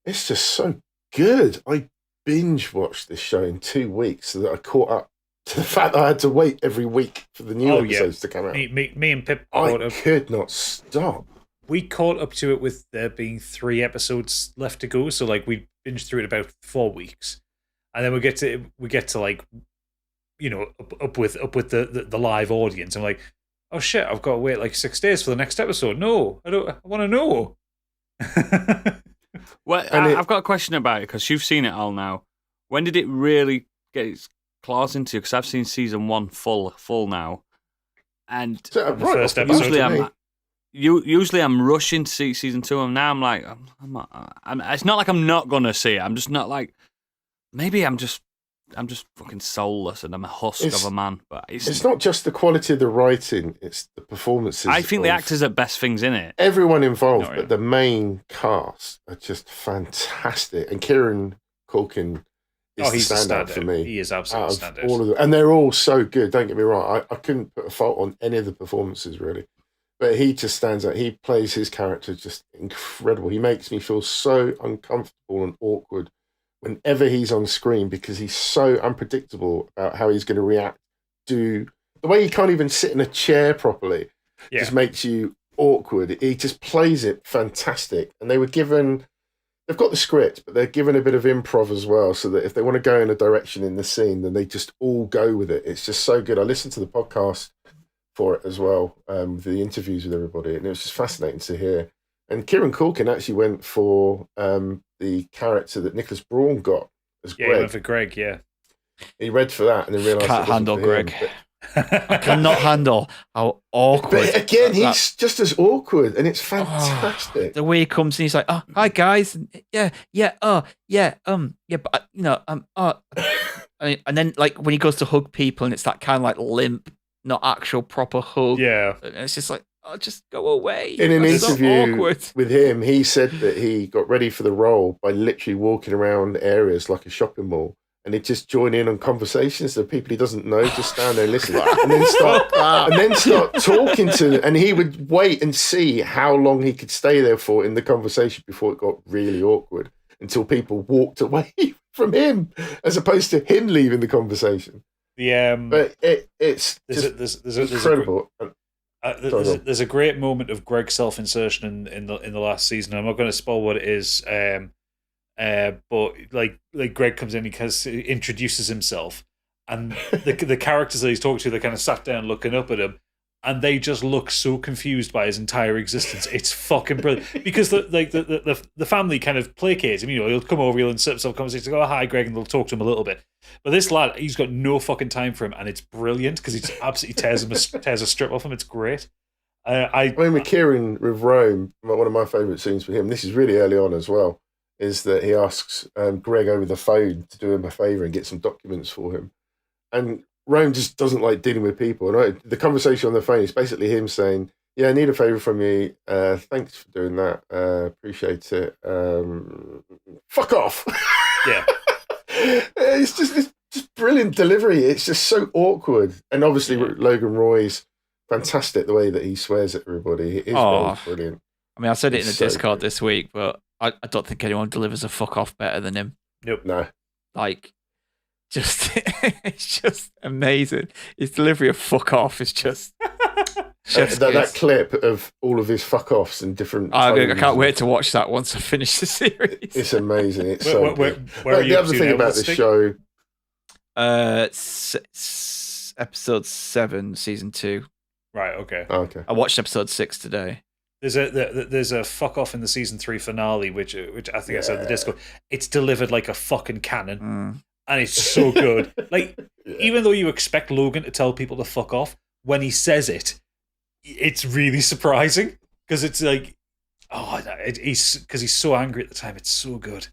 it's just so good. I binge watched this show in 2 weeks so that I caught up to the fact that I had to wait every week for the new episodes to come out. Me and Pip could not stop. We caught up to it with there being 3 episodes left to go. So like we binged through it about 4 weeks, and then we get to like up with the live audience. I'm like, oh shit, I've got to wait like 6 days for the next episode. No, I don't. I want to know. Well, I've got a question about it because you've seen it all now. When did it really get its claws into? Because I've seen season 1 full now, and So, The first off the episode bat usually for me. usually I'm rushing to see season 2, and now I'm like, it's not like I'm not gonna see it. I'm just not like, maybe I'm just fucking soulless and I'm a husk of a man. But It's not just the quality of the writing; it's the performances. I think the of actors are best things in it. everyone involved, Not really. but the main cast are just fantastic. And Kieran Culkin is He's the a standout standout. for me. He is Out absolutely of standout. all of them, and they're all so good. Don't get me wrong; I couldn't put a fault on any of the performances really, but he just stands out. He plays his character just incredible. He makes me feel so uncomfortable and awkward whenever he's on screen because he's so unpredictable about how he's going to react. The way he can't even sit in a chair properly Yeah. just makes you awkward. He just plays it fantastic. And they've got the script, but they're given a bit of improv as well, so that if they want to go in a direction in the scene, then they just all go with it. It's just so good. I listened to the podcast for it as well, with the interviews with everybody, and it was just fascinating to hear. And Kieran Culkin actually went for the character that Nicholas Braun got as Yeah, he Greg. went for Greg. Yeah. He read for that and then realised Can't it wasn't handle for him. Greg. I cannot handle how awkward. But again, that- he's just as awkward, and it's fantastic. the way he comes in, he's like, "Oh, hi guys, and yeah, but and then like when he goes to hug people, and it's that kind of like limp, not actual proper hug. Yeah. And it's just like, oh, just go away. In an That's so interview awkward. with him, he said that he got ready for the role by literally walking around areas like a shopping mall, and he'd just join in on conversations of people he doesn't know, just stand there and listen, and then start talking to them. And he would wait and see how long he could stay there for in the conversation before it got really awkward, until people walked away from him, as opposed to him leaving the conversation. But it's just incredible. There's a great moment of Greg's self-insertion in the last season. I'm not going to spoil what it is, but like Greg comes in, he introduces himself, and the characters that he's talking to, they kind of sat down looking up at him, and they just look so confused by his entire existence. It's fucking brilliant because the family kind of placates him. He'll come over, he'll insert himself conversation, go, "Oh, hi, Greg," and they'll talk to him a little bit. But this lad, he's got no fucking time for him, and it's brilliant because he just absolutely tears a strip off him. It's great. I mean, with Kieran with Rome, one of my favourite scenes with him, this is really early on as well, is that he asks Greg over the phone to do him a favour and get some documents for him. And Rome just doesn't like dealing with people. And the conversation on the phone is basically him saying, "Yeah, I need a favour from you. Thanks for doing that. Appreciate it. Fuck off." Yeah. It's just brilliant delivery. It's just so awkward. And obviously Logan Roy's fantastic, the way that he swears at everybody. His role's brilliant. I mean, I said it in the It's so Discord good. this week, but I don't think anyone delivers a fuck off better than him. Nope. No. Like, it's just amazing. His delivery of fuck off is just chef's That kiss. clip of all of his fuck offs and different. I tones. can't wait to watch that once I finish the series. It's amazing. It's Where- so where- good. where are you The up other to thing now? about What's this the- show, Episode 7, season 2. Right. Okay. oh, okay. I watched episode 6 today. There's a fuck off in the season 3 finale, which I think I said in the Discord. It's delivered like a fucking cannon, and it's so good. Like, even though you expect Logan to tell people to fuck off, when he says it, it's really surprising because it's like, he's so angry at the time. It's so good.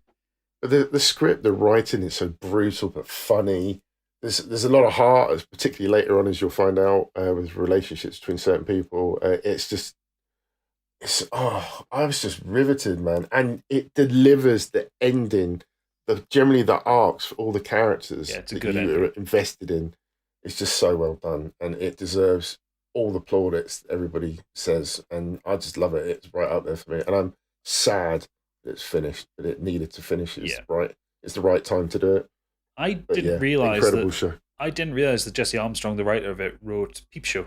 But the script, the writing is so brutal but funny. There's a lot of heart, particularly later on, as you'll find out, with relationships between certain people. I was just riveted, man. And it delivers the ending, generally the arcs for all the characters Yeah, it's a that good you ending. are invested in. It's just so well done, and it deserves all the plaudits that everybody says. And I just love it. It's right up there for me. And I'm sad that it's finished, but it needed to finish. It's the right time to do it. I But didn't yeah, realize incredible that. show. I didn't realize that Jesse Armstrong, the writer of it, wrote Peep Show.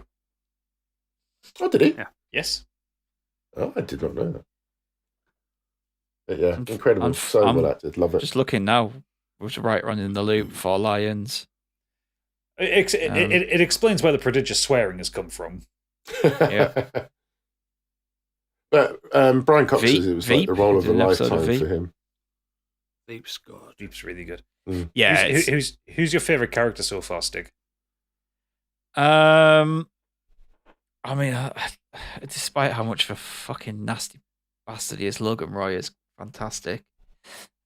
Oh, did he? Yeah. Yes. Oh, I did not know that. But yeah, incredible. I'm So well acted. Love it. Just looking now, was right running the loop for Lions. It explains where the prodigious swearing has come from. Yeah. But Brian Cox says it was like the role of a Did an episode of lifetime Veep. for him. Veep's good. Veep's really good. Yeah. Who's your favorite character so far, Stig? I mean, despite how much of a fucking nasty bastard he is, Logan Roy is fantastic.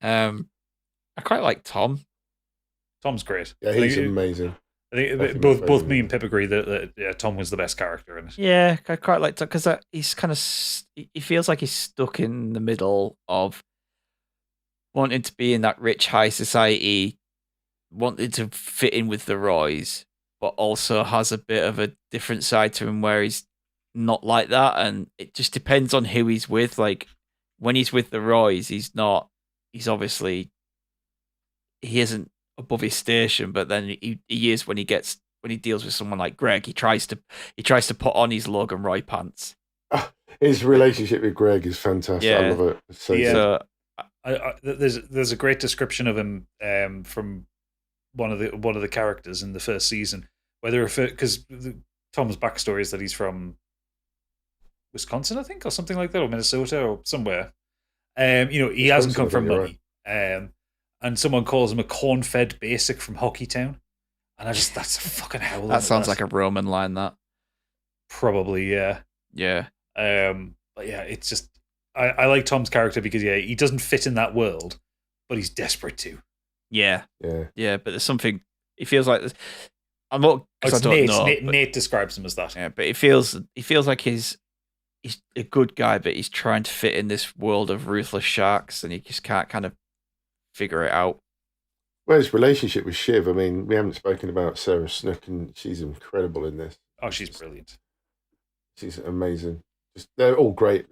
I quite like Tom. Tom's great. Yeah, he's amazing. I think Definitely both me and Pip agree that Tom was the best character in it. Yeah, I quite like Tom because he's kind of he feels like he's stuck in the middle of wanting to be in that rich high society, wanting to fit in with the Roys, but also has a bit of a different side to him where he's not like that, and it just depends on who he's with. Like when he's with the Roys, he's obviously he isn't above his station, but then he is when he deals with someone like Greg. He tries to put on his Logan Roy pants. His relationship with Greg is fantastic. Yeah. I love it. It's so Yeah. good. There's a great description of him from one of the characters in the first season, because Tom's backstory is that he's from Wisconsin, I think, or something like that, or Minnesota, or somewhere. He hasn't come from money. And someone calls him a corn-fed basic from Hockeytown, and that's a fucking hell. That sounds like a Roman line. That probably, yeah. Yeah. But yeah, it's just I like Tom's character because he doesn't fit in that world, but he's desperate to. Yeah. Yeah. But there's something. It feels like this. I'm not because I don't know. Nate describes him as that. Yeah, but he feels like he's a good guy, but he's trying to fit in this world of ruthless sharks, and he just can't kind of figure it out. Well, his relationship with Shiv, I mean, we haven't spoken about Sarah Snook, and she's incredible in this. Oh, she's brilliant. She's amazing. They're all great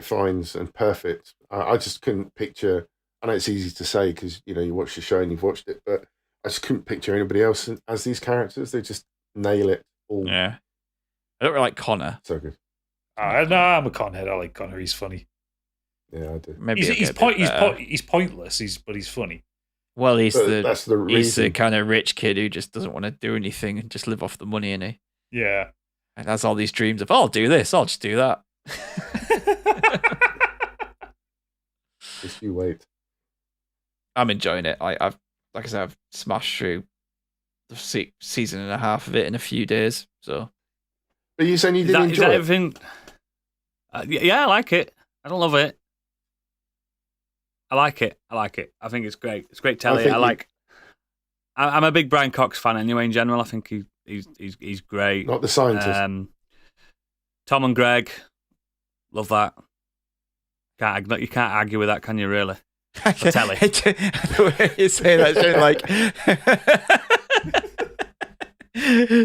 finds and perfect. I just couldn't picture. I know it's easy to say because you watch the show and you've watched it, but I just couldn't picture anybody else as these characters. They just nail it all. Yeah, I don't really like Connor. So good. No, I'm a conhead. I like Connor. He's funny. Yeah, I do. Maybe He's pointless. But he's funny. Well, That's the reason. he's the kind of rich kid who just doesn't want to do anything and just live off the money, innit? Yeah. And has all these dreams of, I'll do this, I'll just do that. Just you wait. I'm enjoying it. I've like I said, I've smashed through the season and a half of it in a few days. So, But you saying you didn't Is that enjoy it? everything? Yeah, I like it. I don't love it. I like it. I think it's great. It's great telly. I'm a big Brian Cox fan anyway. In general, I think he's great. Not the scientist. Tom and Greg, love that. You can't argue with that, can you? Really? For telly. The way you say that, Shane, like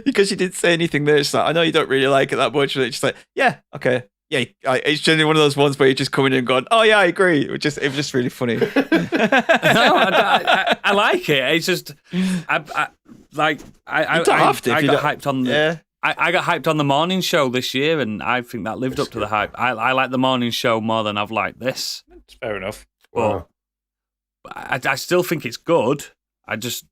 because you didn't say anything there. It's like, I know you don't really like it that much, but it's just like, yeah, okay. Yeah, it's generally one of those ones where you just come in and gone, oh yeah, I agree. It was just really funny. No, I like it. It's just, I got hyped on. Yeah. I got hyped on the morning show this year, and I think that lived up to the hype. I like the morning show more than I've liked this. It's fair enough. But I still think it's good. I just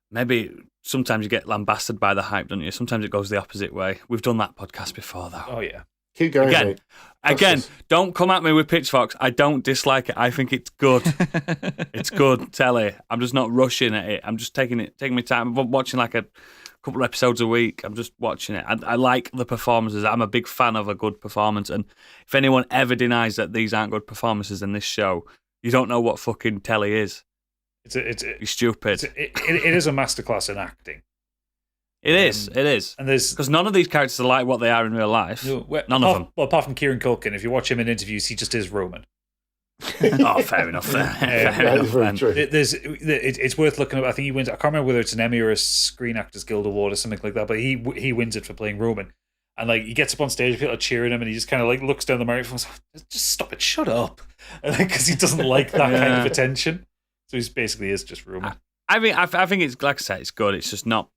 maybe sometimes you get lambasted by the hype, don't you? Sometimes it goes the opposite way. We've done that podcast before, though. Oh yeah. Keep going, mate. Again, don't come at me with pitchforks. I don't dislike it. I think it's good. It's good telly. I'm just not rushing at it. I'm just taking my time. I'm watching like a couple of episodes a week. I'm just watching it. I like the performances. I'm a big fan of a good performance. And if anyone ever denies that these aren't good performances in this show, you don't know what fucking telly is. You're stupid. It is a masterclass in acting. It is. And there's because none of these characters are like what they are in real life. None of them. Well, apart from Kieran Culkin, if you watch him in interviews, he just is Roman. Oh, fair enough. That is very true. It's worth looking up. I think he wins. I can't remember whether it's an Emmy or a Screen Actors Guild Award or something like that. But he wins it for playing Roman. And like he gets up on stage, people are cheering him, and he just kind of like looks down the microphone. And goes, just stop it, shut up, because he doesn't like that kind of attention. So he basically is just Roman. I think it's like I said, it's good. It's just not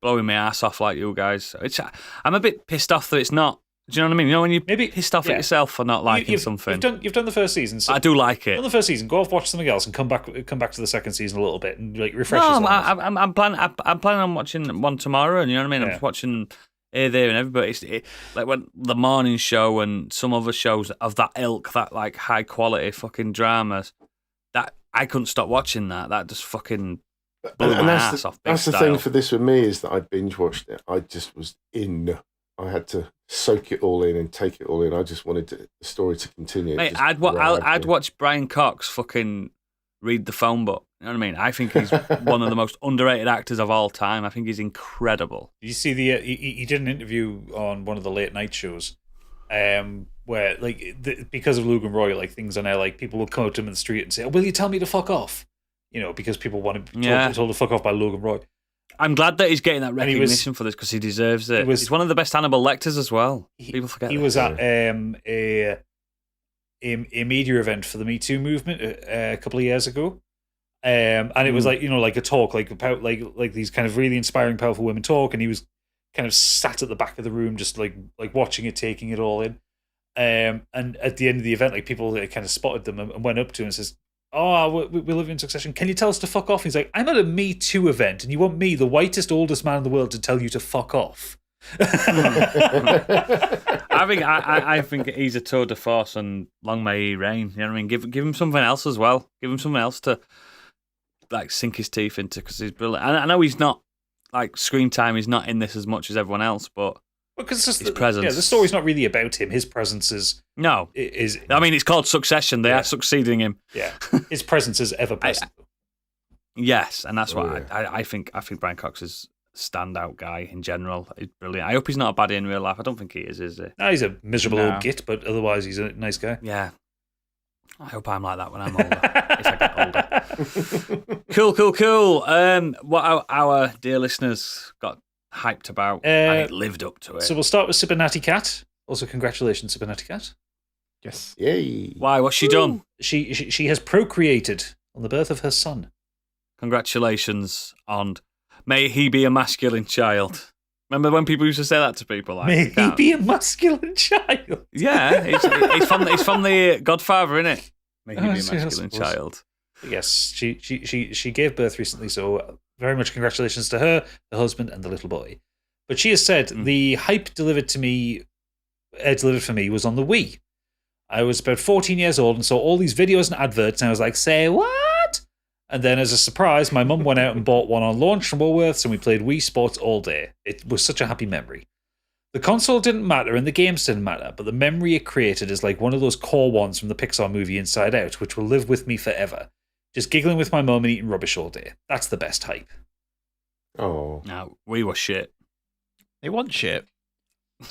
blowing my ass off like you guys. I'm a bit pissed off that it's not Do you know what I mean? You know when you're Maybe pissed off at yourself for not liking something. You've done the first season. So I do like it. done the first season. Go off, watch something else, and come back to the second season a little bit and like refresh. No, yourself. I'm planning on watching one tomorrow. And you know what I mean? Yeah. I'm watching here, there, and everybody. Like when the morning show and some other shows of that ilk, that like high quality fucking dramas. That I couldn't stop watching that. That just fucking blew my ass off. That's the thing for this with me is that I binge watched it. I just was in. I had to soak it all in and take it all in. I just wanted the story to continue. Mate, I'd watch Brian Cox fucking read the phone book. You know what I mean? I think he's one of the most underrated actors of all time. I think he's incredible. Did you see he did an interview on one of the late night shows, where like because of Logan Roy, like things are now like people will come up to him in the street and say, "Will you tell me to fuck off?" You know, because people want to be told to fuck off by Logan Roy. I'm glad that he's getting that recognition for this because he deserves it. He's one of the best Hannibal Lecters as well. People forget. He was at a media event for the Me Too movement a couple of years ago, and it was like like a talk about like these kind of really inspiring, powerful women talk, and he was kind of sat at the back of the room just like watching it, taking it all in. And at the end of the event, like people kind of spotted them and went up to him and says, "Oh, we live in succession. Can you tell us to fuck off?" He's like, "I'm at a Me Too event, and you want me, the whitest, oldest man in the world, to tell you to fuck off?" I think he's a tour de force, and long may he reign. You know what I mean? Give him something else as well. Give him something else to like sink his teeth into because he's brilliant. I know he's not like screen time. He's not in this as much as everyone else, but. Because his presence. Yeah, the story's not really about him. His presence is. No. Is. I mean, it's called Succession. They are succeeding him. Yeah. His presence is ever present. Yes, and that's why I think Brian Cox is a standout guy in general. He's brilliant. I hope he's not a baddie in real life. I don't think he is he? No, he's a miserable old git, but otherwise he's a nice guy. Yeah. I hope I'm like that when I'm older. If I get older. Cool. What our dear listeners got hyped about and it lived up to it. So we'll start with Cibernati Cat. Also, congratulations, Cibernati Cat. Yes. Yay. Why? What's she done? She has procreated on the birth of her son. Congratulations on may he be a masculine child. Remember when people used to say that to people? Like, may he be a masculine child? Yeah, it's from the Godfather, innit? May he be a masculine child. Yes, she gave birth recently, so very much congratulations to her, the husband, and the little boy. But she has said the hype delivered for me was on the Wii. I was about 14 years old and saw all these videos and adverts, and I was like, say what? And then as a surprise, my mum went out and bought one on launch from Woolworths, and we played Wii Sports all day. It was such a happy memory. The console didn't matter and the games didn't matter, but the memory it created is like one of those core ones from the Pixar movie Inside Out, which will live with me forever. Just giggling with my mum and eating rubbish all day. That's the best hype. Oh. No, we were shit. They want shit.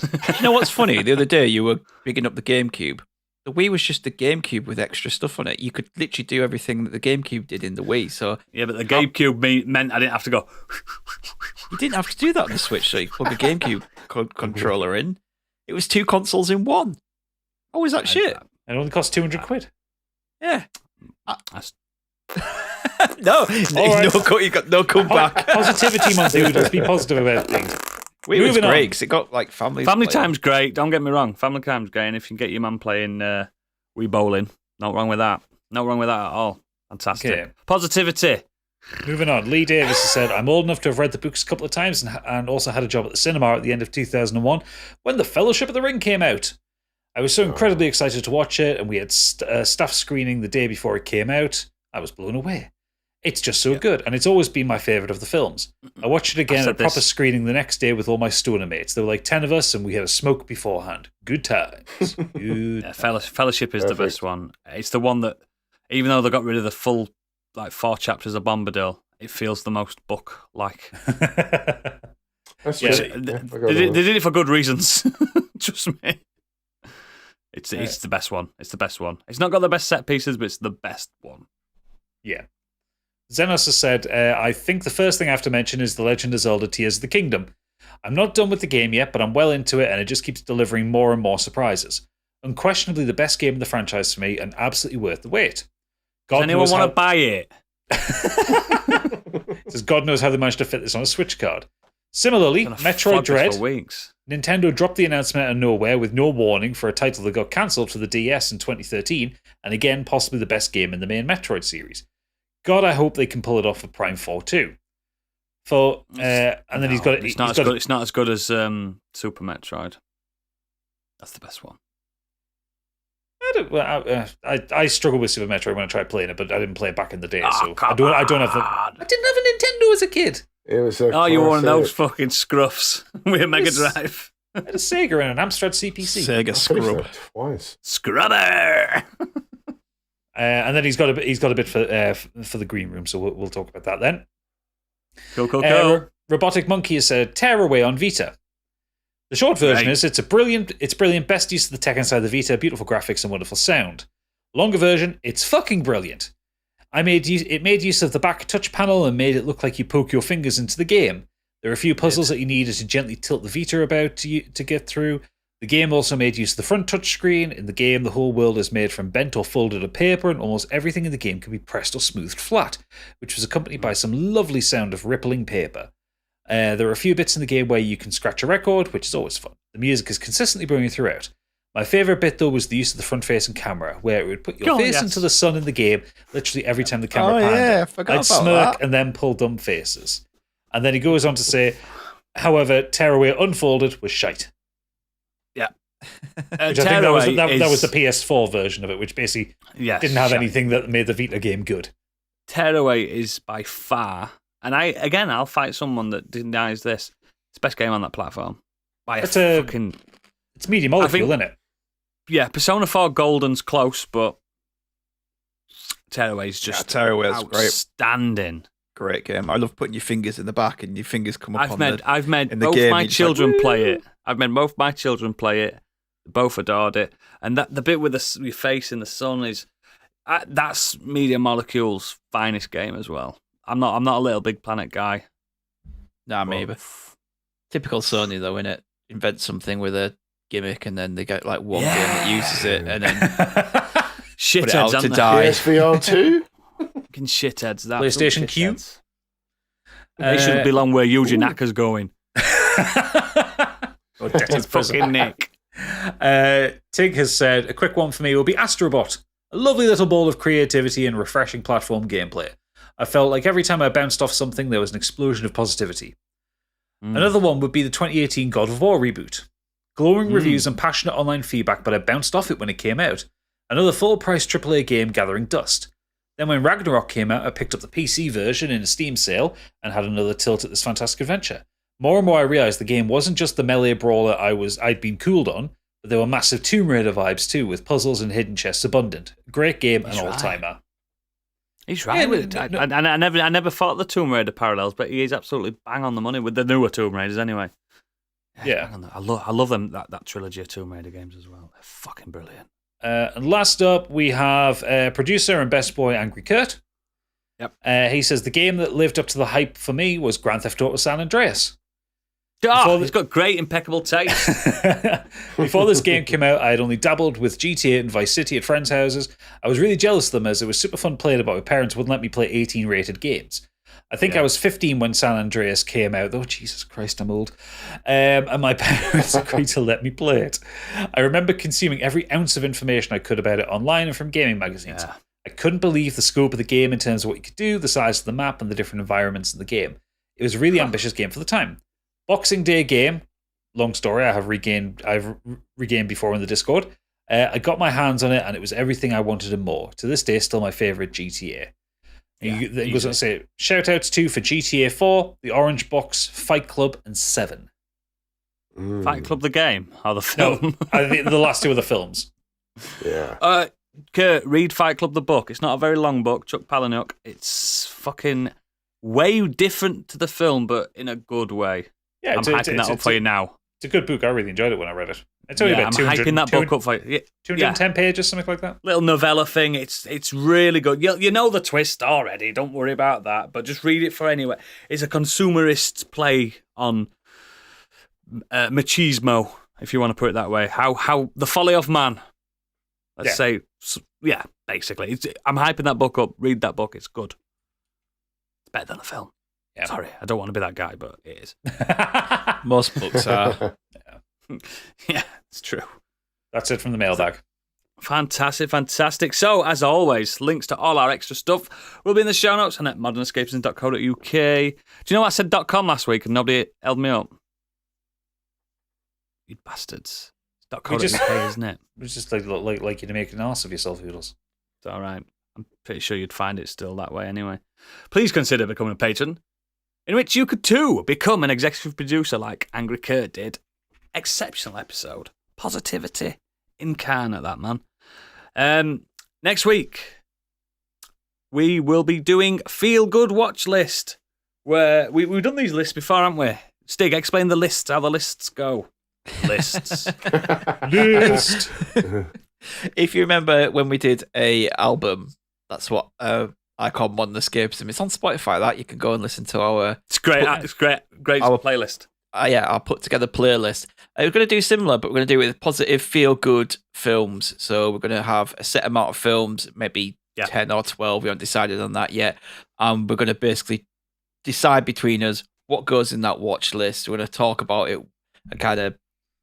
You know what's funny? The other day you were bigging up the GameCube. The Wii was just the GameCube with extra stuff on it. You could literally do everything that the GameCube did in the Wii. So yeah, but the GameCube meant I didn't have to go. You didn't have to do that on the Switch. So you plug a GameCube controller in. It was two consoles in one. How was that shit? It only cost £200. Yeah. No, you got no comeback. Positivity month, dude. Let's be positive about things. Wii was great because it got like family. Family time's great. Don't get me wrong. Family time's great. And if you can get your man playing Wii bowling, not wrong with that. Not wrong with that at all. Fantastic. Okay. Positivity. Moving on. Lee Davis has said, I'm old enough to have read the books a couple of times and also had a job at the cinema at the end of 2001 when The Fellowship of the Ring came out. I was so incredibly excited to watch it, and we had staff screening the day before it came out. I was blown away. It's just so good, and it's always been my favourite of the films. I watched it again at a proper screening the next day with all my stoner mates. There were like 10 of us, and we had a smoke beforehand. Good times. Fellowship is the best one. It's the one that, even though they got rid of the full like 4 chapters of Bombadil, it feels the most book-like. That's they did it for good reasons. Trust me. It's the best one. It's the best one. It's not got the best set pieces, but it's the best one. Yeah. Xenos has said, I think the first thing I have to mention is The Legend of Zelda Tears of the Kingdom. I'm not done with the game yet, but I'm well into it, and it just keeps delivering more and more surprises. Unquestionably the best game in the franchise for me, and absolutely worth the wait. Does anyone want to buy it? Says God knows how they managed to fit this on a Switch card. Similarly, Gonna Metroid flog this Dread. for weeks. Nintendo dropped the announcement out of nowhere with no warning for a title that got cancelled for the DS in 2013, and again, possibly the best game in the main Metroid series. God, I hope they can pull it off with Prime 4 too. And then he's got it. It's not as good as Super Metroid. That's the best one. I struggle with Super Metroid when I tried playing it, but I didn't play it back in the day, so I don't have the. on. I didn't have a Nintendo as a kid. It was a Oh, you were one of those classic. fucking scruffs with a Mega Drive. I had a Sega and an Amstrad CPC. Sega I finished Scrub. that twice. Scrubber! And then he's got a bit for the green room, so we'll talk about that then. Cool. Robotic Monkey has said tear away on Vita. The short version Right. is it's brilliant, best use of the tech inside the Vita, beautiful graphics and wonderful sound. Longer version, it's fucking brilliant. It made use of the back touch panel and made it look like you poke your fingers into the game. There are a few puzzles that you needed to gently tilt the Vita about to get through. The game also made use of the front touch screen. In the game, the whole world is made from bent or folded up paper, and almost everything in the game can be pressed or smoothed flat, which was accompanied by some lovely sound of rippling paper. There are a few bits in the game where you can scratch a record, which is always fun. The music is consistently brilliant throughout. My favourite bit, though, was the use of the front-facing camera, where it would put your face into the sun in the game, literally every time the camera panned. Yeah, I forgot I'd about smirk that. and then pull dumb faces. And then he goes on to say, however, Tearaway Unfolded was shite. Yeah. Which I think that was the PS4 version of it, which basically Yes, didn't have shite. anything that made the Vita game good. Tearaway is by far, and I'll fight someone that denies this. It's the best game on that platform. It's Media Molecule, isn't it? Yeah, Persona 4 Golden's close, but Tearaway's just Tearaway's great. outstanding. Great game. I love putting your fingers in the back and your fingers come up I've made in the both game, my you're just children like, play "Woo!" it. I've made both my children play it. Both adored it, and the bit with your face in the sun is that's Media Molecule's finest game as well. I'm not a Little Big Planet guy. Nah, maybe. Typical Sony though, innit? Invent something with a gimmick and then they get like one game that uses it and then Shitheads, put it out aren't to they? die. PSVR 2? Fucking shitheads. That PlayStation Q? They shouldn't belong where Yuji Naka's going. Or Debtor's Prison. Fucking Nick. Tig has said, a quick one for me will be Astrobot. A lovely little ball of creativity and refreshing platform gameplay. I felt like every time I bounced off something, there was an explosion of positivity. Another one would be the 2018 God of War reboot. Glowing reviews and passionate online feedback, but I bounced off it when it came out. Another full-price AAA game gathering dust. Then when Ragnarok came out, I picked up the PC version in a Steam sale and had another tilt at this fantastic adventure. More and more I realised the game wasn't just the melee brawler I'd been cooled on, but there were massive Tomb Raider vibes too, with puzzles and hidden chests abundant. Great game and all-timer. He's right with it. I never thought the Tomb Raider parallels, but he is absolutely bang on the money with the newer Tomb Raiders anyway. Yeah. I love them that trilogy of Tomb Raider games as well. They're fucking brilliant. And last up, we have producer and best boy Angry Kurt. Yep. He says the game that lived up to the hype for me was Grand Theft Auto San Andreas. He's got great, impeccable taste. Before this game came out, I had only dabbled with GTA and Vice City at friends' houses. I was really jealous of them as it was super fun playing, but my parents wouldn't let me play 18-rated games. I think I was 15 when San Andreas came out. Oh, Jesus Christ, I'm old. And my parents agreed to let me play it. I remember consuming every ounce of information I could about it online and from gaming magazines. Yeah. I couldn't believe the scope of the game in terms of what you could do, the size of the map, and the different environments in the game. It was a really ambitious game for the time. Boxing Day game, long story, I've regained before in the Discord. I got my hands on it and it was everything I wanted and more. To this day, still my favourite GTA. He goes on to say, shout outs too for GTA 4, The Orange Box, Fight Club, and 7. Fight Club the game or the film? No, I think the last two are the films. Yeah. Kurt, read Fight Club the book. It's not a very long book. Chuck Palahniuk. It's fucking way different to the film, but in a good way. Yeah, I'm hyping that up for you now. It's a good book. I really enjoyed it when I read it. It's only about I'm 200, hyping that book up for you. 210 pages, something like that. Little novella thing. It's really good. You know the twist already. Don't worry about that. But just read it for anyway. It's a consumerist play on machismo, if you want to put it that way. How the folly of man. Let's say, basically. I'm hyping that book up. Read that book. It's good. It's better than the film. Yeah. Sorry, I don't want to be that guy, but it is. Most books are. Yeah, it's true. That's it from the mailbag. Fantastic. So, as always, links to all our extra stuff will be in the show notes and at modernescapism.co.uk. Do you know what I said .com last week and nobody held me up? You bastards. It's .co.uk, isn't it? It's just like you to make an ass of yourself, Hoodles. It's all right. I'm pretty sure you'd find it still that way anyway. Please consider becoming a patron, in which you could too become an executive producer like Angry Kurt did. Exceptional episode. Positivity incarnate, that man. Next week, we will be doing Feel Good Watch List, where we've done these lists before, haven't we? Stig, explain the lists, how the lists go. Lists. List. If you remember when we did a album, that's what I call Modern Escapism. It's on Spotify. That you can go and listen to our. It's great. It's great Our- playlist. I'll put together a playlist. We're going to do similar, but we're going to do it with positive, feel-good films. So we're going to have a set amount of films, maybe 10 or 12. We haven't decided on that yet. We're going to basically decide between us what goes in that watch list. We're going to talk about it and kind of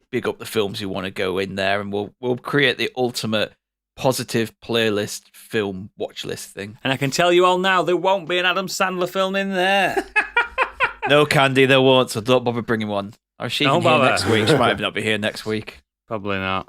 big up the films who want to go in there, and we'll create the ultimate positive playlist film watch list thing. And I can tell you all now, there won't be an Adam Sandler film in there. No, Candy, there won't, so don't bother bringing one. Or she can here next week. She might not be here next week. Probably not.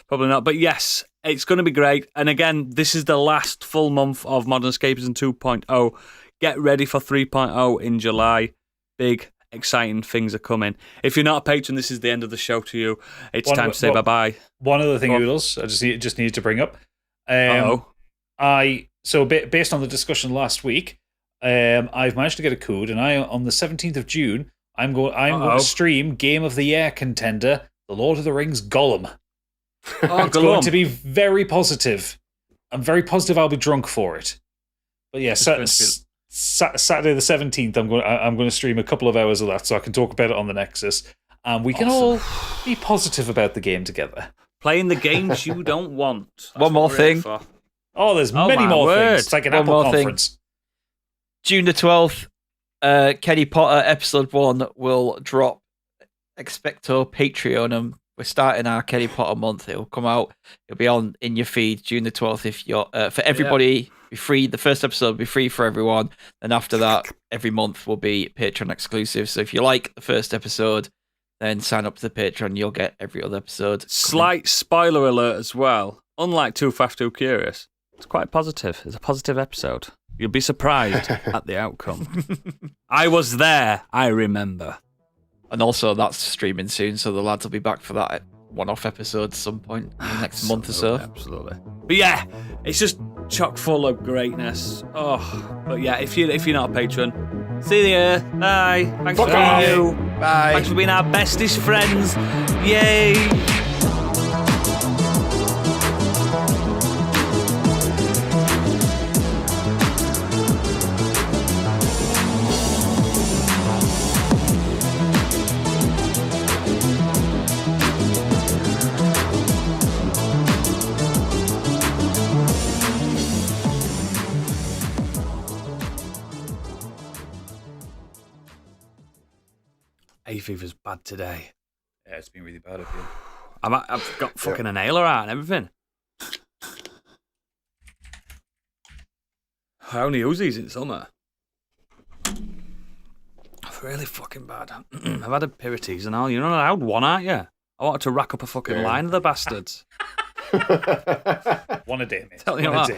But yes, it's going to be great. And again, this is the last full month of Modern Escapism 2.0. Get ready for 3.0 in July. Big, exciting things are coming. If you're not a patron, this is the end of the show to you. It's time to say bye-bye. One other thing, Oodles, I just needed to bring up. Uh-oh. Based on the discussion last week, I've managed to get a code, and on the 17th of June, I'm going to stream Game of the Year contender, The Lord of the Rings Gollum. It's going to be very positive. I'm very positive I'll be drunk for it. But yeah, Saturday the 17th, I'm going to stream a couple of hours of that, so I can talk about it on the Nexus, and we can all be positive about the game together. Playing the games you don't want. That's one more thing. Oh, there's many more things. It's like an Apple conference. June the 12th, Kenny Potter episode 1 will drop. Expecto Patreonum. We're starting our Kenny Potter month. It'll come out. It'll be on in your feed June the 12th. If you're for everybody, be free. The first episode will be free for everyone. And after that, every month will be Patreon exclusive. So if you like the first episode, then sign up to the Patreon. You'll get every other episode. Slight spoiler alert as well. Unlike Too Fast, Too Curious, it's quite positive. It's a positive episode. You'll be surprised at the outcome. I was there. I remember. And also, that's streaming soon, so the lads will be back for that one-off episode at some point in the next month or so. Absolutely. But yeah, it's just chock full of greatness. Oh, but yeah, if you're not a patron, see you. Bye. Thanks for being you. Bye. Thanks for being our bestest friends. Yay. Hay fever's bad today. Yeah, it's been really bad up here. I've got fucking inhaler out and everything. I only use these in summer. It's really fucking bad. I've had aperitifs and all. You're not allowed one, aren't you? I wanted to rack up a fucking line of the bastards. One a day, mate. Tell you One a what. day.